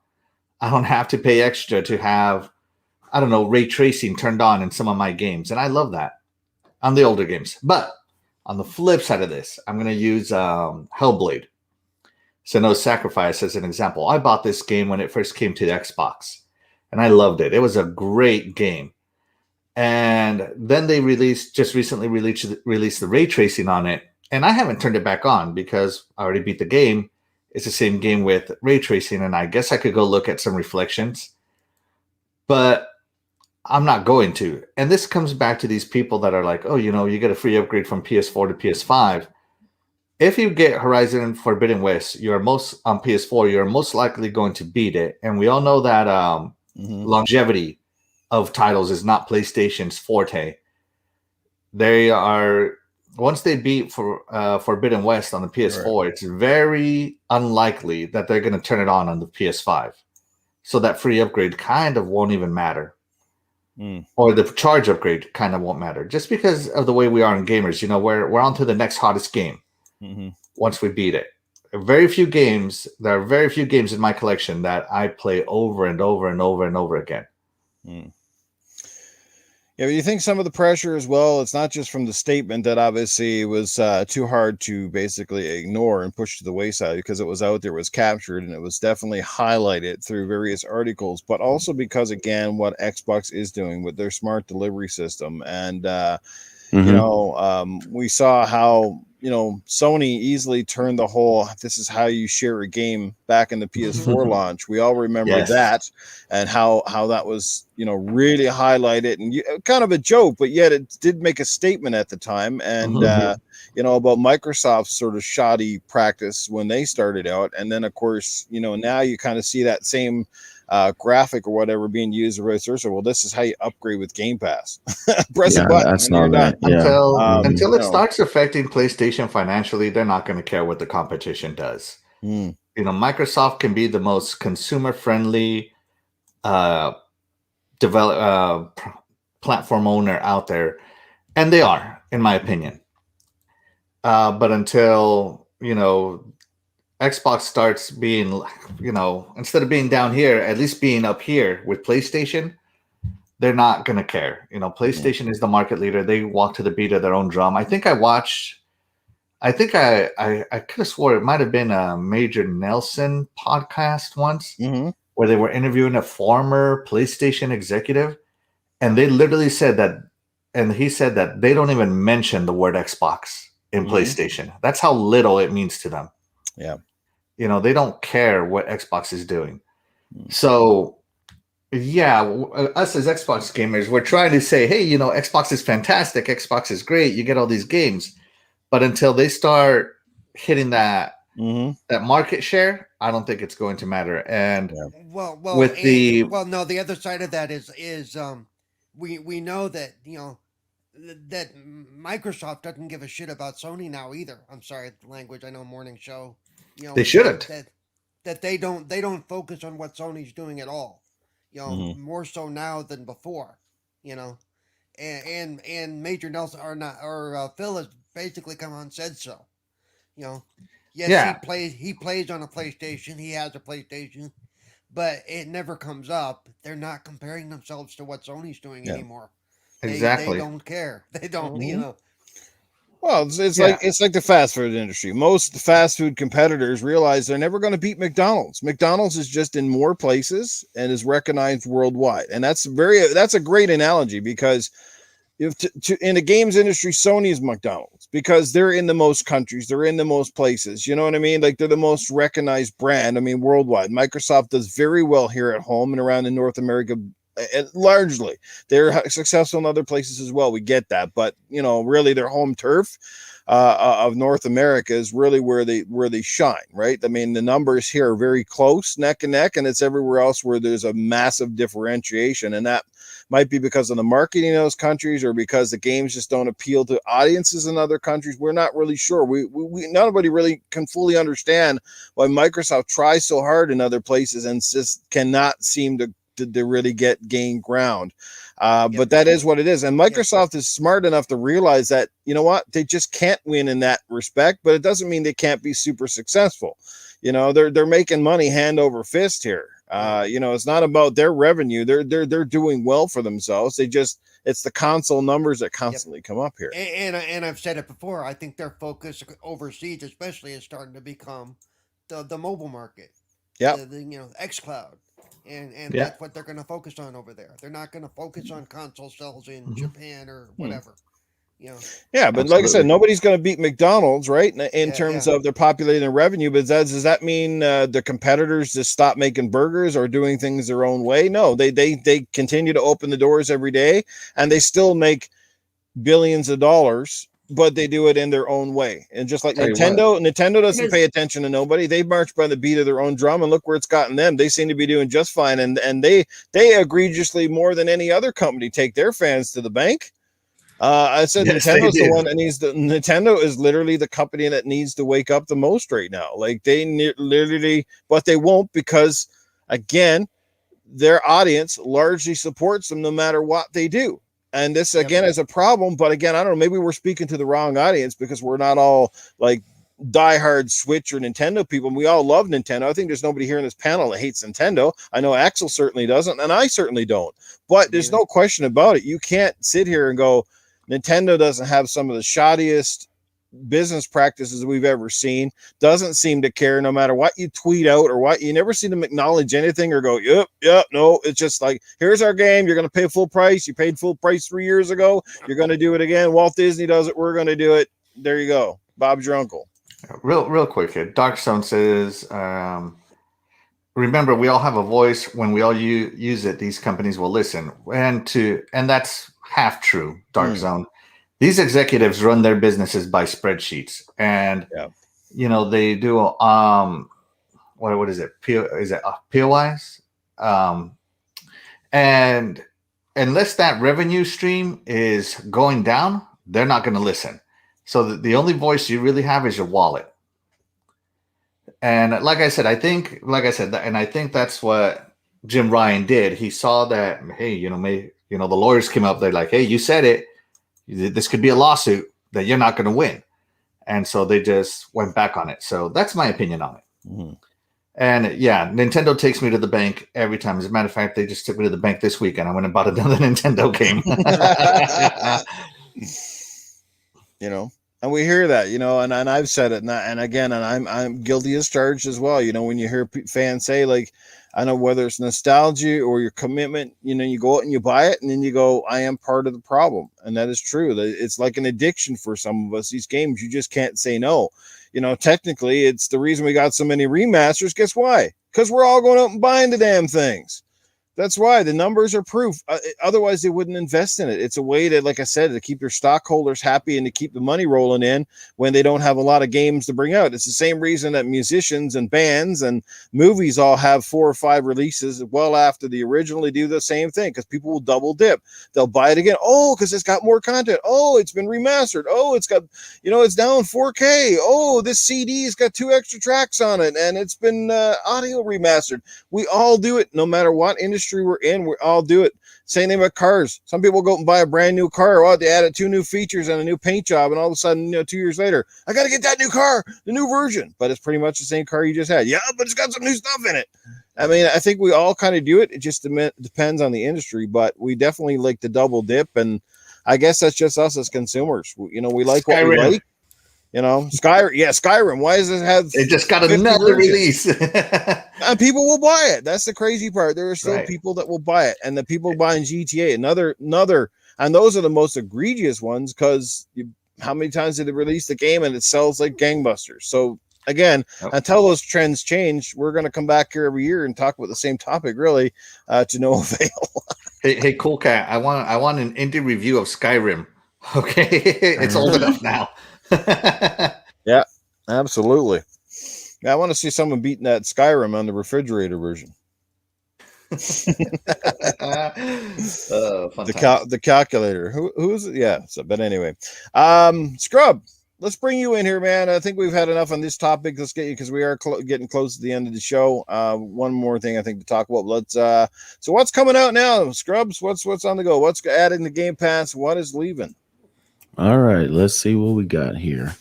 I don't have to pay extra to have, ray tracing turned on in some of my games. And I love that on the older games. But on the flip side of this, I'm going to use Hellblade. Senua's Sacrifice as an example. I bought this game when it first came to the Xbox, and I loved it. It was a great game. And then they just recently released the ray tracing on it. And I haven't turned it back on because I already beat the game. It's the same game with ray tracing, and I guess I could go look at some reflections. But I'm not going to. And this comes back to these people that are like, oh, you get a free upgrade from PS4 to PS5. If you get Horizon Forbidden West, on PS4, you're most likely going to beat it. And we all know that longevity of titles is not PlayStation's forte. Once they beat Forbidden West on the PS4, it's very unlikely that they're going to turn it on the PS5. So that free upgrade kind of won't even matter. Or the charge upgrade kind of won't matter. Just because of the way we are in gamers. We're on to the next hottest game once we beat it. There are very few games in my collection that I play over and over and over and over again. Yeah, but you think some of the pressure as well, it's not just from the statement that obviously was too hard to basically ignore and push to the wayside because it was out there, was captured, and it was definitely highlighted through various articles, but also because, again, what Xbox is doing with their smart delivery system. And, we saw how, Sony easily turned the whole, this is how you share a game back in the PS4 launch. We all remember that and how that was, really highlighted and kind of a joke, but yet it did make a statement at the time. And, about Microsoft's sort of shoddy practice when they started out. And then, of course, now you kind of see that same graphic or whatever being used or vice versa. Well, this is how you upgrade with Game Pass. Press a Yeah, button that's and you're not done. that. Yeah. Until you it know. starts affecting PlayStation financially, they're not going to care what the competition does. Mm. You know, Microsoft can be the most consumer friendly platform owner out there, and they are, in my opinion. But until, you know, Xbox starts being, you know, instead of being down here, at least being up here with PlayStation, they're not going to care. You know, PlayStation is the market leader. They walk to the beat of their own drum. I think I could have swore it might have been a Major Nelson podcast once where they were interviewing a former PlayStation executive, and they literally said that, and he said that they don't even mention the word Xbox in PlayStation. That's how little it means to them. Yeah. You know, they don't care what Xbox is doing. So, yeah, us as Xbox gamers, we're trying to say, hey, you know, Xbox is fantastic. Xbox is great. You get all these games. But until they start hitting that that market share, I don't think it's going to matter. And the other side of that is we know that, you know, that Microsoft doesn't give a shit about Sony now either. I'm sorry, the language. I know morning show. You know, they shouldn't. That they don't focus on what Sony's doing at all. You know, more so now than before. You know, and Major Nelson or Phil has basically come on and said so. You know, yes, he plays on a PlayStation. He has a PlayStation, but it never comes up. They're not comparing themselves to what Sony's doing anymore. Exactly. They don't care. They don't. You know. Well, it's like the fast food industry. Most fast food competitors realize they're never going to beat McDonald's. McDonald's is just in more places and is recognized worldwide, and that's a great analogy because if in the games industry, Sony is McDonald's because they're in the most countries, they're in the most places. You know what I mean? Like they're the most recognized brand. I mean, worldwide. Microsoft does very well here at home and around in North America. Largely, they're successful in other places as well. We get that, but you know, really, their home turf of North America is really where they shine, right? I mean, the numbers here are very close, neck and neck, and it's everywhere else where there's a massive differentiation, and that might be because of the marketing in those countries or because the games just don't appeal to audiences in other countries. We're not really sure. We nobody really can fully understand why Microsoft tries so hard in other places and just cannot seem to really gain ground. But that is what it is. And Microsoft is smart enough to realize that, you know what, they just can't win in that respect, but it doesn't mean they can't be super successful. You know, they're making money hand over fist here. You know, it's not about their revenue. They're doing well for themselves. It's the console numbers that constantly come up here. And I've said it before. I think their focus overseas, especially, is starting to become the mobile market. Yeah. You know, xCloud. And that's what they're going to focus on over there. They're not going to focus on console sales in Japan or whatever. You know. Yeah, but like I said, nobody's going to beat McDonald's, right? In terms of their populating their revenue. But does that mean the competitors just stop making burgers or doing things their own way? No, they continue to open the doors every day, and they still make billions of dollars. But they do it in their own way. And just like Nintendo doesn't pay attention to nobody. They march by the beat of their own drum, and look where it's gotten them. They seem to be doing just fine. And they egregiously, more than any other company, take their fans to the bank. I said Nintendo's the one that Nintendo is literally the company that needs to wake up the most right now. Like they literally, but they won't because, again, their audience largely supports them no matter what they do. And this, again, is a problem. But again, I don't know, maybe we're speaking to the wrong audience because we're not all like diehard Switch or Nintendo people. We all love Nintendo. I think there's nobody here in this panel that hates Nintendo. I know Axel certainly doesn't, and I certainly don't. But there's no question about it. You can't sit here and go, Nintendo doesn't have some of the shoddiest business practices we've ever seen, doesn't seem to care no matter what you tweet out or what. You never see them acknowledge anything or go, yep, no. It's just like, here's our game, you're going to pay full price. You paid full price 3 years ago, you're going to do it again. Walt Disney does it, we're going to do it. There you go. Bob's your uncle. Real quick here. Darkstone says, remember, we all have a voice. When we all use it, these companies will listen. And that's half true, Darkzone. These executives run their businesses by spreadsheets, and you know they do. What is it? Is it POIs? And unless that revenue stream is going down, they're not going to listen. So the only voice you really have is your wallet. And like I said, I think that's what Jim Ryan did. He saw that, hey, the lawyers came up. They're like, hey, you said it. This could be a lawsuit that you're not going to win. And so they just went back on it. So that's my opinion on it. Mm-hmm. And yeah, Nintendo takes me to the bank every time. As a matter of fact, they just took me to the bank this weekend. I went and bought another Nintendo game. And we hear that, and I've said it, and again, and I'm guilty as charged as well. When you hear fans say, like, I know whether it's nostalgia or your commitment, you go out and you buy it, and then you go, I am part of the problem, and that is true. It's like an addiction for some of us. These games, you just can't say no. Technically, it's the reason we got so many remasters. Guess why? Because we're all going out and buying the damn things. That's why the numbers are proof. Otherwise, they wouldn't invest in it. It's a way to, like I said, to keep your stockholders happy and to keep the money rolling in when they don't have a lot of games to bring out. It's the same reason that musicians and bands and movies all have 4 or 5 releases well after the original. They do the same thing because people will double dip. They'll buy it again. Oh, because it's got more content. Oh, it's been remastered. Oh, it's got, it's now in 4K. Oh, this CD's got 2 extra tracks on it and it's been audio remastered. We all do it no matter what industry we're in. We all do it. Same thing about cars. Some people go and buy a brand new car. Oh, they added 2 new features and a new paint job, and all of a sudden, 2 years later, I got to get that new car, the new version. But it's pretty much the same car you just had. Yeah, but it's got some new stuff in it. I mean, I think we all kind of do it. It just depends on the industry, but we definitely like to double dip, and I guess that's just us as consumers. We like what we like. Skyrim. Why does it have? It just got another release, and people will buy it. That's the crazy part. There are still people that will buy it, and the people buying GTA, another, and those are the most egregious ones because how many times did it release the game and it sells like gangbusters? So again, until those trends change, we're going to come back here every year and talk about the same topic, really, to no avail. Hey, Coolcat, I want an indie review of Skyrim. Okay, it's old enough now. Yeah, absolutely. I want to see someone beating that Skyrim on the refrigerator version. The calculator. Who is it? Yeah. So, but anyway, Scrub, let's bring you in here, man. I think we've had enough on this topic. Let's get you because we are getting close to the end of the show. One more thing I think to talk about. Let's. So what's coming out now, Scrubs? What's on the go? What's adding to Game Pass? What is leaving? All right, let's see what we got here.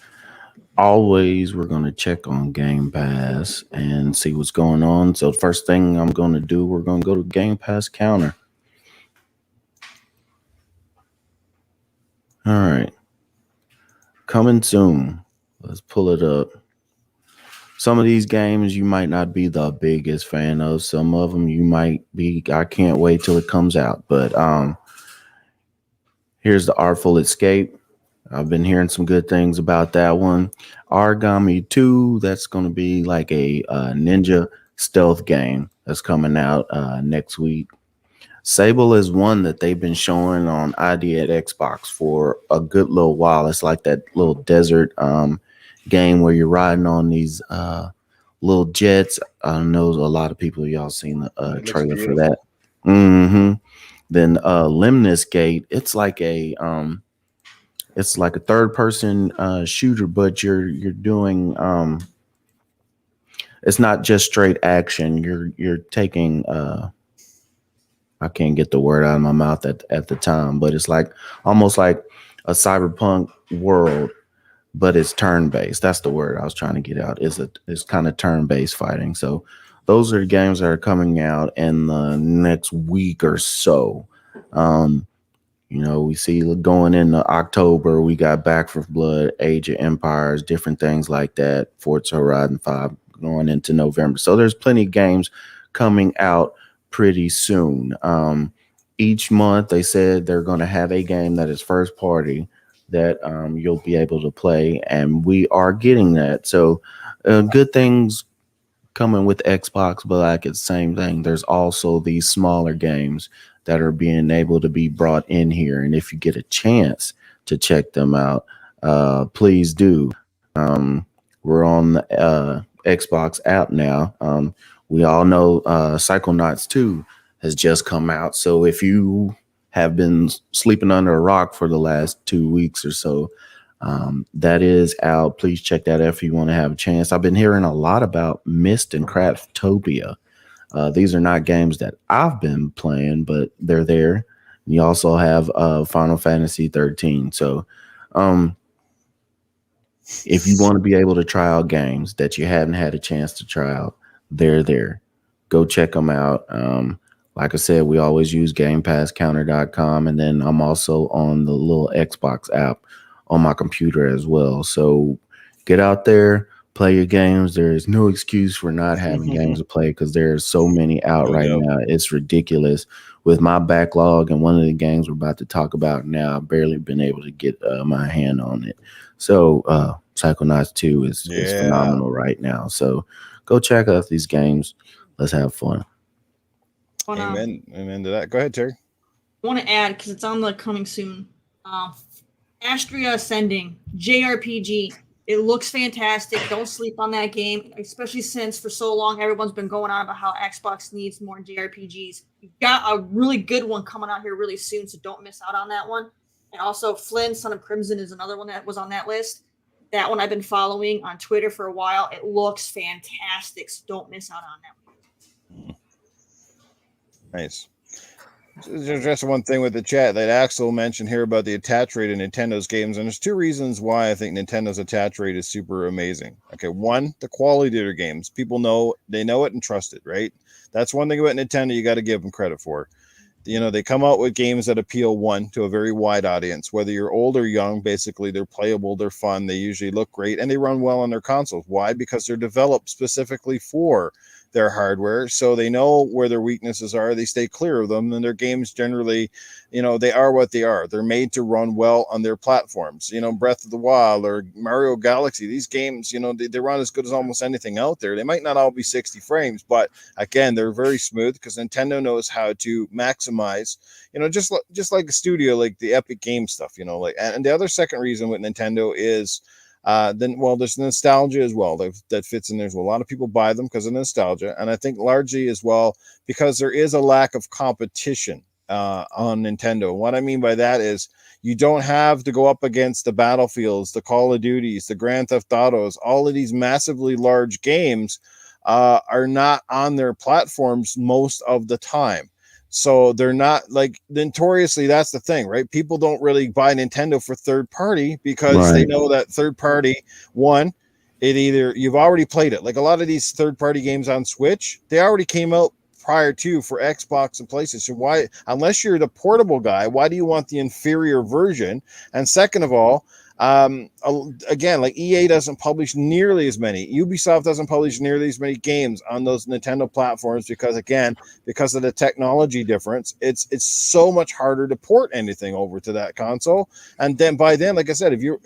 Always, we're going to check on Game Pass and see what's going on. So the first thing I'm going to do, we're going to go to Game Pass Counter. All right. Coming soon. Let's pull it up. Some of these games you might not be the biggest fan of. Some of them you might be, I can't wait till it comes out. But here's the Artful Escape. I've been hearing some good things about that one. Origami 2, that's going to be like a ninja stealth game that's coming out next week. Sable is one that they've been showing on ID at Xbox for a good little while. It's like that little desert game where you're riding on these little jets. I know a lot of people, y'all seen the trailer for that. Mm-hmm. Then Lemnis Gate, it's like a third-person shooter, but you're doing it's not just straight action. You're taking I can't get the word out of my mouth at the time, but it's like almost like a cyberpunk world, but it's turn-based. That's the word I was trying to get out. It's kind of turn-based fighting. So those are the games that are coming out in the next week or so. We see going into October, we got Back 4 Blood, Age of Empires, different things like that, Forza Horizon 5 going into November. So there's plenty of games coming out pretty soon. Each month they said they're going to have a game that is first party that you'll be able to play, and we are getting that. So good things coming with Xbox, but like it's the same thing. There's also these smaller games that are being able to be brought in here. And if you get a chance to check them out, please do. We're on the Xbox app now. we all know Psychonauts 2 has just come out. So if you have been sleeping under a rock for the last 2 weeks or so, that is out. Please check that out if you want to have a chance. I've been hearing a lot about Myst and Craftopia. These are not games that I've been playing, but they're there. You also have Final Fantasy 13. So if you want to be able to try out games that you haven't had a chance to try out, they're there. Go check them out. Like I said, we always use GamePassCounter.com, and then I'm also on the little Xbox app on my computer as well. So get out there, play your games. There is no excuse for not having games to play because there's so many out right now. It's ridiculous. With my backlog and one of the games we're about to talk about now, I've barely been able to get my hand on it. So Psychonauts 2 is phenomenal right now. So go check out these games. Let's have fun. Amen. Amen to that. Go ahead, Terry. I want to add, because it's on the coming soon, Astria Ascending, JRPG. It looks fantastic. Don't sleep on that game, especially since for so long everyone's been going on about how Xbox needs more JRPGs. You've got a really good one coming out here really soon, so don't miss out on that one. And also Flynn, Son of Crimson is another one that was on that list. That one I've been following on Twitter for a while. It looks fantastic, so don't miss out on that one. Nice. Just one thing with the chat that Axel mentioned here about the attach rate of Nintendo's games, and there's two reasons why I think Nintendo's attach rate is super amazing. Okay, one, the quality of their games. People know, they know it and trust it, right? That's one thing about Nintendo you got to give them credit for. You know, they come out with games that appeal, one, to a very wide audience. Whether you're old or young, basically, they're playable, they're fun, they usually look great, and they run well on their consoles. Why? Because they're developed specifically for their hardware, so they know where their weaknesses are. They stay clear of them, and their games generally, you know, they are what they are. They're made to run well on their platforms. You know, Breath of the Wild or Mario Galaxy, these games, you know, they run as good as almost anything out there. They might not all be 60 frames, but again, they're very smooth because Nintendo knows how to maximize, you know, just like a studio, like the Epic Game stuff, you know, like. And the other second reason with Nintendo is there's nostalgia as well that fits in there as well. A lot of people buy them because of nostalgia, and I think largely as well because there is a lack of competition on Nintendo. What I mean by that is you don't have to go up against the Battlefields, the Call of Duties, the Grand Theft Autos. All of these massively large games are not on their platforms most of the time. So they're not, like, notoriously, that's the thing, right? People don't really buy Nintendo for third party because they know that third party, one, it either you've already played it. Like a lot of these third party games on Switch, they already came out prior to for Xbox and PlayStation. Why, unless you're the portable guy, why do you want the inferior version? And second of all, again, like EA doesn't publish nearly as many. Ubisoft doesn't publish nearly as many games on those Nintendo platforms because of the technology difference. It's so much harder to port anything over to that console. And then by then, like I said, if you're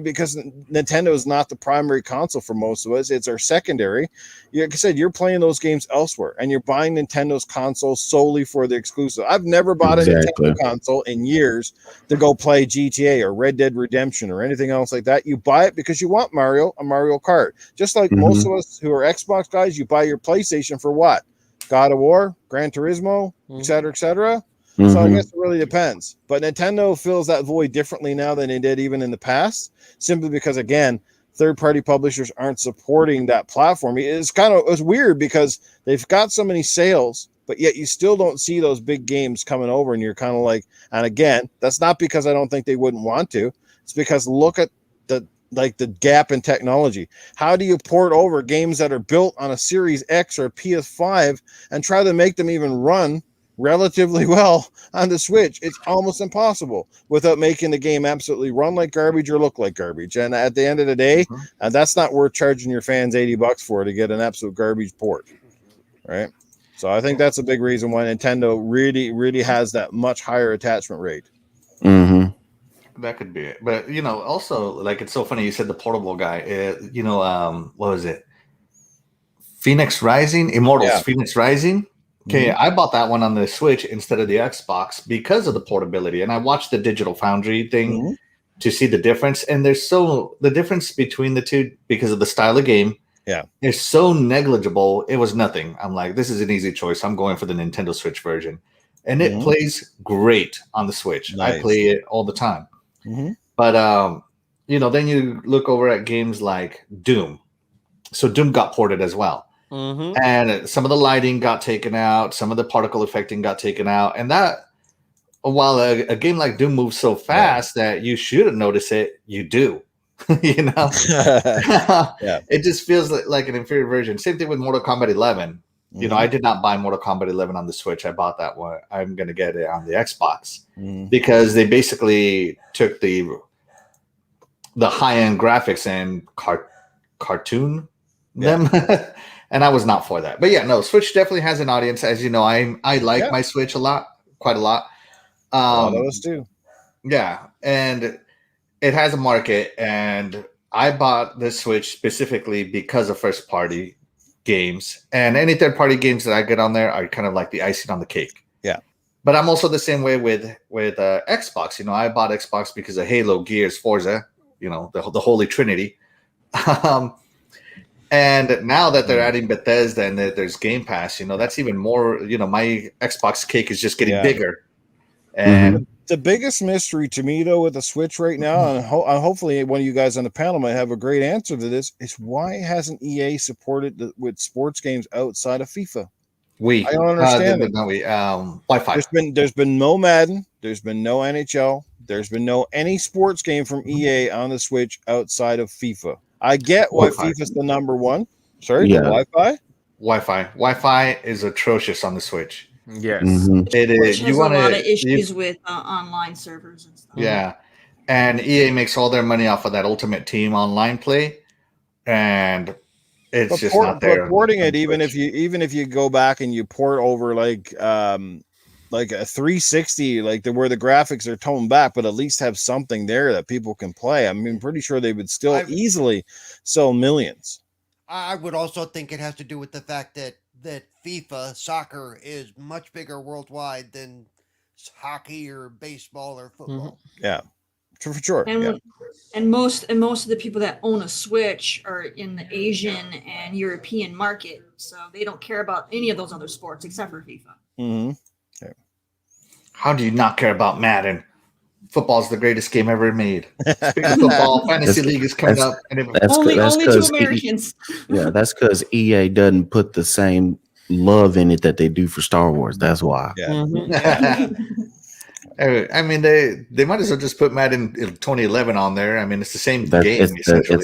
because Nintendo is not the primary console for most of us, it's our secondary. Like I said, you're playing those games elsewhere, and you're buying Nintendo's console solely for the exclusive. I've never bought a Nintendo console in years to go play GTA or Red Dead Redemption or anything else like that. You buy it because you want Mario Kart. Just like most of us who are Xbox guys, you buy your PlayStation for what? God of War, Gran Turismo, et cetera, et cetera. So I guess it really depends. But Nintendo fills that void differently now than they did even in the past, simply because, again, third-party publishers aren't supporting that platform. It's weird because they've got so many sales, but yet you still don't see those big games coming over, and you're kind of like, and again, that's not because I don't think they wouldn't want to. It's because look at the gap in technology. How do you port over games that are built on a Series X or a PS5 and try to make them even run relatively well on the Switch? It's almost impossible without making the game absolutely run like garbage or look like garbage. And at the end of the day, that's not worth charging your fans $80 for to get an absolute garbage port, right? So I think that's a big reason why Nintendo really, really has that much higher attachment rate. That could be it. But, you know, also, like, it's so funny you said the portable guy. What was it? Phoenix Rising? Immortals, Phoenix Rising? Okay, I bought that one on the Switch instead of the Xbox because of the portability. And I watched the Digital Foundry thing to see the difference. And there's the difference between the two because of the style of game is so negligible. It was nothing. I'm like, this is an easy choice. I'm going for the Nintendo Switch version. And it plays great on the Switch. Nice. I play it all the time. Mm-hmm. But, then you look over at games like Doom. So Doom got ported as well. Mm-hmm. And some of the lighting got taken out. Some of the particle affecting got taken out. And that, while a game like Doom moves so fast that you shouldn't notice it, you do. It just feels like an inferior version. Same thing with Mortal Kombat 11. I did not buy Mortal Kombat 11 on the Switch. I bought that one. I'm going to get it on the Xbox because they basically took the high-end graphics and cartoon them. And I was not for that. But yeah, no, Switch definitely has an audience. As you know, I like my Switch quite a lot. A lot of us do. Yeah, and it has a market, and I bought the Switch specifically because of first-party games, and any third-party games that I get on there are kind of like the icing on the cake. Yeah, but I'm also the same way with Xbox. I bought Xbox because of Halo, Gears, Forza. The Holy Trinity. And now that they're adding Bethesda and that there's Game Pass, that's even more. My Xbox cake is just getting bigger. And the biggest mystery to me, though, with the Switch right now, and hopefully one of you guys on the panel might have a great answer to this, is why hasn't EA supported with sports games outside of FIFA? I don't understand it. Wi-Fi. There's been no Madden. There's been no NHL. There's been no any sports game from EA on the Switch outside of FIFA. I get why FIFA's the number one. Sorry, the Wi-Fi? Wi-Fi is atrocious on the Switch. Yes. It is. There's a lot of issues with online servers and stuff. Yeah. And EA makes all their money off of that Ultimate Team online play. And it's just not there. But porting it, even if you go back and you port over like a 360, where the graphics are toned back, but at least have something there that people can play. I'm pretty sure they would still easily sell millions. I would also think it has to do with the fact that FIFA soccer is much bigger worldwide than hockey or baseball or football. Yeah, for sure. And most of the people that own a Switch are in the Asian and European market, so they don't care about any of those other sports except for FIFA. How do you not care about Madden? Football's the greatest game ever made. Speaking of football, Fantasy League is coming up. And only to Americans. That's because EA doesn't put the same love in it that they do for Star Wars. That's why. Yeah. I mean, they might as well just put Madden 2011 on there. I mean, it's the same game. It's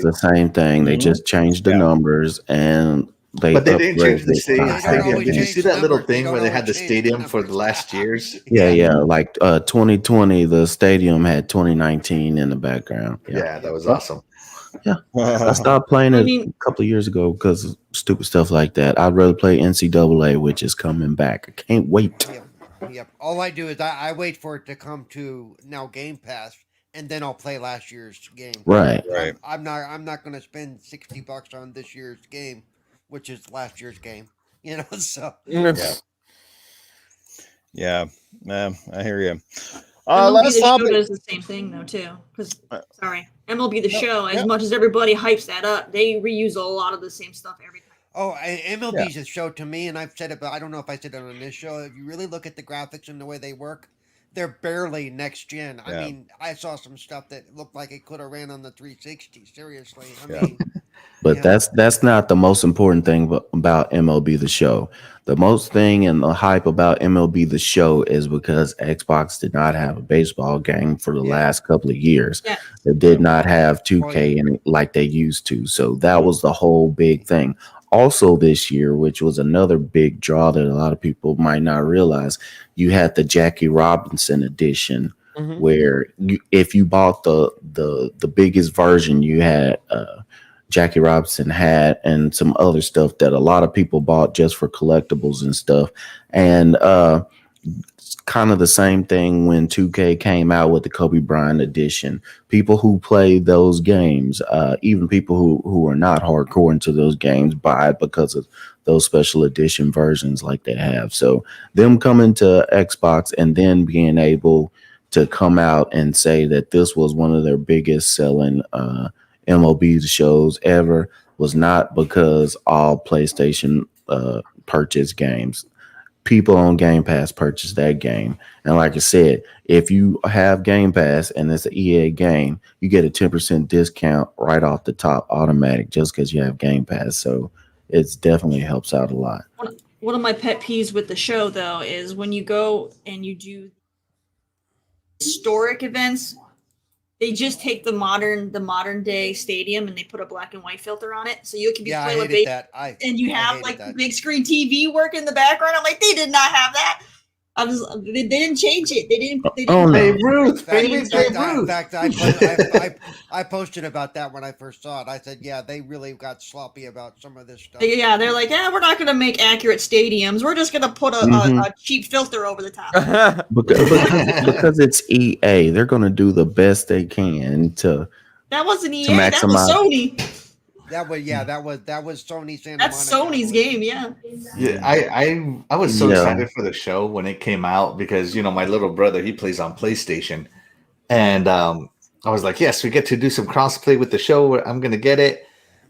the same thing. They just changed the numbers and. But they didn't change the stadium. Did you see that little thing where they had the stadium for the last years? Yeah. Like 2020, the stadium had 2019 in the background. Yeah, that was awesome. Yeah, I stopped playing it a couple of years ago because of stupid stuff like that. I'd rather play NCAA, which is coming back. I can't wait. Yep. All I do is I wait for it to come to now Game Pass, and then I'll play last year's game. Right. I'm not going to spend $60 on this year's game, which is last year's game, so. Yeah, man, I hear you. MLB The Show does the same thing, though, too. MLB The Show, as much as everybody hypes that up, they reuse a lot of the same stuff every time. Oh, MLB's a show to me, and I've said it, but I don't know if I said it on this show. If you really look at the graphics and the way they work, they're barely next gen. I mean, I saw some stuff that looked like it could have ran on the 360. Seriously, I mean. But that's not the most important thing about MLB The Show. The most thing and the hype about MLB The Show is because Xbox did not have a baseball game for the last couple of years. Yeah. They did not have 2K in it like they used to. So that was the whole big thing. Also this year, which was another big draw that a lot of people might not realize, you had the Jackie Robinson edition, where if you bought the biggest version, you had Jackie Robinson hat and some other stuff that a lot of people bought just for collectibles and stuff. And it's kind of the same thing when 2K came out with the Kobe Bryant edition. People who play those games, even people who are not hardcore into those games, buy it because of those special edition versions like they have. So them coming to Xbox and then being able to come out and say that this was one of their biggest selling MLB shows ever. was not because all PlayStation purchased games. People on Game Pass purchase that game. And like I said, if you have Game Pass and it's an EA game, you get a 10% discount right off the top, automatic, just because you have Game Pass. So it definitely helps out a lot. One of my pet peeves with the show, though, is when you go and you do historic events, they just take the modern day stadium and they put a black and white filter on it, so you can be playing with and you have like the big screen TV work in the background. I'm like, they did not have that. They didn't change it. They didn't. Hey, Ruth, In fact, I posted about that when I first saw it. I said, yeah, they really got sloppy about some of this stuff. Yeah, they're like, we're not going to make accurate stadiums. We're just going to put a cheap filter over the top. because it's EA, they're going to do the best they can to. That wasn't EA. That was Sony. That was Sony Santa That's Monica. Sony's game, yeah. Yeah, I was so excited for the show when it came out because my little brother, he plays on PlayStation, and I was like, yes, we get to do some crossplay with the show. I'm gonna get it,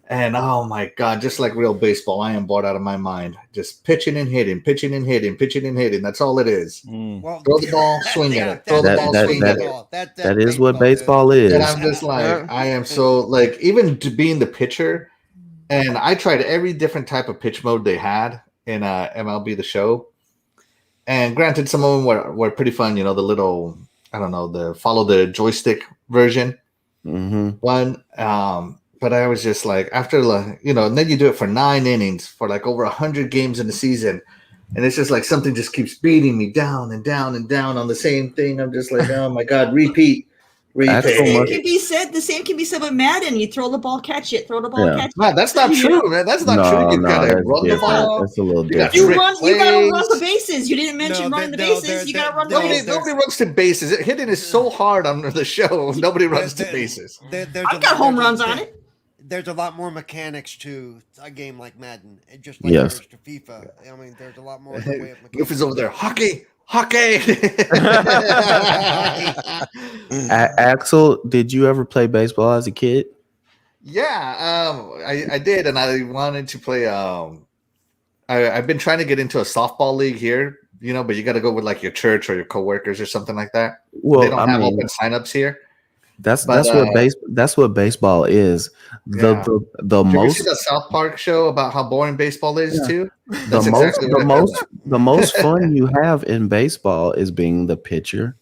and oh my god, just like real baseball, I am bored out of my mind. Just pitching and hitting, pitching and hitting, pitching and hitting. That's all it is. Well, throw the ball, swing at it. Throw the ball, swing at it. That is what baseball is. And I'm just like, I am so like, even to being the pitcher, and I tried every different type of pitch mode they had in MLB The Show. And granted, some of them were pretty fun. The little, I don't know, the follow the joystick version one. But I was just like, after, and then you do it for 9 innings for like over 100 games in the season. And it's just like something just keeps beating me down and down and down on the same thing. I'm just like, oh my God, repeat. The same can be said with Madden. You throw the ball, catch it. Throw the ball, catch it. No, that's not true, man. That's not true. You gotta run the ball. That's a little different. You gotta run the bases. You didn't mention running the bases. You gotta run the bases. Nobody runs to bases. Hitting is so hard on the show. Nobody runs to bases. I've got home runs on it. There's a lot more mechanics to a game like Madden, just like there's to FIFA. I mean, there's a lot more in the way of mechanics. Newf is over there. Hockey. Axel, did you ever play baseball as a kid? Yeah, I did, and I wanted to play. I've been trying to get into a softball league here, but you got to go with like your church or your coworkers or something like that. Well, they don't have open signups here. That's what baseball is. The Did most you see the South Park show about how boring baseball is too? The most fun you have in baseball is being the pitcher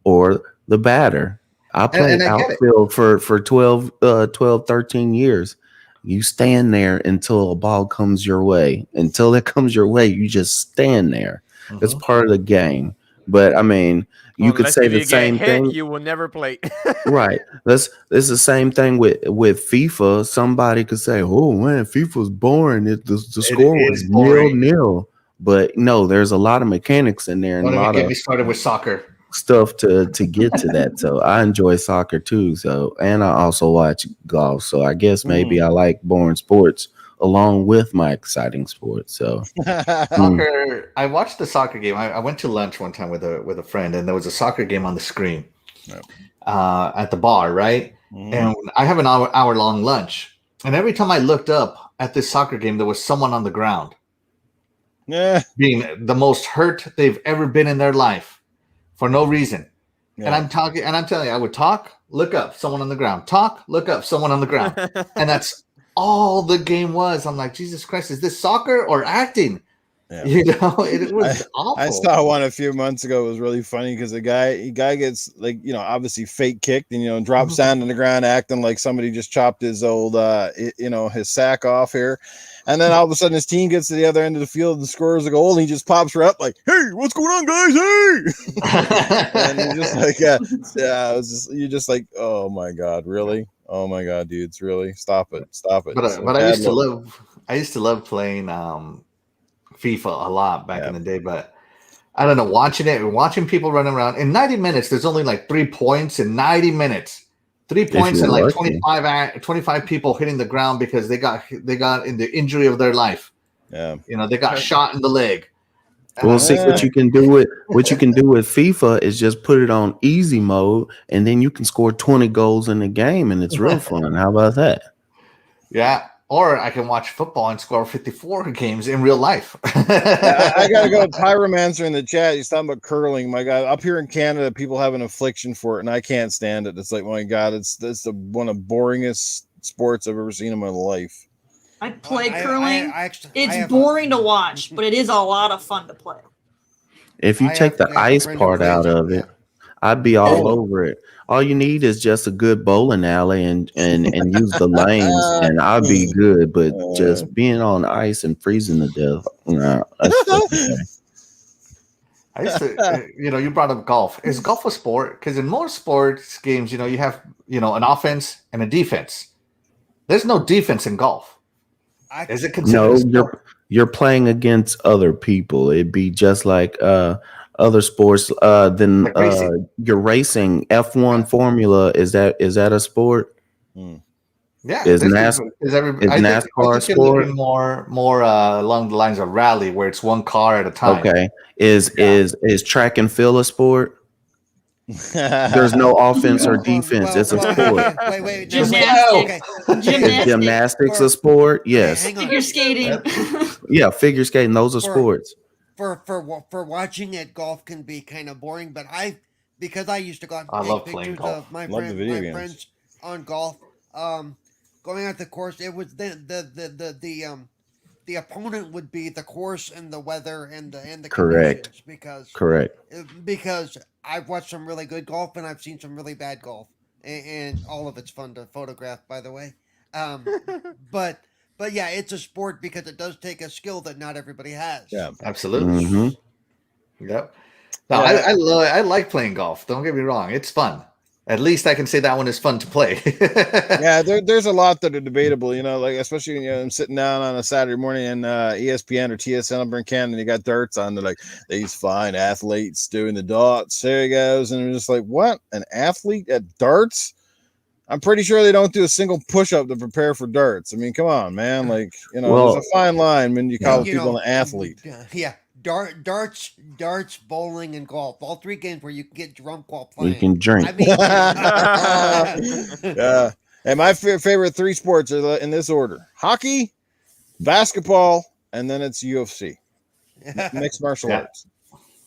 or the batter. I played outfield for 12, 13 years. You stand there until a ball comes your way. Until it comes your way, you just stand there. It's part of the game. But I mean, you could say the same thing. You will never play. Right. It's the same thing with FIFA. Somebody could say, "Oh man, FIFA's boring. The score was 0-0." But no, there's a lot of mechanics in there and a lot get of me started with soccer stuff to get to that. So I enjoy soccer too. So, and I also watch golf. So I guess maybe I like boring sports along with my exciting sports. So soccer. I watched the soccer game. I went to lunch one time with a friend, and there was a soccer game on the screen at the bar, right? And I have an hour long lunch, and every time I looked up at this soccer game, there was someone on the ground, being the most hurt they've ever been in their life for no reason. And I'm telling you, I would talk, look up, someone on the ground, talk, look up, someone on the ground, and that's all the game was. I'm like, Jesus Christ, is this soccer or acting? Yeah. It was awful. I saw one a few months ago. It was really funny because the guy gets like, obviously fake kicked and, drops down on the ground acting like somebody just chopped his old, his sack off here. And then all of a sudden his team gets to the other end of the field and scores a goal and he just pops her up like, "Hey, what's going on, guys? Hey!" And you're just like, you're just like, oh my God, really? Oh my God, dudes, really? Stop it. But I used to love playing FIFA a lot back in the day, but I don't know, watching people running around in 90 minutes, there's only like 3 points in 90 minutes. 3 points and like 25 people hitting the ground because they got in the injury of their life. Yeah. They got shot in the leg. Well, see what you can do with FIFA is just put it on easy mode, and then you can score 20 goals in the game, and it's real fun. How about that? Yeah, Or I can watch football and score 54 games in real life. I gotta go. Pyromancer in the chat. He's talking about curling. My God, up here in Canada, people have an affliction for it, and I can't stand it. It's like, my God, it's one of the boringest sports I've ever seen in my life. I play curling. It's boring to watch, but it is a lot of fun to play. If you take the ice part out of it, I'd be all over it. All you need is just a good bowling alley and use the lanes, and I'd be good. But just being on ice and freezing to death, I used to, you brought up golf. Is golf a sport? Because in most sports games, you have, an offense and a defense. There's no defense in golf. Is it considered? No, you're playing against other people. It'd be just like other sports. Then you're racing. F1 Formula is that a sport? Yeah, is NASCAR a sport? More along the lines of rally, where it's one car at a time. Okay, is track and field a sport? There's no offense or defense. It's a sport. Wait. Gymnastics. Is gymnastics a sport? Yes. Figure skating. Yeah, figure skating. Those are sports. For watching it, golf can be kind of boring. But because I used to go out and I take love pictures playing golf. of my games. friends on golf. Going at the course, it was the opponent would be the course and the weather and the correct conditions because I've watched some really good golf and I've seen some really bad golf and all of it's fun to photograph, by the way. But yeah, it's a sport because it does take a skill that not everybody has. Yeah, absolutely. Mm-hmm. Yep. No, I like playing golf. Don't get me wrong; it's fun. At least I can say that one is fun to play. Yeah, there's a lot that are debatable, like especially when I'm sitting down on a Saturday morning and ESPN or TSN over in Canada, and you got darts on. They're like, these fine athletes doing the darts. There he goes, and I'm just like, what? An athlete at darts? I'm pretty sure they don't do a single push-up to prepare for darts. I mean, come on, man. Like, there's a fine line when you call people an athlete. Yeah. Darts, bowling, and golf. All three games where you can get drunk while playing. You can drink. I mean, yeah. And my favorite three sports are in this order: hockey, basketball, and then it's UFC, mixed martial arts.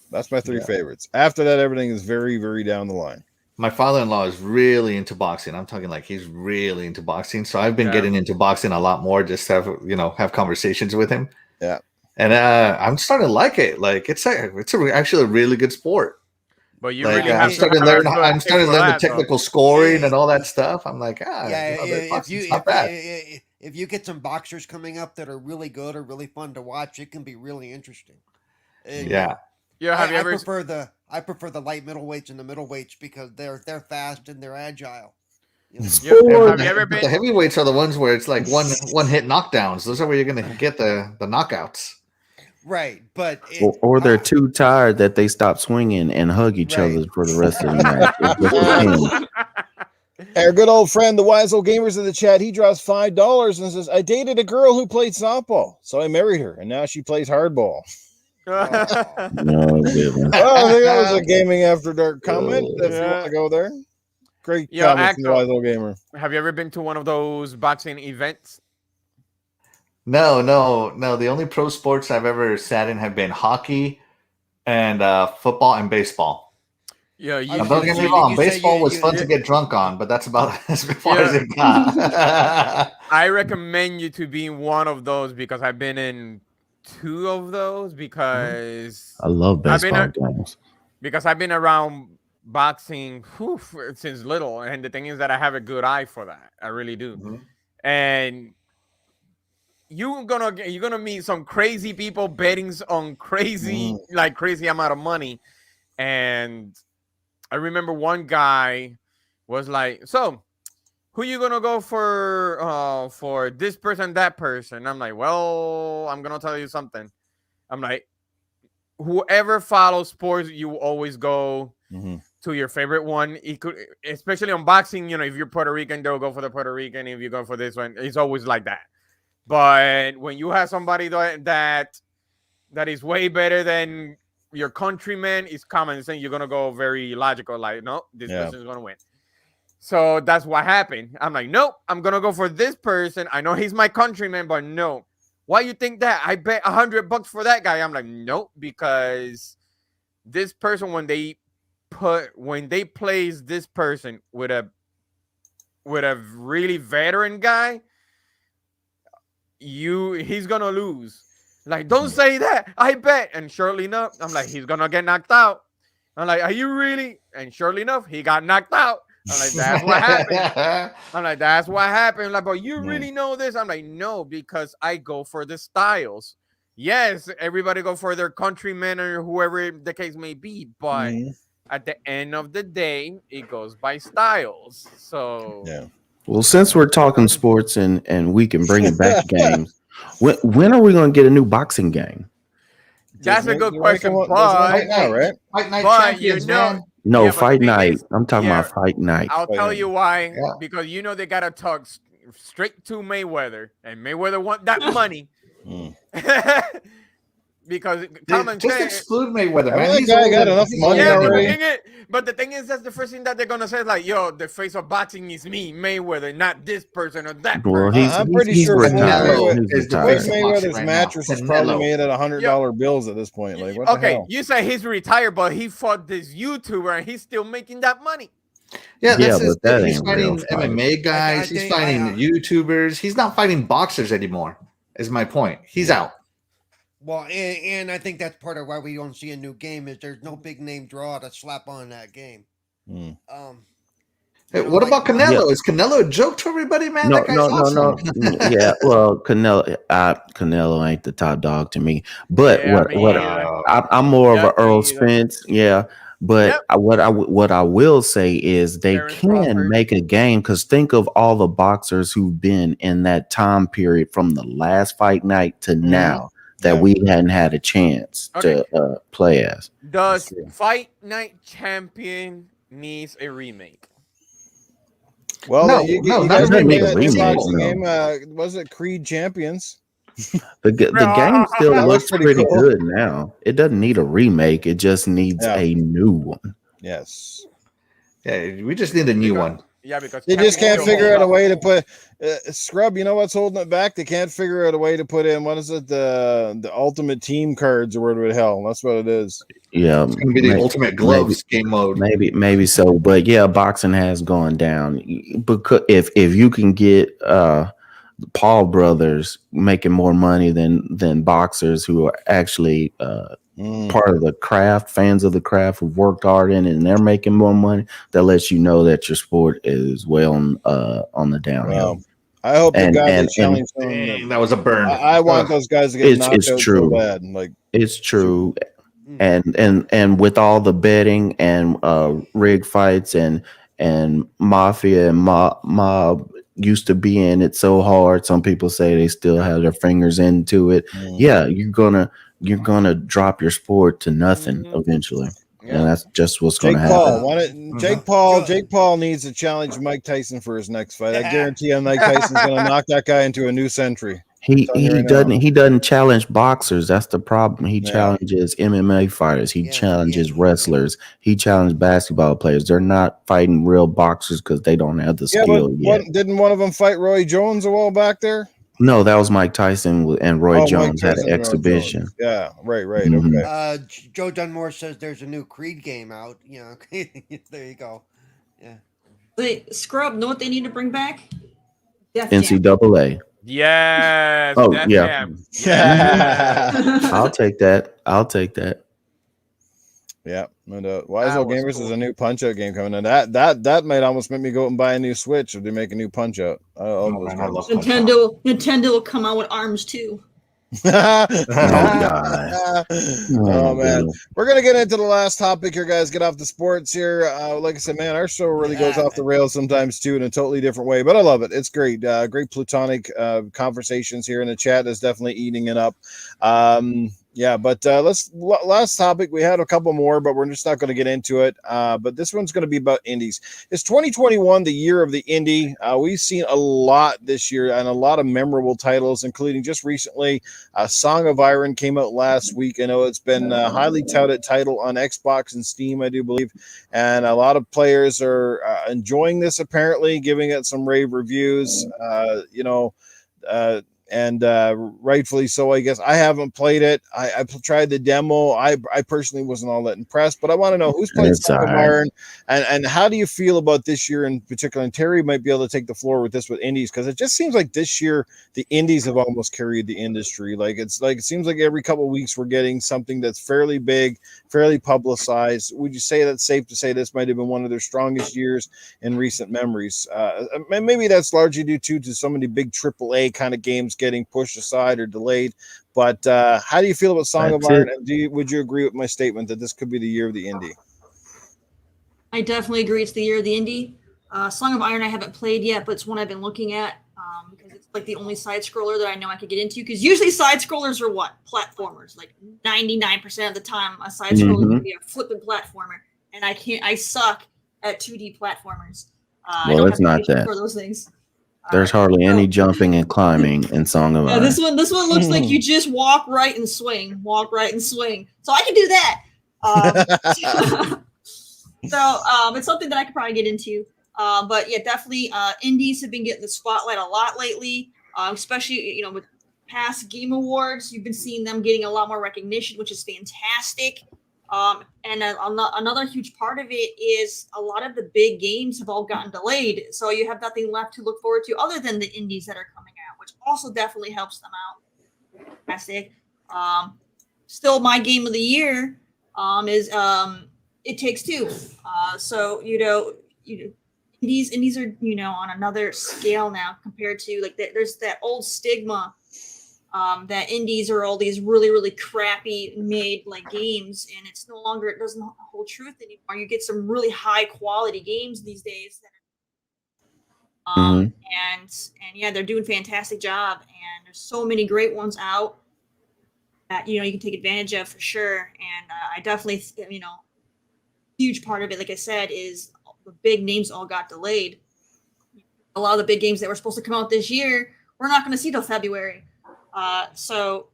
That's my three favorites. After that, everything is very, very down the line. My father-in-law is really into boxing. I'm talking like he's really into boxing. So I've been getting into boxing a lot more, just to have conversations with him. Yeah. And I'm starting to like it. Like it's actually a really good sport. But you really have I'm starting to learn the technical scoring and all that stuff. I'm like, if you get some boxers coming up that are really good or really fun to watch, it can be really interesting. Yeah. I prefer the light middleweights and the middleweights because they're fast and they're agile. Have you ever been? The heavyweights are the ones where it's like one hit knockdowns. Those are where you're going to get the knockouts. Right, but or they're too tired that they stop swinging and hug each other for the rest of the night. Our good old friend, the Wise Old Gamers in the chat, he draws $5 and says, I dated a girl who played softball, so I married her, and now she plays hardball. No, I I think that was a gaming after dark comment. If you want to go there, great comment from the Wise Old Gamer. Have you ever been to one of those boxing events? No. The only pro sports I've ever sat in have been hockey and football and baseball. Yeah, don't get me wrong. Baseball was fun to get drunk on, but that's about as far as it got. I recommend you to be in one of those because I've been in two of those because I love baseball games. Because I've been around boxing since little, and the thing is that I have a good eye for that. I really do, and you're gonna meet some crazy people betting on crazy amount of money. And I remember one guy was like, so who you gonna go for this person, that person? I'm like, well, I'm gonna tell you something. I'm like, whoever follows sports, you always go to your favorite one. It could, especially on boxing, if you're Puerto Rican, they'll go for the Puerto Rican. If you go for this one, it's always like that. But when you have somebody that is way better than your countrymen, it's common sense. You're gonna go very logical, like, no, this person is gonna win. So that's what happened. I'm like, nope, I'm gonna go for this person. I know he's my countryman, but no. Why you think that? I bet $100 for that guy. I'm like, nope, because this person when they place this person with a really veteran guy, he's gonna lose. Like, don't say that. I bet. And surely enough, I'm like, he's gonna get knocked out. I'm like, are you really? And surely enough, he got knocked out. I'm like, that's what happened. I'm like, that's what happened. Like, but you really know this? I'm like, no, because I go for the styles. Yes, everybody go for their countrymen or whoever the case may be, but at the end of the day, it goes by styles. So yeah. Well, since we're talking sports and we can bring it back to games, when are we going to get a new boxing game? That's a good question, but right now, right? Fight Night Champions, man. No, yeah, Fight Night. I'm talking about Fight Night. I'll tell you why. Yeah. Because they gotta talk straight to Mayweather, and Mayweather want that money. Because common just sense, exclude Mayweather, man. That guy got enough money already. But the thing is, that's the first thing that they're gonna say is like, "Yo, the face of boxing is me, Mayweather, not this person or that person." I'm pretty sure Mayweather's mattress is probably made at $100 bills at this point. Like, what the hell? You say he's retired, but he fought this YouTuber and he's still making that money. Yeah, but he's fighting MMA guys. He's fighting YouTubers. He's not fighting boxers anymore. Is my point. He's out. Well, and I think that's part of why we don't see a new game is there's no big name draw to slap on that game. Hey, what about Canelo? Is Canelo a joke to everybody, man? No. Yeah, well, Canelo ain't the top dog to me. But I'm more of an Earl Spence. Yeah. But what I will say is they can make a game, because think of all the boxers who've been in that time period from the last Fight Night to now that we hadn't had a chance to play as. Does Fight Night Champion needs a remake? Well, you guys make a remake. Game, was it Creed Champions? The game still looks pretty good now. It doesn't need a remake. It just needs a new one. Yes. Yeah, we just need a new one. Yeah, because they just can't figure out a way to put Scrub. You know what's holding it back? They can't figure out a way to put in, what is it, the Ultimate Team cards or whatever the hell. That's what it is. Yeah, it's gonna be the Ultimate Gloves game mode. Maybe so, but yeah, boxing has gone down. Because if you can get Paul brothers making more money than boxers who are actually part of the craft, fans of the craft who've worked hard in it, and they're making more money, that lets you know that your sport is well on the downhill. I hope the guy that challenged them, that was a burn. I want those guys to get knocked out so bad. Like, it's true. And with all the betting and rig fights and mafia and mob used to be in it so hard, some people say they still have their fingers into it. Yeah, you're gonna drop your sport to nothing eventually. And that's just what's going to happen. Jake Paul needs to challenge Mike Tyson for his next fight. I guarantee you Mike Tyson's going to knock that guy into a new century. He doesn't challenge boxers. That's the problem. He challenges MMA fighters. He challenges wrestlers. He challenged basketball players. They're not fighting real boxers because they don't have the skill yet. Didn't one of them fight Roy Jones a while back there? No, that was Mike Tyson and Roy Jones had an exhibition. Yeah, right. Okay. Joe Dunmore says there's a new Creed game out. Yeah, there you go. Yeah. Wait, Scrub, know what they need to bring back? NCAA. Yes. Oh, yeah. I'll take that. Yeah, no doubt. Wiseau Gamers is a new Punch-Out game coming in. That might almost make me go out and buy a new Switch if they make a new Punch-Out. Nintendo will come out with ARMS too. Oh man, we're gonna get into the last topic here, guys. Get off the sports here. Like I said, man, our show really goes off the rails sometimes too, in a totally different way. But I love it. It's great. Great platonic conversations here in the chat is definitely eating it up. Yeah, but last topic. We had a couple more, but we're just not going to get into it. But this one's going to be about indies. Is 2021 the year of the indie? We've seen a lot this year and a lot of memorable titles, including just recently, Song of Iron came out last week. I know it's been a highly touted title on Xbox and Steam, I do believe, and a lot of players are enjoying this. Apparently, giving it some rave reviews. And rightfully so, I guess. I haven't played it. I tried the demo. I personally wasn't all that impressed, but I want to know who's played It's Song all of right. Iron, and how do you feel about this year in particular? And Terry might be able to take the floor with this with indies, because it just seems like this year the indies have almost carried the industry. It seems like every couple of weeks we're getting something that's fairly big, fairly publicized. Would you say that's safe to say this might have been one of their strongest years in recent memories? Maybe that's largely due to so many big AAA kind of games getting pushed aside or delayed. But how do you feel about Song of That's Iron? it. And would you agree with my statement that this could be the year of the indie? I definitely agree. It's the year of the indie. Song of Iron I haven't played yet, but it's one I've been looking at because it's like the only side scroller that I know I could get into. Because usually side scrollers are what? Platformers. Like 99% of the time, a side scroller can be a flipping platformer, and I can't. I suck at 2D platformers. I Well, don't it's have not patience that. for those things. There's hardly any jumping and climbing in Song of Yeah, Iron. this one looks like you just walk right and swing, walk right and swing. So I can do that. It's something that I could probably get into. But yeah, definitely indies have been getting the spotlight a lot lately, especially with past Game Awards. You've been seeing them getting a lot more recognition, which is fantastic. Another huge part of it is a lot of the big games have all gotten delayed, so you have nothing left to look forward to other than the indies that are coming out, which also definitely helps them out. Fantastic. Still, my game of the year is It Takes Two. Indies are on another scale now compared to there's that old stigma that indies are all these really really crappy made games, and it doesn't hold truth anymore. You get some really high quality games these days that and yeah, they're doing a fantastic job, and there's so many great ones out that you can take advantage of for sure. And I definitely huge part of it, like I said, is the big names all got delayed. A lot of the big games that were supposed to come out this year, we're not going to see till February. So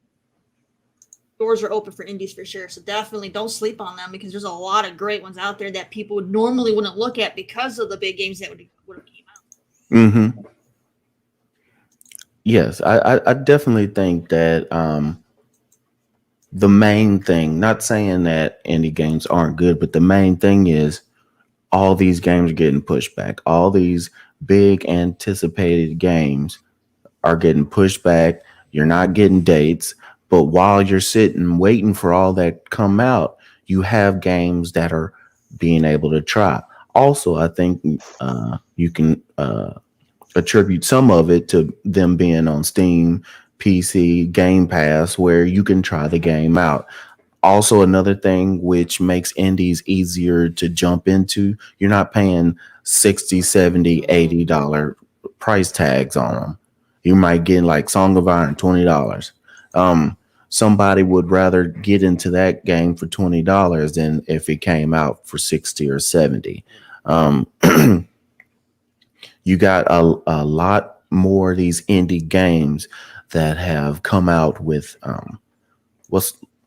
doors are open for indies for sure. So definitely don't sleep on them, because there's a lot of great ones out there that people normally wouldn't look at because of the big games that would have came out. Yes, I definitely think that the main thing, not saying that indie games aren't good, but the main thing is all these games are getting pushed back. All these big anticipated games are getting pushed back. You're not getting dates, but while you're sitting waiting for all that come out, you have games that are being able to try. Also, I think you can attribute some of it to them being on Steam, PC, Game Pass, where you can try the game out. Also, another thing which makes indies easier to jump into, you're not paying $60, $70, $80 price tags on them. You might get like Song of Iron, $20. Somebody would rather get into that game for $20 than if it came out for 60 or 70. You got a lot more of these indie games that have come out with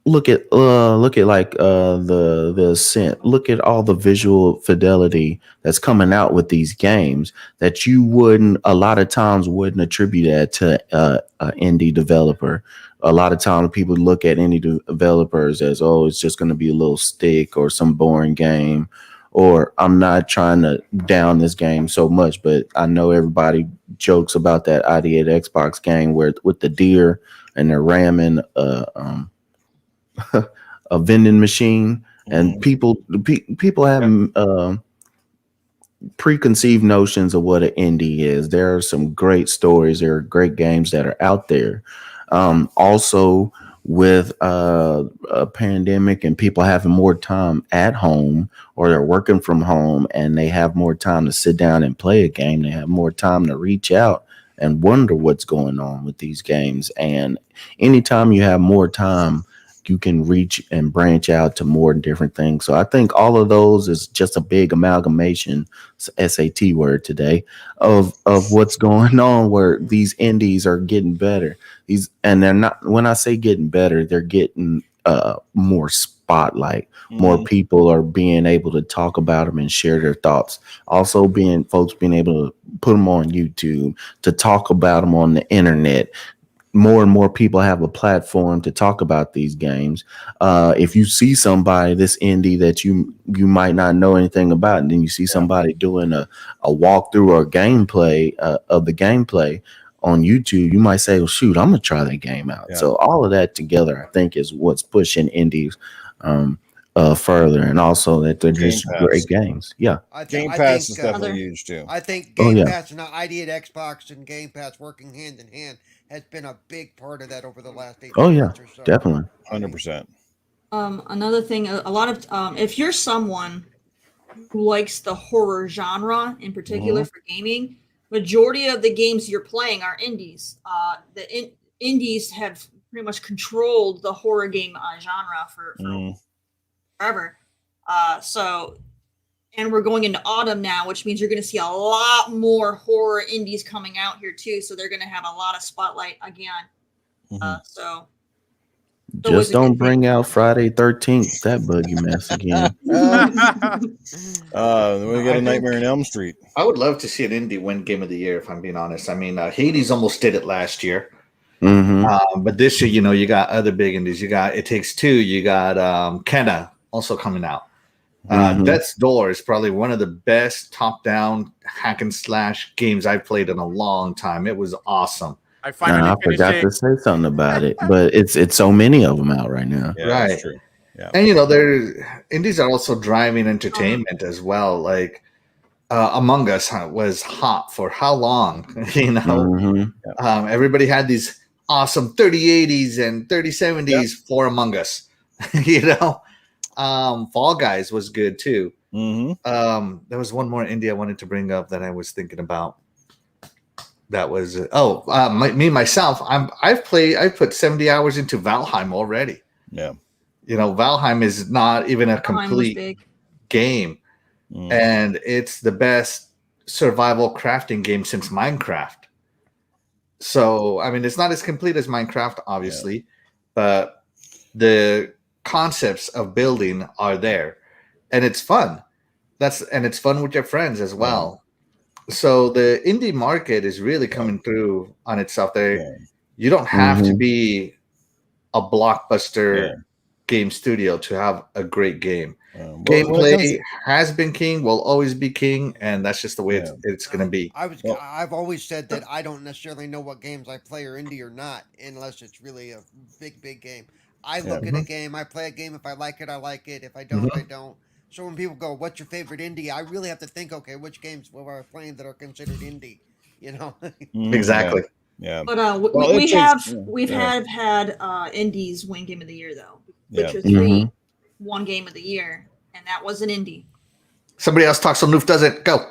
look at the Ascent. Look at all the visual fidelity that's coming out with these games that you wouldn't a lot of times wouldn't attribute that to an indie developer. A lot of times people look at indie developers as, oh, it's just going to be a little stick or some boring game, or I'm not trying to down this game so much, but I know everybody jokes about that ID8 Xbox game where with the deer and they're ramming a vending machine, and people have preconceived notions of what an indie is. There are some great stories, there are great games that are out there. Also, with a pandemic and people having more time at home, or they're working from home and they have more time to sit down and play a game, they have more time to reach out and wonder what's going on with these games. And anytime you have more time you can reach and branch out to more different things. So I think all of those is just a big amalgamation, SAT word today, of what's going on, where these indies are getting better. And they're not, when I say getting better, they're getting more spotlight. More people are being able to talk about them and share their thoughts. Also folks being able to put them on YouTube, to talk about them on the internet. More and more people have a platform to talk about these games. If you see somebody, this indie that you might not know anything about, and then you see somebody doing a walkthrough or gameplay of the gameplay on YouTube, you might say, well, shoot, I'm gonna try that game out. Yeah. So all of that together, I think, is what's pushing indies further, and also that they're just great games. Yeah, Game Pass is definitely huge too. I think Game Pass and ID at Xbox and Game Pass working hand in hand has been a big part of that over the last 8 months or so. Definitely, 100%. Another thing, a lot of if you're someone who likes the horror genre in particular for gaming, majority of the games you're playing are indies. Indies have pretty much controlled the horror game genre for forever. And we're going into autumn now, which means you're going to see a lot more horror indies coming out here too. So they're going to have a lot of spotlight again. So just don't bring out Friday 13th, that buggy mess again. We got a Nightmare on Elm Street. I would love to see an indie win Game of the Year, if I'm being honest. I mean, Hades almost did it last year. But this year, you got other big indies. You got It Takes Two. You got Kenna also coming out. Death's Door is probably one of the best top-down hack and slash games I've played in a long time. It was awesome. I forgot to say something about it, but it's so many of them out right now. Yeah, right. That's true. Yeah. And indies are also driving entertainment as well. Like Among Us was hot for how long? Everybody had these awesome 3080s and 3070s for Among Us. Fall Guys was good too. There was one more indie I wanted to bring up that I was thinking about. That was myself. I've put 70 hours into Valheim already. Yeah. Valheim is not even a complete game. And it's the best survival crafting game since Minecraft. So, I mean, it's not as complete as Minecraft, obviously, but the concepts of building are there, and it's fun. And it's fun with your friends as well. So the indie market is really coming through on itself there. You don't have to be a blockbuster game studio to have a great game. Gameplay has been king, will always be king, and that's just the way it's going to be. I've always said that I don't necessarily know what games I play are indie or not, unless it's really a big game. I look at a game, I play a game. If I like it, I like it. If I don't, I don't. So when people go, "What's your favorite indie?" I really have to think, okay, which games were I playing that are considered indie? Exactly. Yeah. But we've had indies win Game of the Year though. Witcher 3 won Game of the Year, and that was an indie. Somebody else talks so Newf doesn't go.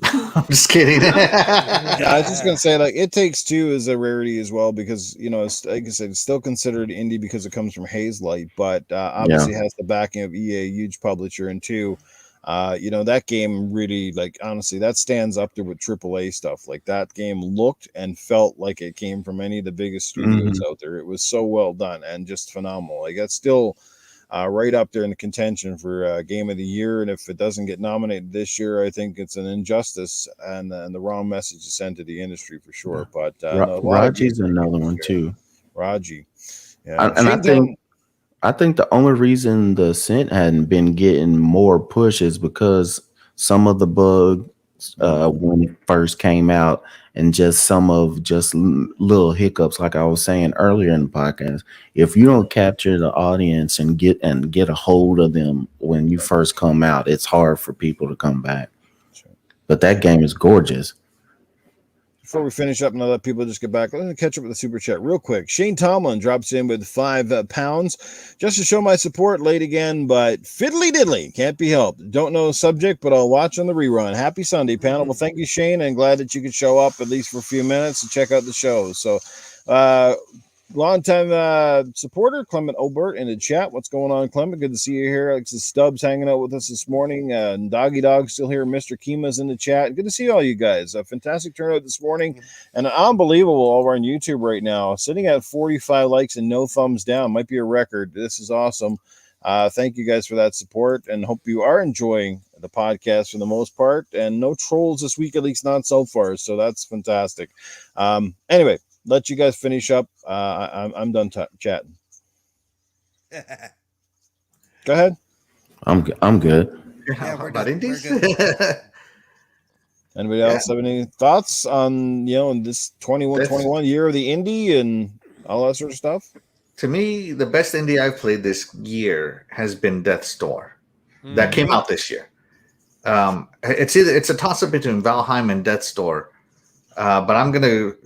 I'm just kidding. I was just gonna say, like, It Takes Two is a rarity as well because it's, like I said, it's still considered indie because it comes from Hazelight, but obviously has the backing of EA, huge publisher, and that game really, like, honestly, that stands up there with AAA stuff. Like, that game looked and felt like it came from any of the biggest studios out there. It was so well done and just phenomenal. Like, that's still right up there in the contention for Game of the Year, and if it doesn't get nominated this year, I think it's an injustice and the wrong message to send to the industry for sure. But Raji's another one too. Raji, I think the only reason the Ascent hadn't been getting more push is because some of the bugs when it first came out, and just some of little hiccups, like I was saying earlier in the podcast. If you don't capture the audience and get a hold of them when you first come out, it's hard for people to come back. But that game is gorgeous. Before we finish up and I'll let people just get back, let me catch up with the super chat real quick. Shane Tomlin drops in with £5 just to show my support. Late again, but fiddly diddly, can't be helped. Don't know the subject, but I'll watch on the rerun. Happy Sunday, panel. Well, thank you, Shane, and glad that you could show up at least for a few minutes and check out the show. So Longtime supporter Clement Obert in the chat. What's going on, Clement? Good to see you here. Alexis Stubbs hanging out with us this morning. Doggy Dog still here. Mr. Kima's in the chat. Good to see all you guys. A fantastic turnout this morning, and unbelievable over on YouTube right now. Sitting at 45 likes and no thumbs down. Might be a record. This is awesome. Thank you guys for that support, and hope you are enjoying the podcast for the most part. And no trolls this week, at least not so far. So that's fantastic. Anyway. Let you guys finish up. I'm done chatting. Go ahead. I'm good. Yeah, we're About done. indies? We're good. Anybody else have any thoughts on in this 21 year of the indie and all that sort of stuff? To me, the best indie I've played this year has been Death's Door. That came out this year. It's a toss up between Valheim and Death's Door. But I'm going to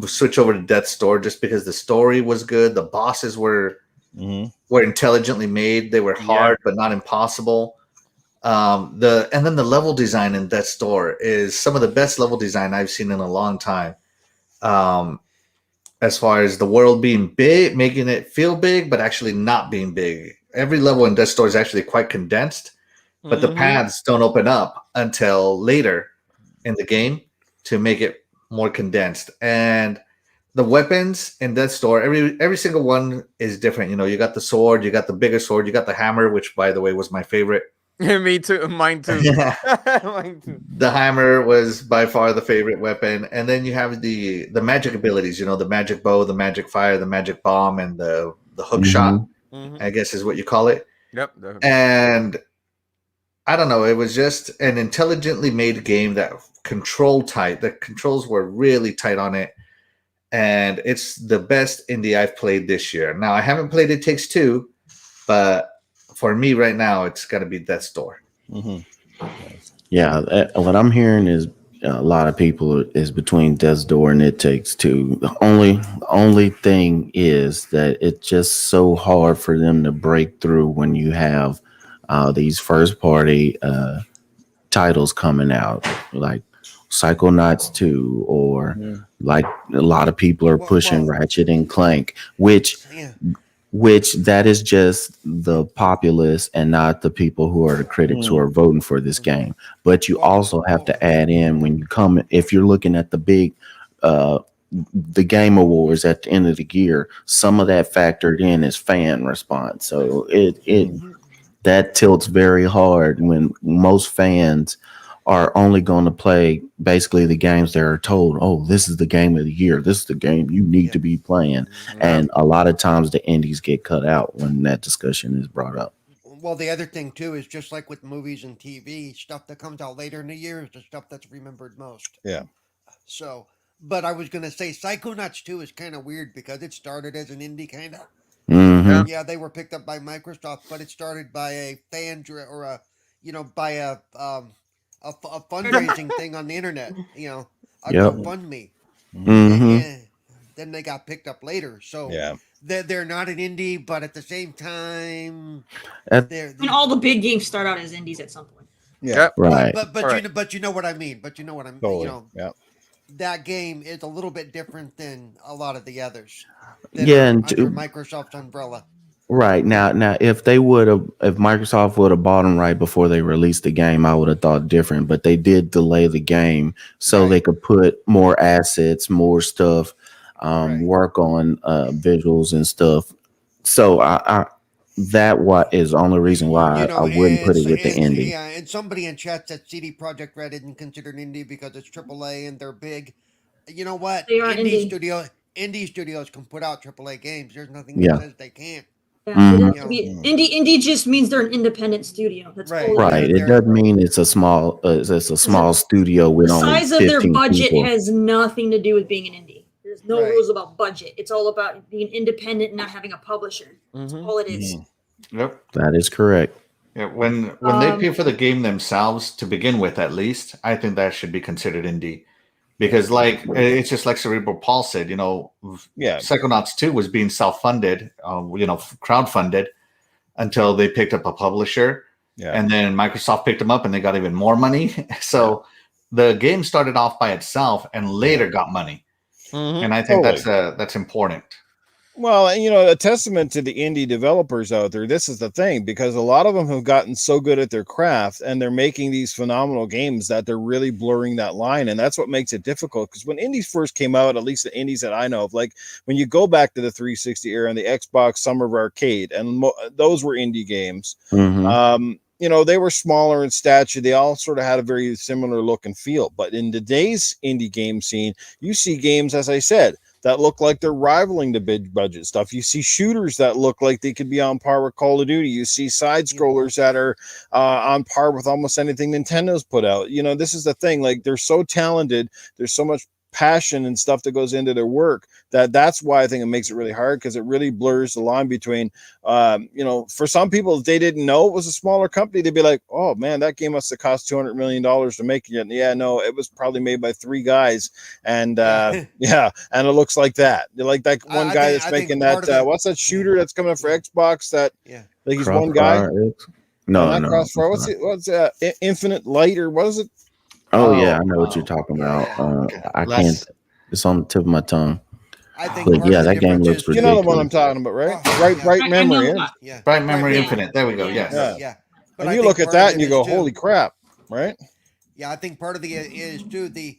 switch over to Death's Door just because the story was good. The bosses were intelligently made. They were hard, but not impossible. And then the level design in Death's Door is some of the best level design I've seen in a long time. As far as the world being big, making it feel big, but actually not being big. Every level in Death's Door is actually quite condensed, but the paths don't open up until later in the game to make it more condensed. And the weapons in Death's Door, every single one is different. You got the sword, you got the bigger sword, you got the hammer, which by the way was my favorite. Me too. Mine too. Mine too. The hammer was by far the favorite weapon. And then you have the magic abilities, the magic bow, the magic fire, the magic bomb, and the hook shot, I guess is what you call it. Yep. And I don't know, it was just an intelligently made game that control tight. The controls were really tight on it, and it's the best indie I've played this year. Now I haven't played It Takes Two, but for me right now it's got to be Death's Door. Yeah, what I'm hearing is a lot of people is between Death's Door and It Takes Two. The only thing is that it's just so hard for them to break through when you have these first party titles coming out like Psychonauts 2, or like a lot of people are pushing Ratchet and Clank, which that is just the populace and not the people who are the critics who are voting for this game. But you also have to add in when you come, if you're looking at the big the Game Awards at the end of the year, some of that factored in is fan response. So that tilts very hard when most fans are only going to play basically the games that are told, oh, this is the game of the year. This is the game you need to be playing. And a lot of times the indies get cut out when that discussion is brought up. Well, the other thing too is just like with movies and TV, stuff that comes out later in the year is the stuff that's remembered most. Yeah. So, but I was going to say Psychonauts 2 is kind of weird because it started as an indie kind of. Yeah, they were picked up by Microsoft, but it started by a by a fundraising thing on the internet, a GoFundMe. And then they got picked up later. So they're not an indie, but at the same time, and all the big games start out as indies at some point. Yeah, right. But you know what I mean. Totally. That game is a little bit different than a lot of the others. And under Microsoft's umbrella. Right now, if Microsoft would have bought them right before they released the game, I would have thought different. But they did delay the game so they could put more assets, more stuff, work on visuals and stuff. So that is the only reason why I wouldn't put it with the indie. Yeah, and somebody in chat said CD Projekt Red isn't considered indie because it's AAA and they're big. You know what? They are indie studios can put out AAA games. There's nothing that says they can't. Indie just means they're an independent studio. That's right. Right. It doesn't mean it's a small studio with the only size of their 15 budget people. has nothing to do with being an indie. There's no rules about budget. It's all about being independent and not having a publisher. That's all it is. Yep, that is correct. Yeah, when they pay for the game themselves to begin with, at least I think that should be considered indie. Because it's just like Cerebral Paul said, Psychonauts 2 was being self-funded, crowdfunded until they picked up a publisher. Yeah. And then Microsoft picked them up and they got even more money. So the game started off by itself and later got money. And I think that's important. Well, and a testament to the indie developers out there. This is the thing, because a lot of them have gotten so good at their craft and they're making these phenomenal games that they're really blurring that line. And that's what makes it difficult. Because when indies first came out, at least the indies that I know of, like when you go back to the 360 era and the Xbox Summer of Arcade, and those were indie games. They were smaller in stature. They all sort of had a very similar look and feel. But in today's indie game scene, you see games, as I said, that look like they're rivaling the big budget stuff. You see shooters that look like they could be on par with Call of Duty. You see side scrollers that are on par with almost anything Nintendo's put out. This is the thing. Like, they're so talented. There's so much passion and stuff that goes into their work that's why I think it makes it really hard, because it really blurs the line between for some people, if they didn't know it was a smaller company, they'd be like, oh man, that game must have cost $200 million to make it. Yeah, no, it was probably made by 3 guys, and and it looks like that. Like that one guy that's making that what's that shooter that's coming up for Xbox, that like he's one guy. No, Crossfire. What's Infinite Light, or what is it? Oh yeah, I know what you're talking about. I can't. It's on the tip of my tongue. I think. But yeah, that game looks ridiculous. You know the one I'm talking about, right? Bright Memory. Bright Memory Infinite. There we go. Yes. Yeah. But and you look at that and you go, "Holy crap!" Right? Yeah, I think part of the is too the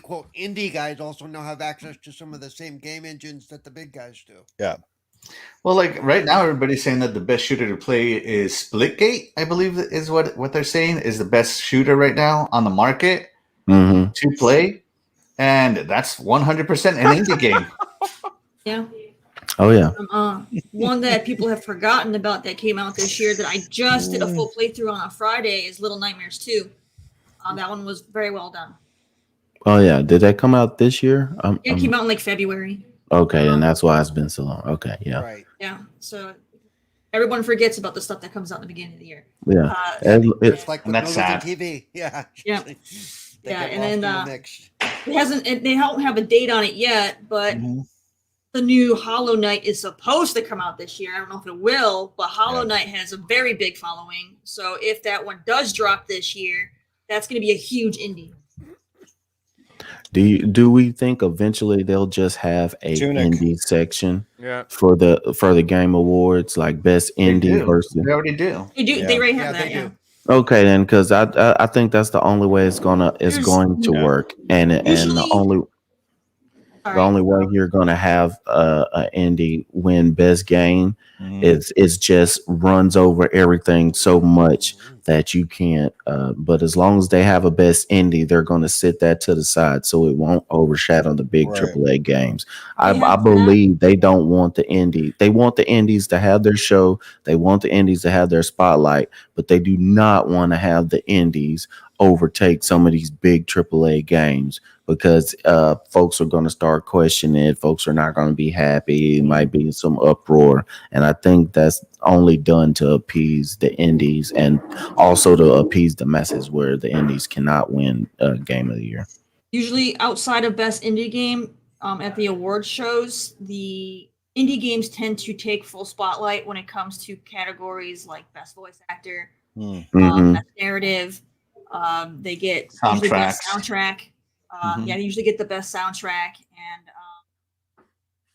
quote indie guys also now have access to some of the same game engines that the big guys do. Yeah. Well, like right now, everybody's saying that the best shooter to play is Splitgate. I believe is what they're saying is the best shooter right now on the market to play, and that's 100% an indie game. Yeah. Oh yeah. One that people have forgotten about that came out this year that I just did a full playthrough on Friday is Little Nightmares 2. That one was very well done. Oh yeah. Did that come out this year? It came out in like February. Okay, and that's why it's been so long. Okay, yeah. Right. Yeah. So everyone forgets about the stuff that comes out in the beginning of the year. Yeah. It's like that's sad. TV. Yeah. Yeah. Yeah, and then they don't have a date on it yet, but the new Hollow Knight is supposed to come out this year. I don't know if it will, but Hollow Knight has a very big following. So if that one does drop this year, that's going to be a huge indie. Do we think eventually they'll just have a indie section for the Game Awards, like best indie versus? They already do. They do. Yeah. They already have that. Yeah. Okay, then, because I think that's the only way it's going to work, and the only way you're going to have an indie win best game is just runs over everything so much that you can't. But as long as they have a best indie, they're going to sit that to the side so it won't overshadow the big AAA games. I believe they don't want the indie. They want the indies to have their show. They want the indies to have their spotlight, but they do not want to have the indies overtake some of these big AAA games, because folks are going to start questioning it. Folks are not going to be happy. It might be some uproar. And I think that's only done to appease the indies and also to appease the masses, where the indies cannot win Game of the Year. Usually outside of Best Indie Game at the award shows, the indie games tend to take full spotlight when it comes to categories like Best Voice Actor, Best Narrative. They get usually best soundtrack. They usually get the best soundtrack, and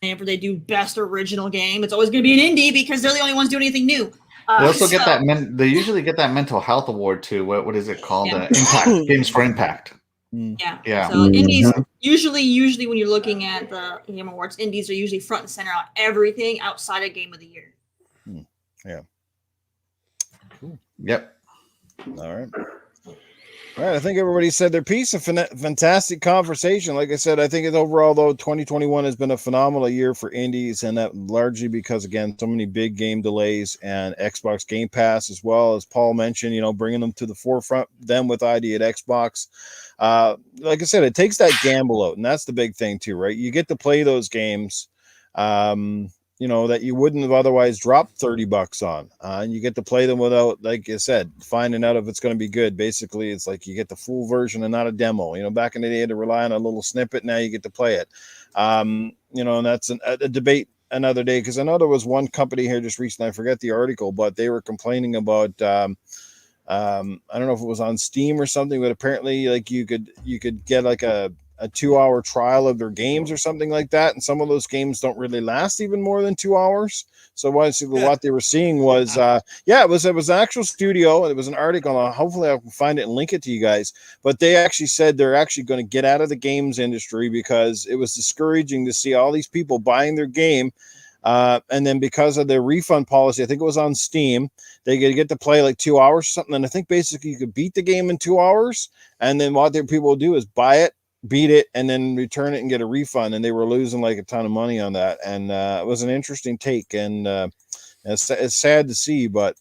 whenever they do best original game, it's always going to be an indie because they're the only ones doing anything new. They also get that. They usually get that mental health award too. What is it called? Impact Games for Impact. Yeah. So indies usually when you're looking at the Game Awards, indies are usually front and center on everything outside of Game of the Year. Yeah. Cool. Yep. All right. All right, I think everybody said their piece. A fantastic conversation. Like I said, I think overall, though, 2021 has been a phenomenal year for indies, and that largely because, again, so many big game delays and Xbox Game Pass, as well as Paul mentioned, bringing them to the forefront, them with ID at Xbox. Like I said, it takes that gamble out, and that's the big thing too, right? You get to play those games, that you wouldn't have otherwise dropped $30 on, and you get to play them without, like you said, finding out if it's going to be good. Basically, it's like you get the full version and not a demo. Back in the day, you had to rely on a little snippet. Now you get to play it. And that's a debate another day, because I know there was one company here just recently, I forget the article, but they were complaining about I don't know if it was on Steam or something, but apparently like you could get like a a 2-hour trial of their games or something like that, and some of those games don't really last even more than 2 hours. So what they were seeing was, it was an actual studio. It was an article. Hopefully, I can find it and link it to you guys. But they actually said they're actually going to get out of the games industry because it was discouraging to see all these people buying their game. And then because of their refund policy, I think it was on Steam, they get to play like 2 hours or something. And I think basically you could beat the game in 2 hours. And then what their people will do is buy it, beat it, and then return it and get a refund. And they were losing like a ton of money on that. And it was an interesting take. And it's sad to see, but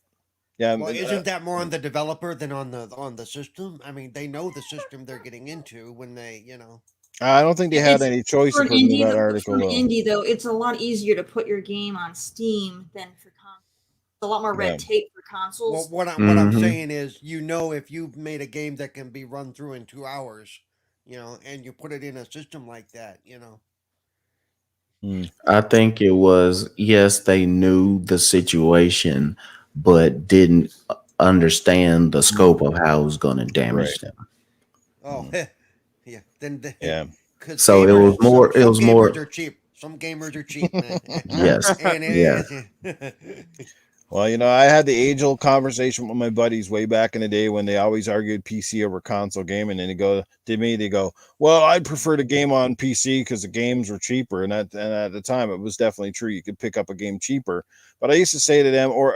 yeah. Well, isn't that more on the developer than on the system? I mean, they know the system they're getting into when they, I don't think they had any choice for an according to indie, that article. For an indie, though, it's a lot easier to put your game on Steam than for consoles. It's a lot more red tape for consoles. Well, what I'm saying is, if you've made a game that can be run through in 2 hours, and you put it in a system like that, I think it was, yes, they knew the situation, but didn't understand the scope of how it was going to damage them. Oh, yeah. Yeah. So it was more. It was more. Are cheap. Some gamers are cheap, man. Yes. Well, I had the age-old conversation with my buddies way back in the day when they always argued PC over console gaming, and they go, well, I'd prefer to game on PC because the games were cheaper, and at the time it was definitely true. You could pick up a game cheaper, but I used to say to them, or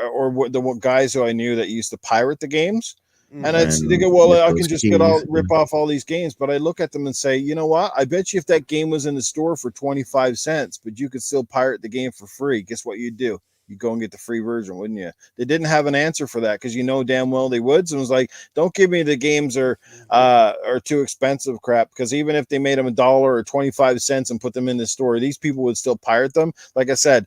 the guys who I knew that used to pirate the games, and they go, well, I can just rip off all these games, but I look at them and say, you know what? I bet you if that game was in the store for 25 cents, but you could still pirate the game for free, guess what you'd do? You go and get the free version, wouldn't you? They didn't have an answer for that because damn well they would. So it was like, don't give me the games are too expensive crap, because even if they made them $1 or 25 cents and put them in the store, these people would still pirate them. Like I said,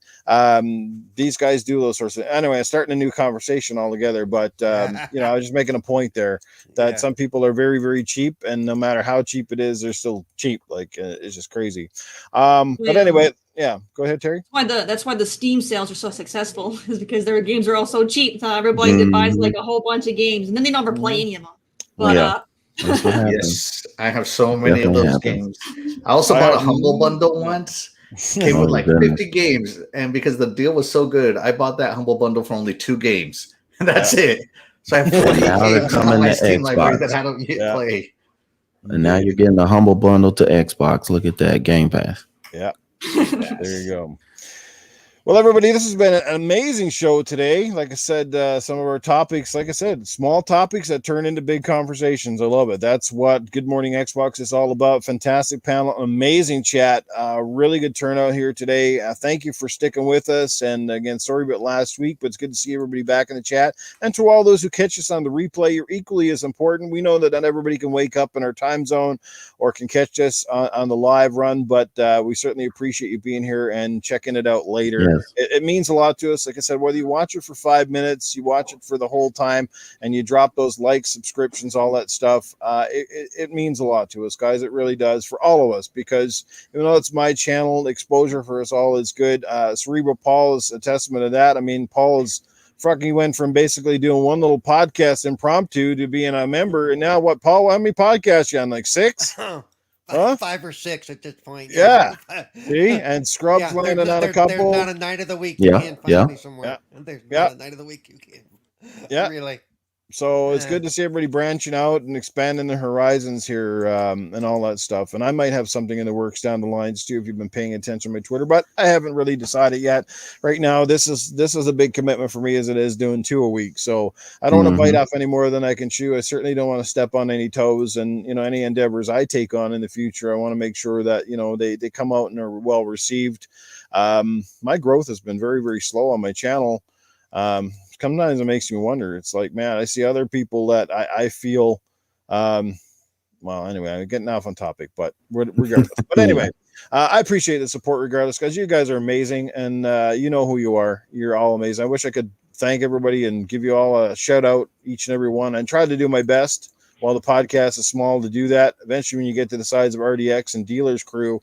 these guys do those sorts of. Anyway, I'm starting a new conversation altogether, but I was just making a point there that some people are very, very cheap, and no matter how cheap it is, they're still cheap. Like it's just crazy. But anyway. Yeah, go ahead, Terry. That's why the Steam sales are so successful, is because their games are all so cheap. So everybody that buys like a whole bunch of games, and then they never play any of them. But yes, I have so many of those games. I also bought a Humble Bundle once. Came with like 50 games, and because the deal was so good, I bought that Humble Bundle for only 2 games. That's it. So I have 40 games on my Steam library that I don't yet play. And now you're getting a Humble Bundle to Xbox. Look at that, Game Pass. Yeah. There you go. Well, everybody, this has been an amazing show today. Like I said, some of our topics, like I said, small topics that turn into big conversations. I love it. That's what Good Morning Xbox is all about. Fantastic panel, amazing chat, really good turnout here today. Thank you for sticking with us. And again, sorry about last week, but it's good to see everybody back in the chat. And to all those who catch us on the replay, you're equally as important. We know that not everybody can wake up in our time zone or can catch us on the live run, but we certainly appreciate you being here and checking it out later. Yes. It means a lot to us. Like I said, whether you watch it for 5 minutes, you watch it for the whole time, and you drop those likes, subscriptions, all that stuff, it means a lot to us, guys. It really does, for all of us, because even though it's my channel, exposure for us all is good. Cerebral Paul is a testament to that. I mean, Paul is fucking went from basically doing one little podcast impromptu to being a member, and now what, Paul? How many podcasts you on? Like 6? Huh? 5 or 6 at this point. Yeah. See? And Scrub's landing on a couple. There's not a night of the week you can't find me somewhere. There's not a night of the week you can. Yeah. Really. So it's good to see everybody branching out and expanding their horizons here, and all that stuff. And I might have something in the works down the lines too, if you've been paying attention to my Twitter, but I haven't really decided yet. Right now, this is a big commitment for me, as it is doing 2 a week. So I don't want to bite off any more than I can chew. I certainly don't want to step on any toes, and any endeavors I take on in the future, I want to make sure that they come out and are well received. My growth has been very, very slow on my channel. Sometimes it makes me wonder. It's like, man, I see other people that I feel, well, anyway, I'm getting off on topic, but regardless. But anyway, I appreciate the support regardless, because you guys are amazing, and you know who you are. You're all amazing. I wish I could thank everybody and give you all a shout out, each and every one, and try to do my best. while the podcast is small to do that. Eventually, when you get to the size of RDX and Dealer's crew,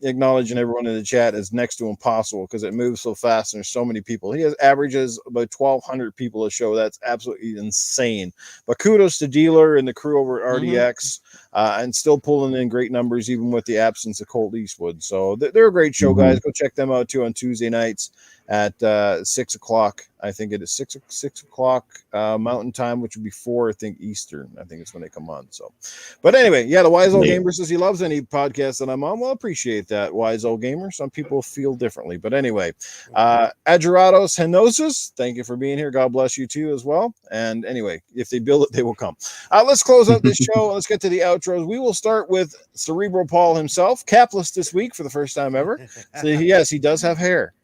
acknowledging everyone in the chat is next to impossible because it moves so fast and there's so many people. He has averages about 1,200 people a show. That's absolutely insane. But kudos to Dealer and the crew over at RDX, and still pulling in great numbers even with the absence of Colt Eastwood. So they're a great show, guys. Go check them out too on Tuesday nights at 6 o'clock. I think it is 6 o'clock Mountain Time, which would be 4, I think, Eastern. I think it's when they come on. So, but anyway, yeah, the Wise Old Gamer says he loves any podcast that I'm on. Well, appreciate that, Wise Old Gamer. Some people feel differently, but anyway, Adjurados Henosis, thank you for being here. God bless you too as well. And anyway, if they build it, they will come. Let's close out this show. Let's get to the outros. We will start with Cerebral Paul himself, capless this week for the first time ever. So yes, he does have hair.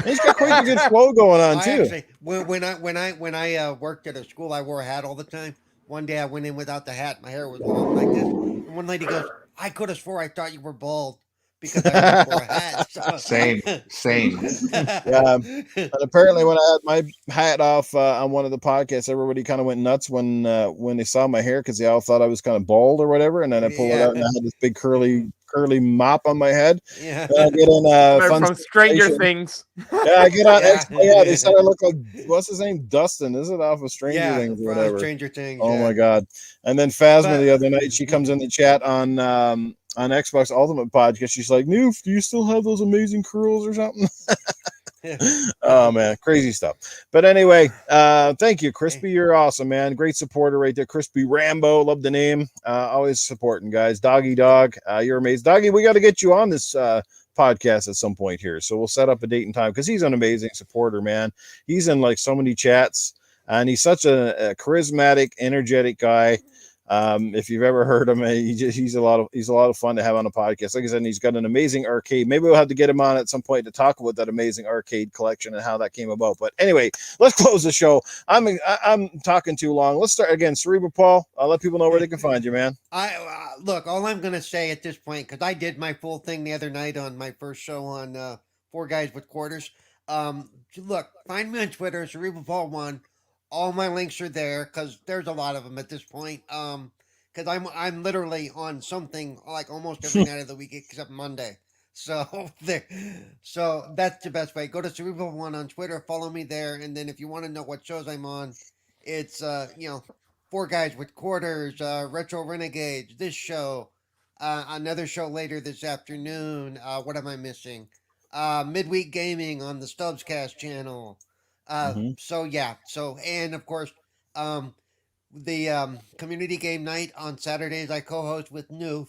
He's got quite a good flow going on too. Actually, when I worked at a school, I wore a hat all the time. One day I went in without the hat. My hair was long like this. And one lady goes, "I could have swore I thought you were bald because I wore a hat." So. Same. Yeah. And apparently, when I had my hat off on one of the podcasts, everybody kind of went nuts when they saw my hair because they all thought I was kind of bald or whatever. And then I pulled it out and I had this big curly mop on my head. Yeah. I get on from Stranger Things. Yeah, I get on yeah, they said I look like, what's his name? Dustin. Is it off of Stranger Things or whatever? Stranger Things. Oh my God. And then Phasma the other night, she comes in the chat on Xbox Ultimate Podcast. She's like, Newf, do you still have those amazing curls or something? Oh man, crazy stuff. But anyway, thank you, Crispy. You're awesome, man. Great supporter right there. Crispy Rambo, love the name. Always supporting, guys. Doggy Dog, you're amazing. Doggy, we got to get you on this podcast at some point here. So we'll set up a date and time because he's an amazing supporter, man. He's in like so many chats and he's such a charismatic, energetic guy. If you've ever heard him, he's a lot of fun to have on a podcast. Like I said, he's got an amazing arcade. Maybe we'll have to get him on at some point to talk about that amazing arcade collection and how that came about. But anyway, let's close the show. I'm talking too long. Let's start again. Cerebral Paul, I'll let people know where they can find you, man. Look, all I'm gonna say at this point, because I did my full thing the other night on my first show on Four Guys with Quarters. Look, find me on Twitter, Cerebral Paul 1. All my links are there because there's a lot of them at this point. Because I'm literally on something like almost every night of the week except Monday. So so that's the best way. Go to Cerebral 1 on Twitter, follow me there, and then if you want to know what shows I'm on, it's Four Guys with Quarters, Retro Renegades, this show, another show later this afternoon. What am I missing? Midweek Gaming on the Stubbscast channel. And of course, the community game night on Saturdays I co-host with Newf.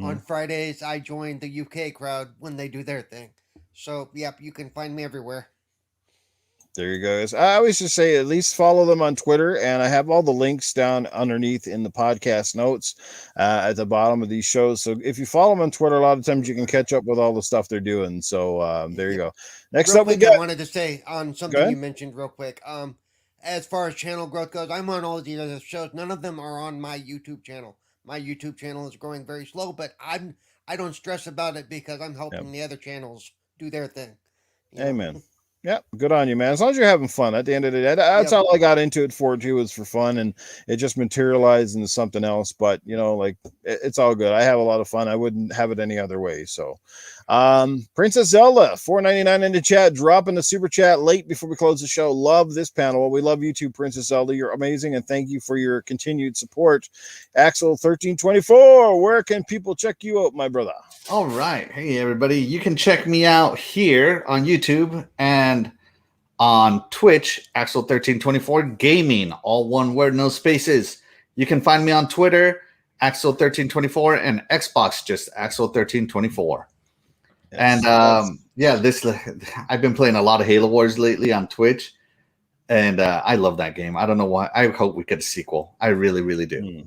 On Fridays I join the UK crowd when they do their thing. So yep, you can find me everywhere. There you go, guys. I always just say at least follow them on Twitter, and I have all the links down underneath in the podcast notes at the bottom of these shows. So if you follow them on Twitter, a lot of times you can catch up with all the stuff they're doing. So there you go. Next up, we got. I wanted to say on something you mentioned real quick. As far as channel growth goes, I'm on all of these other shows. None of them are on my YouTube channel. My YouTube channel is growing very slow, but I don't stress about it because I'm helping the other channels do their thing. Amen. Yeah, good on you, man. As long as you're having fun. At the end of the day, that's all I got into it for too, was for fun, and it just materialized into something else. But like it's all good. I have a lot of fun. I wouldn't have it any other way. So, Princess Zelda, $4.99 in the chat, dropping the super chat late before we close the show. Love this panel. Well, we love you too, Princess Zelda. You're amazing, and thank you for your continued support. Axel 1324, where can people check you out, my brother? All right. Hey, everybody. You can check me out here on YouTube and on Twitch, Axel1324 Gaming, all one word, no spaces. You can find me on Twitter, Axel1324, and Xbox, just Axel1324. Yes. And I've been playing a lot of Halo Wars lately on Twitch, and I love that game. I don't know why. I hope we get a sequel. I really, really do.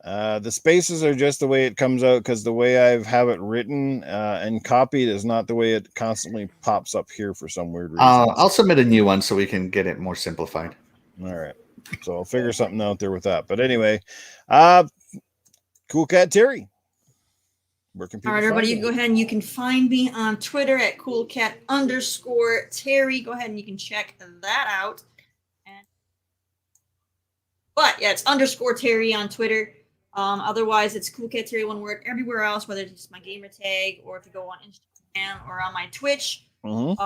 The spaces are just the way it comes out because the way I have it written and copied is not the way it constantly pops up here for some weird reason. I'll submit a new one so we can get it more simplified. All right. So I'll figure something out there with that. But anyway, Coolcat Terri. Where can people All right, everybody, you go ahead and you can find me on Twitter at Coolcat_Terri. Go ahead and you can check that out. But yeah, it's _Terri on Twitter. Otherwise, it's Coolcat Terri, one word. Everywhere else, whether it's my gamer tag or if you go on Instagram or on my Twitch, come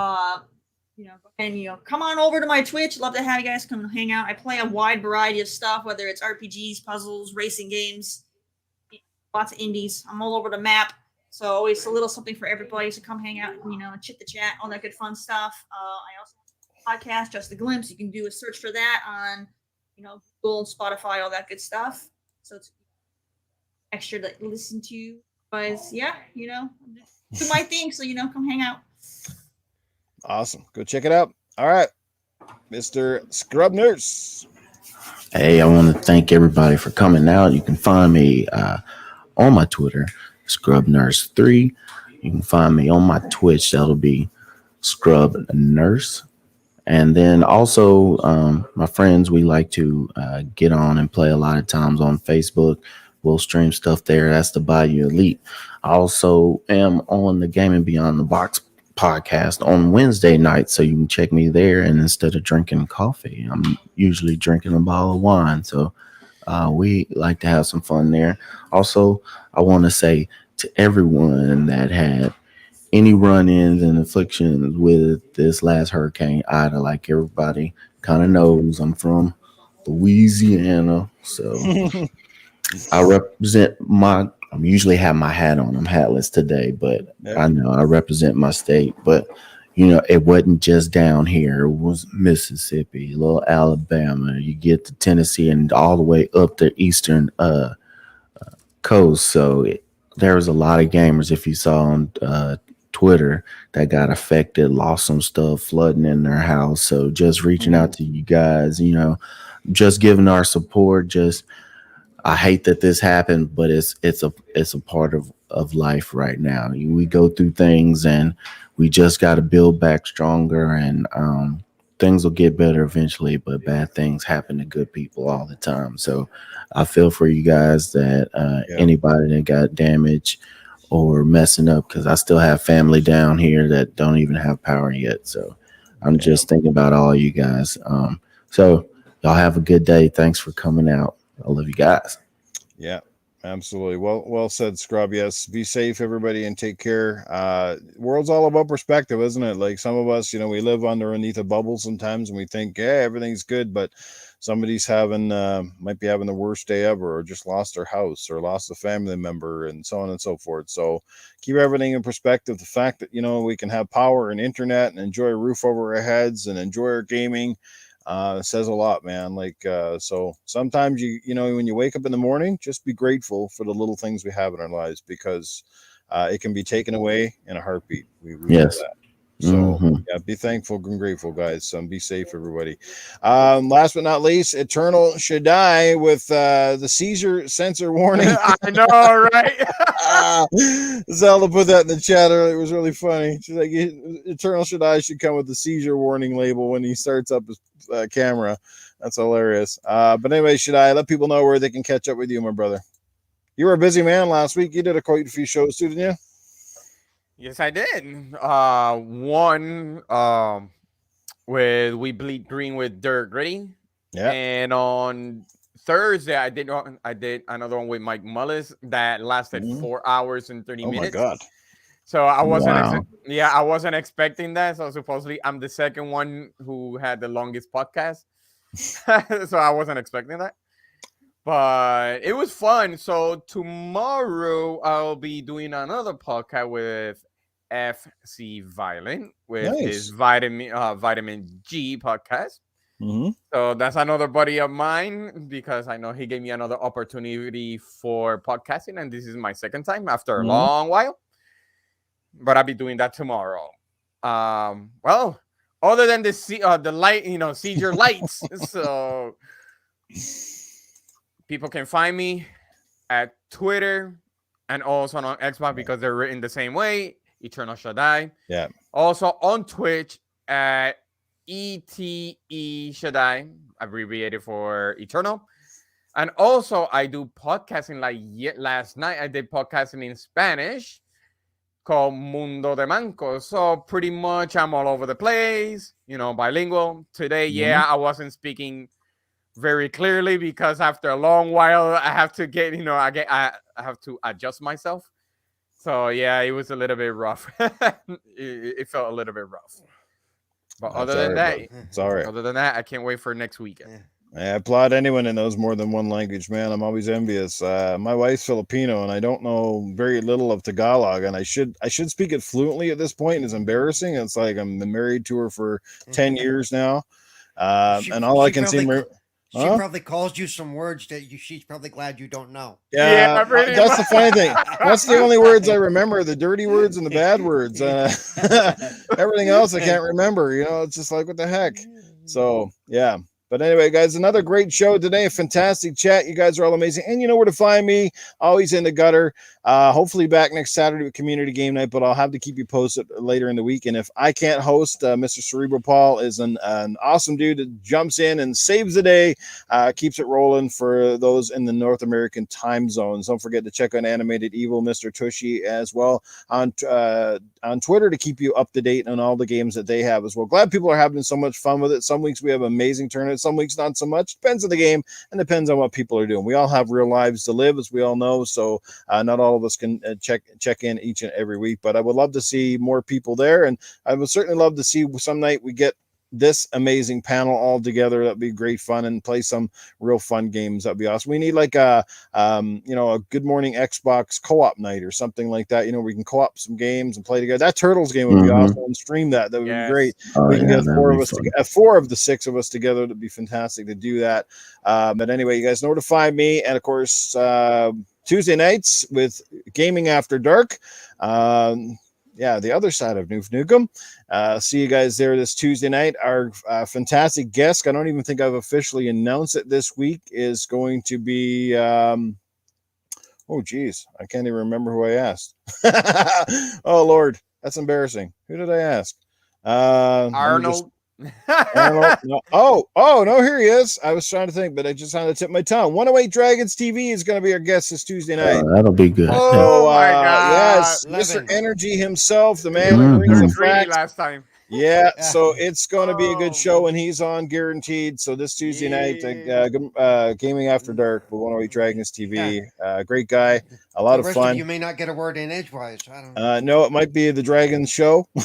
on over to my Twitch. Love to have you guys come and hang out. I play a wide variety of stuff, whether it's RPGs, puzzles, racing games, lots of indies. I'm all over the map, so always a little something for everybody. So come hang out, chit the chat, all that good fun stuff. I also have a podcast, Just a Glimpse. You can do a search for that on, Google, Spotify, all that good stuff. So it's extra to listen to. But yeah, do my thing. So come hang out. Awesome. Go check it out. All right, Mr. Scrub Nurse. Hey, I want to thank everybody for coming out. You can find me on my Twitter, Scrub Nurse 3. You can find me on my Twitch. That'll be Scrub Nurse. And then also, my friends, we like to get on and play a lot of times on Facebook. We'll stream stuff there. That's the Bayou Elite. I also am on the Gaming Beyond the Box podcast on Wednesday night, so you can check me there. And instead of drinking coffee, I'm usually drinking a bottle of wine. So we like to have some fun there. Also, I want to say to everyone that had any run-ins and afflictions with this last Hurricane Ida, like everybody kind of knows, I'm from Louisiana, so I represent I usually have my hat on. I'm hatless today, but I know I represent my state. But it wasn't just down here. It was Mississippi, a little Alabama. You get to Tennessee and all the way up the eastern coast. So there was a lot of gamers, if you saw on Twitter, that got affected, lost some stuff, flooding in their house. So just reaching out to you guys, just giving our support. I hate that this happened, but it's a part of life right now. We go through things, and we just got to build back stronger, and things will get better eventually. But bad things happen to good people all the time. So I feel for you guys that anybody that got damaged or messing up, because I still have family down here that don't even have power yet. So I'm just thinking about all you guys. So y'all have a good day. Thanks for coming out. I love you guys. Yeah, absolutely. Well said, Scrub. Yes, be safe, everybody, and take care. World's all about perspective, isn't it? Like some of us, we live underneath a bubble sometimes, and we think, everything's good, but somebody's might be having the worst day ever, or just lost their house, or lost a family member, and so on and so forth. So keep everything in perspective. The fact that we can have power and internet and enjoy a roof over our heads and enjoy our gaming. Says a lot, man. So sometimes when you wake up in the morning, just be grateful for the little things we have in our lives, because it can be taken away in a heartbeat. We know that. So be thankful and grateful, guys. Be safe, everybody. Last but not least, Eternal Shaddai with the seizure sensor warning. I know, right? Zelda put that in the chat earlier. It was really funny. She's like, Eternal Shaddai should come with the seizure warning label when he starts up his camera. That's hilarious. But anyway, Shaddai, let people know where they can catch up with you, my brother. You were a busy man last week. You did quite a few shows too, didn't you? Yes, I did. One with We Bleed Green with Dirt Gritty. Yeah. And on Thursday, I did another one with Mike Mullis that lasted 4 hours and 30 minutes. Oh my God. So I wasn't expecting that. So supposedly I'm the second one who had the longest podcast. So I wasn't expecting that. But it was fun. So tomorrow I'll be doing another podcast with FC Violent with his Vitamin G podcast. So that's another buddy of mine, because I know he gave me another opportunity for podcasting, and this is my second time after a long while. But I'll be doing that tomorrow. Well, other than the light, seizure lights. So people can find me at Twitter and also on Xbox, because they're written the same way. Eternal Shaddai. Yeah. Also on Twitch at ETE Shaddai, abbreviated for Eternal. And also I do podcasting. Last night I did podcasting in Spanish called Mundo de Manco. So pretty much I'm all over the place, bilingual. Today, I wasn't speaking very clearly because after a long while, I have to get, I have to adjust myself. So yeah, it was a little bit rough. it felt a little bit rough. But Other than that, I can't wait for next weekend. I applaud anyone that knows more than one language, man. I'm always envious. My wife's Filipino, and I don't know very little of Tagalog, and I should speak it fluently at this point, and it's embarrassing. It's like I'm married to her for 10 years now, and all I can say. She probably calls you some words that she's probably glad you don't know. Yeah, that's the funny thing. That's the only words I remember, the dirty words and the bad words. Everything else I can't remember. It's just like, what the heck? So, yeah. But anyway, guys, another great show today. A fantastic chat. You guys are all amazing. And you know where to find me. Always in the gutter. Hopefully back next Saturday with community game night, but I'll have to keep you posted later in the week. And if I can't host, Mr. Cerebral Paul is an awesome dude that jumps in and saves the day, keeps it rolling for those in the North American time zones. Don't forget to check out Animated Evil, Mr. Tushy, as well on Twitter to keep you up to date on all the games that they have as well. Glad people are having so much fun with it. Some weeks we have amazing tournaments, some weeks not so much. Depends on the game and depends on what people are doing. We all have real lives to live, as we all know, so not all of us can check in each and every week, but I would love to see more people there, and I would certainly love to see some night we get this amazing panel all together. That'd be great fun, and play some real fun games. That'd be awesome. We need like a Good Morning Xbox co-op night or something like that. We can co-op some games and play together. That Turtles game would be awesome, and stream that. That would be great. We can get four of the six of us together. It'd be fantastic to do that. But anyway, you guys know where to find me, and of course Tuesday nights with Gaming After Dark. The other side of Newf Nukem. See you guys there this Tuesday night. Our fantastic guest, I don't even think I've officially announced it this week, is going to be oh geez, I can't even remember who I asked. Oh Lord, that's embarrassing. Who did I ask? Arnold. Arnold. No. No, here he is. I was trying to think, but I just had to tip my tongue. 108 Dragons TV is going to be our guest this Tuesday night. That'll be good. Oh my God! Yes, Mr. Energy himself, the man who brings the facts. Last time. Yeah, so it's going to be a good show when he's on, guaranteed. So this Tuesday night, Gaming After Dark with 108 Dragons TV. Great guy, a lot of fun. You may not get a word in edgewise. I don't know. No, it might be the Dragons Show. We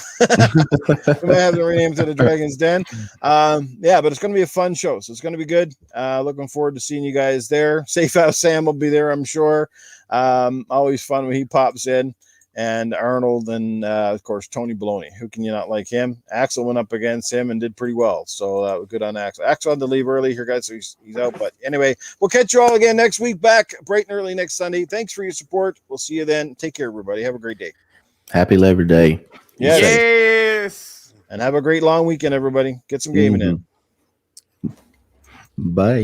might have to rename to the Dragons Den. But it's going to be a fun show, so it's going to be good. Looking forward to seeing you guys there. Safe House Sam will be there, I'm sure. Always fun when he pops in. And Arnold, and of course Tony Baloney. Who can you not like him? Axel went up against him and did pretty well, so good on Axel. Axel had to leave early here, guys, so he's out. But anyway, we'll catch you all again next week, back bright and early next Sunday. Thanks for your support. We'll see you then. Take care, everybody. Have a great day. Happy Labor Day. Yes. And have a great long weekend, everybody. Get some gaming in. Bye.